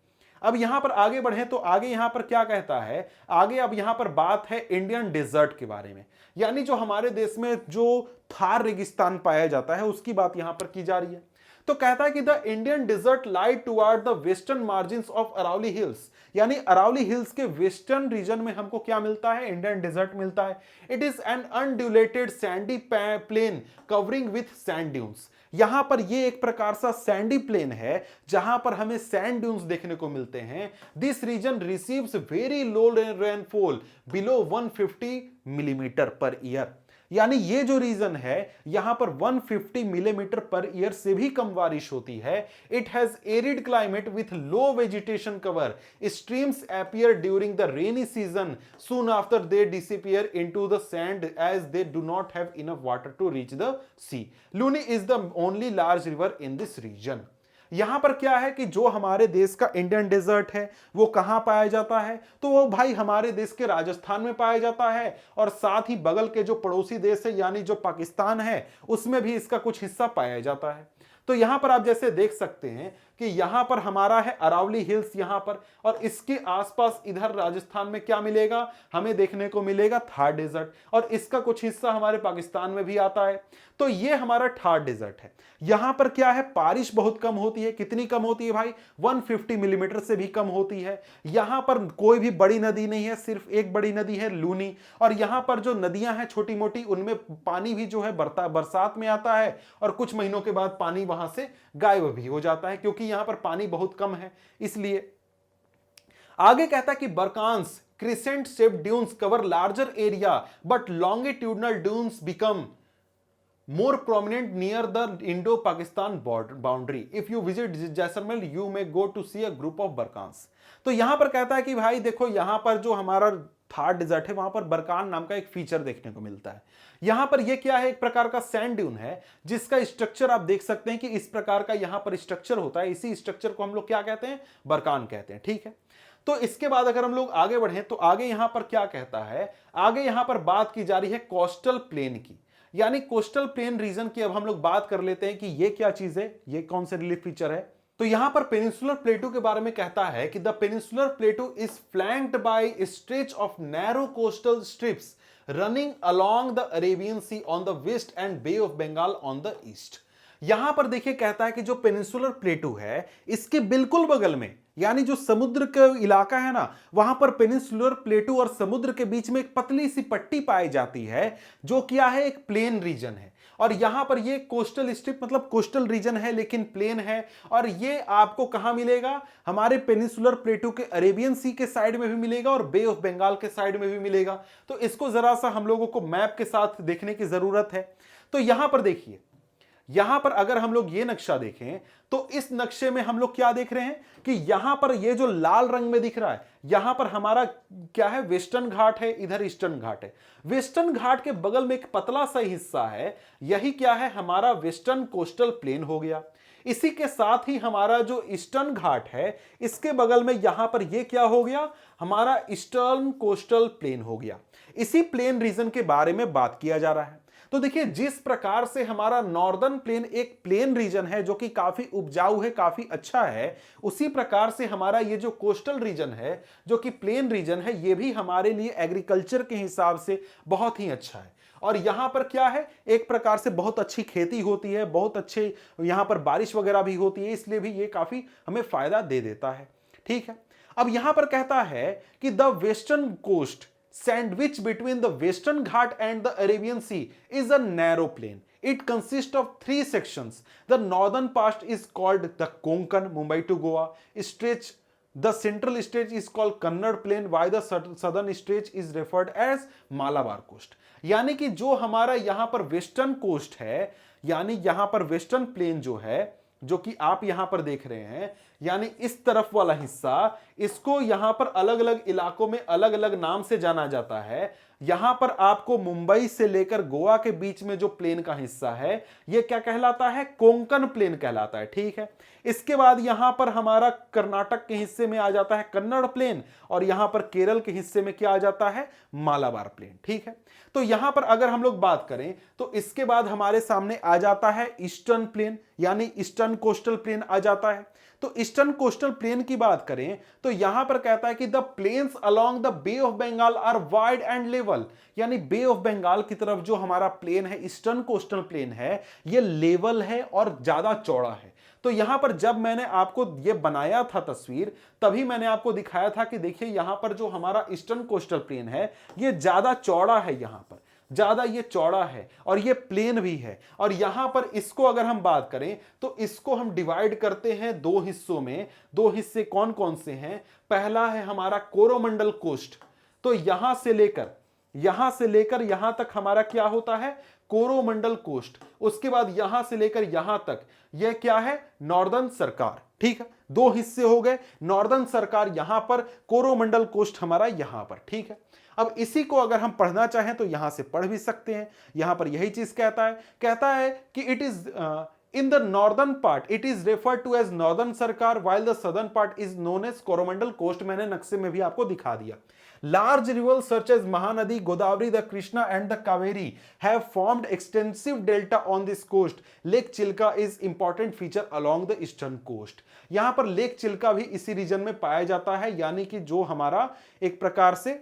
अब यहां पर आगे बढ़े तो आगे यहां पर क्या कहता है, आगे अब यहां पर बात है इंडियन डेजर्ट के बारे में, यानी जो हमारे देश में जो थार रेगिस्तान पाया जाता है उसकी बात यहां पर की जा रही है। तो कहता है कि the Indian desert lie toward the western margins of Aravali hills, यानी अरावली हिल्स के वेस्टर्न रीजन में हमको क्या मिलता है, इंडियन डिजर्ट मिलता है। It is an undulated sandy plain covering with sand dunes. यहां पर ये एक प्रकार सा सैंडी प्लेन है जहां पर हमें सैंड ड्यून्स देखने को मिलते हैं। This region receives very low rainfall below 150 millimetre per year, यानी ये जो रीजन है यहां पर 150 मिलीमीटर पर ईयर से भी कम बारिश होती है। It has arid climate with low vegetation cover. Streams appear during the rainy season, soon after they disappear into the sand as they do not have enough water to reach the sea. Luni is the only large river in this region. यहां पर क्या है कि जो हमारे देश का Indian desert है वो कहां पाया जाता है, तो वो भाई हमारे देश के राजस्थान में पाया जाता है और साथ ही बगल के जो पड़ोसी देश है यानी जो पाकिस्तान है उसमें भी इसका कुछ हिस्सा पाया जाता है। तो यहां पर आप जैसे देख सकते हैं कि यहां पर हमारा है अरावली हिल्स यहां पर, और इसके आसपास इधर राजस्थान में क्या मिलेगा, हमें देखने को मिलेगा थार डेजर्ट, और इसका कुछ हिस्सा हमारे पाकिस्तान में भी आता है। तो ये हमारा थार डेजर्ट है। यहां पर क्या है, बारिश बहुत कम होती है। कितनी कम होती है भाई, 150 मिलीमीटर से भी कम होती है। यहां पर कोई भी बड़ी नदी नहीं है, सिर्फ एक बड़ी नदी है लूनी, और यहां पर जो नदियां हैं छोटी मोटी, उनमें पानी भी जो है बरसात में आता है, और कुछ महीनों के बाद पानी वहां से गायब भी हो जाता है, क्योंकि यहां पर पानी बहुत कम है इसलिए। आगे कहता है कि barchans crescent shaped dunes cover larger area but longitudinal dunes become more prominent near the Indo-Pakistan boundary. If you visit Jaisalmer you may go to see a group of barchans. तो यहां पर कहता है कि भाई देखो, यहां पर जो हमारा थार डेजर्ट है वहां पर बरकान नाम का एक फीचर देखने को मिलता है। यहां पर ये क्या है, एक प्रकार का सैंड ड्यून है, जिसका स्ट्रक्चर आप देख सकते हैं कि इस प्रकार का यहां पर स्ट्रक्चर होता है। इसी स्ट्रक्चर को हम लोग क्या कहते हैं, बरकान कहते हैं। ठीक है, तो इसके बाद अगर हम लोग आगे बढ़े तो आगे यहां पर क्या कहता है, आगे यहां पर बात की जा रही है कोस्टल प्लेन की, यानी कोस्टल प्लेन रीजन की। अब हम लोग बात कर लेते हैं कि ये क्या चीज है, ये कौन से रिलीफ फीचर है। तो यहां पर पेनिनसुलर प्लेटू के बारे में कहता है कि the peninsular plateau is flanked by stretch of narrow coastal strips running along the Arabian sea on the west and bay of Bengal on the east. यहां पर देखिए कहता है कि जो पेनिनसुलर प्लेटू है, इसके बिल्कुल बगल में, यानी जो समुद्र का इलाका है ना, वहां पर पेनिनसुलर प्लेटू और समुद्र के बीच में एक पतली सी पट्टी पाई जाती है, जो क्या है, एक प्लेन रीजन है। और यहां पर ये कोस्टल स्ट्रिप मतलब कोस्टल रीजन है लेकिन प्लेन है, और ये आपको कहां मिलेगा, हमारे पेनिनसुलर प्लेटू के अरेबियन सी के साइड में भी मिलेगा और बे ऑफ बंगाल के साइड में भी मिलेगा। तो इसको जरा सा हम लोगों को मैप के साथ देखने की जरूरत है। तो यहां पर देखिए, यहां पर अगर हम लोग ये नक्शा देखें तो इस नक्शे में हम लोग क्या देख रहे हैं कि यहां पर ये जो लाल रंग में दिख रहा है, यहां पर हमारा क्या है, वेस्टर्न घाट है, इधर ईस्टर्न घाट है। वेस्टर्न घाट के बगल में एक पतला सा हिस्सा है, यही क्या है, हमारा वेस्टर्न कोस्टल प्लेन हो गया। इसी के साथ ही हमारा जो ईस्टर्न घाट है, इसके बगल में यहां पर ये क्या हो गया, हमारा ईस्टर्न कोस्टल प्लेन हो गया। इसी प्लेन रीजन के बारे में बात किया जा रहा है। तो देखिए, जिस प्रकार से हमारा नॉर्दर्न प्लेन एक प्लेन रीजन है जो कि काफी उपजाऊ है, काफी अच्छा है, उसी प्रकार से हमारा ये जो कोस्टल रीजन है जो कि प्लेन रीजन है, ये भी हमारे लिए एग्रीकल्चर के हिसाब से बहुत ही अच्छा है। और यहां पर क्या है, एक प्रकार से बहुत अच्छी खेती होती है, बहुत अच्छे यहां पर बारिश वगैरह भी होती है, इसलिए भी ये काफी हमें फायदा दे देता है। ठीक है, अब यहां पर कहता है कि the western coast sandwich between the Western Ghat and the Arabian Sea is a narrow plain. It consists of 3 sections. The northern part is called the Konkan, Mumbai to Goa stretch. The central stretch is called Kannada plain, while the southern stretch is referred as Malabar coast. यानी कि जो हमारा यहां पर western coast है, यानी यहां पर वेस्टर्न प्लेन जो है, जो कि आप यहां पर देख रहे हैं, यानी इस तरफ वाला हिस्सा, इसको यहां पर अलग अलग इलाकों में अलग अलग नाम से जाना जाता है। यहां पर आपको मुंबई से लेकर गोवा के बीच में जो प्लेन का हिस्सा है, यह क्या कहलाता है, कोंकण प्लेन कहलाता है। ठीक है, इसके बाद यहां पर हमारा कर्नाटक के हिस्से में आ जाता है कन्नड़ प्लेन, और यहां पर केरल के हिस्से में क्या आ जाता है, मालाबार प्लेन। ठीक है, तो यहां पर अगर हम लोग बात करें तो इसके बाद हमारे सामने आ जाता है ईस्टर्न प्लेन, यानी ईस्टर्न कोस्टल प्लेन आ जाता है। तो ईस्टर्न कोस्टल प्लेन की बात करें तो यहां पर कहता है कि the plains along the bay of Bengal are wide and level, यानी बे ऑफ बंगाल की तरफ जो हमारा प्लेन है, ईस्टर्न कोस्टल प्लेन है, ये लेवल है और ज्यादा चौड़ा है। तो यहां पर जब मैंने आपको ये बनाया था तस्वीर, तभी मैंने आपको दिखाया था कि देखिए यहां पर जो हमारा ईस्टर्न कोस्टल प्लेन है, ये ज्यादा चौड़ा है, यहां पर ज्यादा ये चौड़ा है और ये प्लेन भी है। और यहां पर इसको अगर हम बात करें तो इसको हम डिवाइड करते हैं दो हिस्सों में। दो हिस्से कौन कौन से हैं, पहला है हमारा कोरोमंडल कोस्ट, तो यहां से लेकर यहां तक हमारा क्या होता है, कोरोमंडल कोस्ट। उसके बाद यहां से लेकर यहां तक यह क्या है, नॉर्दर्न सरकार। ठीक है, दो हिस्से हो गए, नॉर्दर्न सरकार यहां पर, कोरोमंडल कोस्ट हमारा यहां पर। ठीक है, अब इसी को अगर हम पढ़ना चाहें तो यहां से पढ़ भी सकते हैं। यहां पर यही चीज कहता है कि it is in the northern part it is referred to as northern Circar, while the southern part is known as Coromandel coast. मैंने नक्शे में भी आपको दिखा दिया। Large rivers such as Mahanadi, Godavari, the Krishna and the Kaveri have formed extensive delta on this coast. Lake Chilka is important feature along the eastern coast. यहां पर lake Chilka भी इसी रीजन में पाया जाता है, यानी कि जो हमारा एक प्रकार से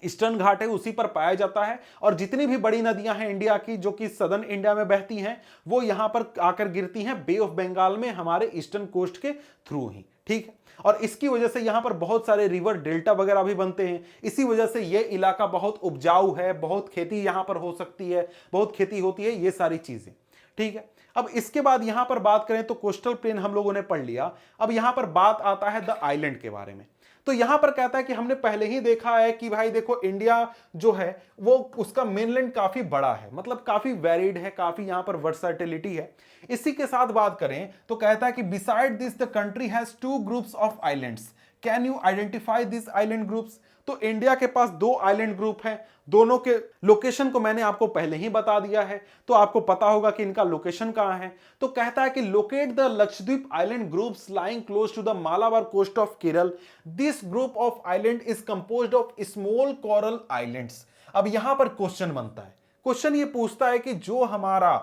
ईस्टर्न घाट है उसी पर पाया जाता है। और जितनी भी बड़ी नदियां हैं इंडिया की जो कि सदर्न इंडिया में बहती हैं वो यहां पर आकर गिरती हैं बे ऑफ बंगाल में हमारे ईस्टर्न कोस्ट के थ्रू ही, ठीक है। और इसकी वजह से यहां पर बहुत सारे रिवर डेल्टा वगैरह भी बनते हैं। इसी वजह से ये इलाका बहुत उपजाऊ है, बहुत खेती यहां पर हो सकती है, बहुत खेती होती है, ये सारी चीजें, ठीक है। अब इसके बाद यहां पर बात करें तो कोस्टल प्लेन हम लोगों ने पढ़ लिया। अब यहां पर बात आता है द आइलैंड के बारे में। तो यहां पर कहता है कि हमने पहले ही देखा है कि भाई देखो इंडिया जो है वो उसका मेनलैंड काफी बड़ा है, मतलब काफी वेरिड है, काफी यहां पर वर्सैटिलिटी है। इसी के साथ बात करें तो कहता है कि beside this the country has two groups of islands, can you identify this island groups. तो इंडिया के पास दो आइलैंड ग्रुप हैं, दोनों के लोकेशन को मैंने आपको पहले ही बता दिया है, तो आपको पता होगा कि इनका लोकेशन कहां है। तो कहता है कि locate the Lakshadweep island groups lying close to the Malabar coast of Kerala. This group of island is composed of small coral islands. अब यहां पर क्वेश्चन बनता है, क्वेश्चन ये पूछता है कि जो हमारा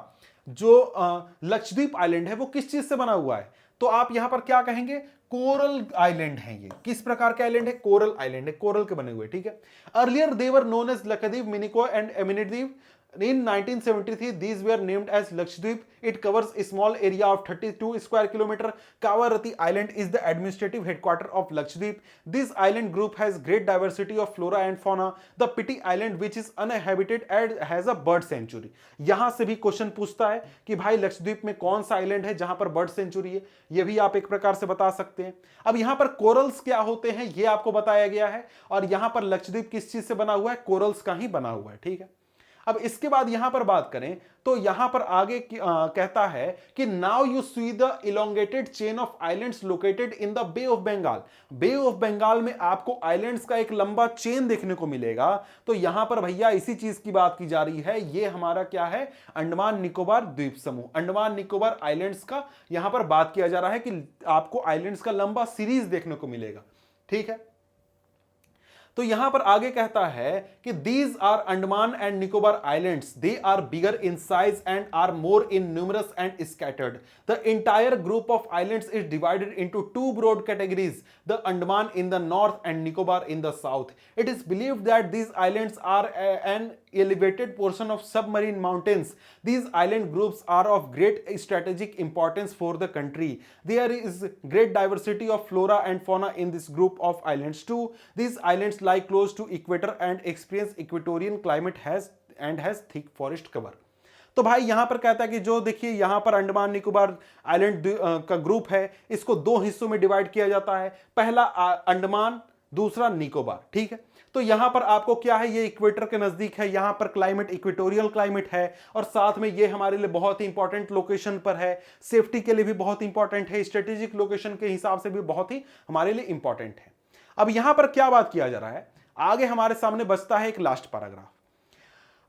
लक्षद्वीप आइलैंड है वो किस चीज से बना हुआ है। तो आप यहां पर क्या कहेंगे, कोरल आइलैंड है। ये किस प्रकार का आइलैंड है, कोरल आइलैंड है, कोरल के बने हुए, ठीक है। Earlier they were known as Lakshadweep, Minicoy and Amindivi. In 1973, these were named as Lakshadweep. It covers a small area of 32 square kilometer. Kavarati Island is the administrative headquarter of Lakshadweep. This island group has great diversity of flora and fauna. The Piti Island, which is uninhabited, has a bird sanctuary. यहाँ से भी question पूछता है कि भाई लक्षद्वीप में कौन सा आइलैंड है जहां पर बर्ड सेंचुरी है, ये भी आप एक प्रकार से बता सकते हैं। अब यहां पर कोरल्स क्या होते हैं ये आपको बताया गया है, और यहां पर लक्षद्वीप किस चीज से बना हुआ है, कोरल्स का ही बना हुआ है, ठीक है। अब इसके बाद यहां पर बात करें तो यहां पर आगे कहता है कि now you see the elongated chain of islands located in the bay of Bengal. Bay of Bengal में आपको आइलैंड्स का एक लंबा चेन देखने को मिलेगा। तो यहां पर भैया इसी चीज की बात की जा रही है, ये हमारा क्या है, अंडमान निकोबार द्वीप समूह, अंडमान निकोबार आइलैंड्स का यहां पर बात किया जा रहा है कि आपको आइलैंड्स का लंबा सीरीज देखने को मिलेगा, ठीक है। तो यहां पर आगे कहता है कि these are Andaman and Nicobar islands, they are bigger in size and are more in numerous and scattered. The entire group of islands is divided into two broad categories, the Andaman in the north and Nicobar in the south. It is believed that these islands are an elevated portion of submarine mountains. These island groups are of great strategic importance for the country. There is great diversity of flora and fauna in this group of islands too. These islands lie close to equator and experience equatorial climate has thick forest cover. तो भाई यहां पर कहता है कि जो देखिए यहां पर अंडमान निकोबार आइलैंड का ग्रुप है, इसको दो हिस्सों में डिवाइड किया जाता है, पहला अंडमान, दूसरा निकोबार, ठीक है। तो यहां पर आपको क्या है, ये इक्वेटर के नजदीक है, यहां पर क्लाइमेट इक्वेटोरियल क्लाइमेट है, और साथ में ये हमारे लिए बहुत ही इंपॉर्टेंट लोकेशन पर है, सेफ्टी के लिए भी बहुत इंपॉर्टेंट है, स्ट्रेटेजिक लोकेशन के हिसाब से भी बहुत ही हमारे लिए इंपॉर्टेंट है। अब यहां पर क्या बात किया जा रहा है, आगे हमारे सामने बचता है एक लास्ट पैराग्राफ।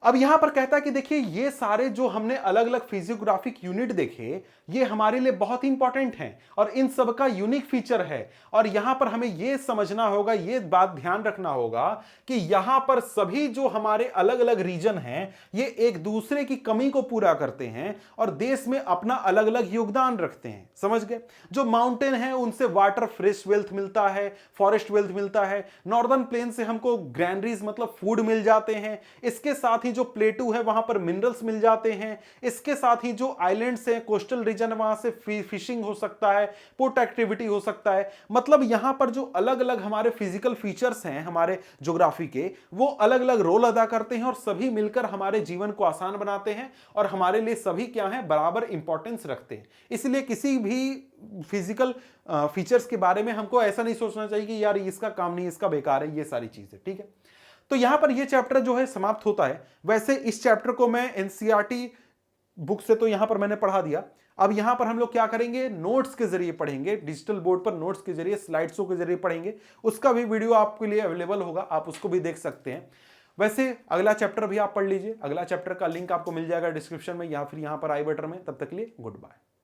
अब यहां पर कहता है कि देखिए ये सारे जो हमने अलग अलग फिजियोग्राफिक यूनिट देखे ये हमारे लिए बहुत इंपॉर्टेंट हैं और इन सब का यूनिक फीचर है। और यहां पर हमें ये समझना होगा, ये बात ध्यान रखना होगा कि यहां पर सभी जो हमारे अलग अलग रीजन हैं ये एक दूसरे की कमी को पूरा करते हैं और देश में अपना अलग अलग योगदान रखते हैं, समझ गए। जो माउंटेन है उनसे वाटर फ्रेश वेल्थ मिलता है, फॉरेस्ट वेल्थ मिलता है, नॉर्दर्न प्लेन से हमको ग्रैनरीज मतलब फूड मिल जाते हैं, इसके साथ जो प्लेटू है वहां पर मिनरल्स मिल जाते हैं, इसके साथ ही जो आइलैंड्स हैं कोस्टल रीजन वहां से फिशिंग हो सकता है, पोर्ट एक्टिविटी हो सकता है। मतलब यहां पर जो अलग अलग हमारे फिजिकल फीचर्स हैं हमारे ज्योग्राफी के वो अलग अलग रोल अदा करते हैं और सभी मिलकर हमारे जीवन को आसान बनाते हैं और हमारे लिए सभी क्या है बराबर इंपॉर्टेंस रखते हैं। इसलिए किसी भी फिजिकल फीचर्स के बारे में हमको ऐसा नहीं सोचना चाहिए कि यार इसका काम नहीं, इसका बेकार है, ये सारी चीजें, ठीक है। तो यहां पर ये चैप्टर जो है समाप्त होता है। वैसे इस चैप्टर को मैं एनसीईआरटी बुक से तो यहां पर मैंने पढ़ा दिया। अब यहां पर हम लोग क्या करेंगे, नोट्स के जरिए पढ़ेंगे, डिजिटल बोर्ड पर नोट्स के जरिए स्लाइड शो के जरिए पढ़ेंगे। उसका भी वीडियो आपके लिए अवेलेबल होगा, आप उसको भी देख सकते हैं। वैसे अगला चैप्टर भी आप पढ़ लीजिए, अगला चैप्टर का लिंक आपको मिल जाएगा डिस्क्रिप्शन में या फिर यहां पर आई बटन में। तब तक के लिए गुड बाय।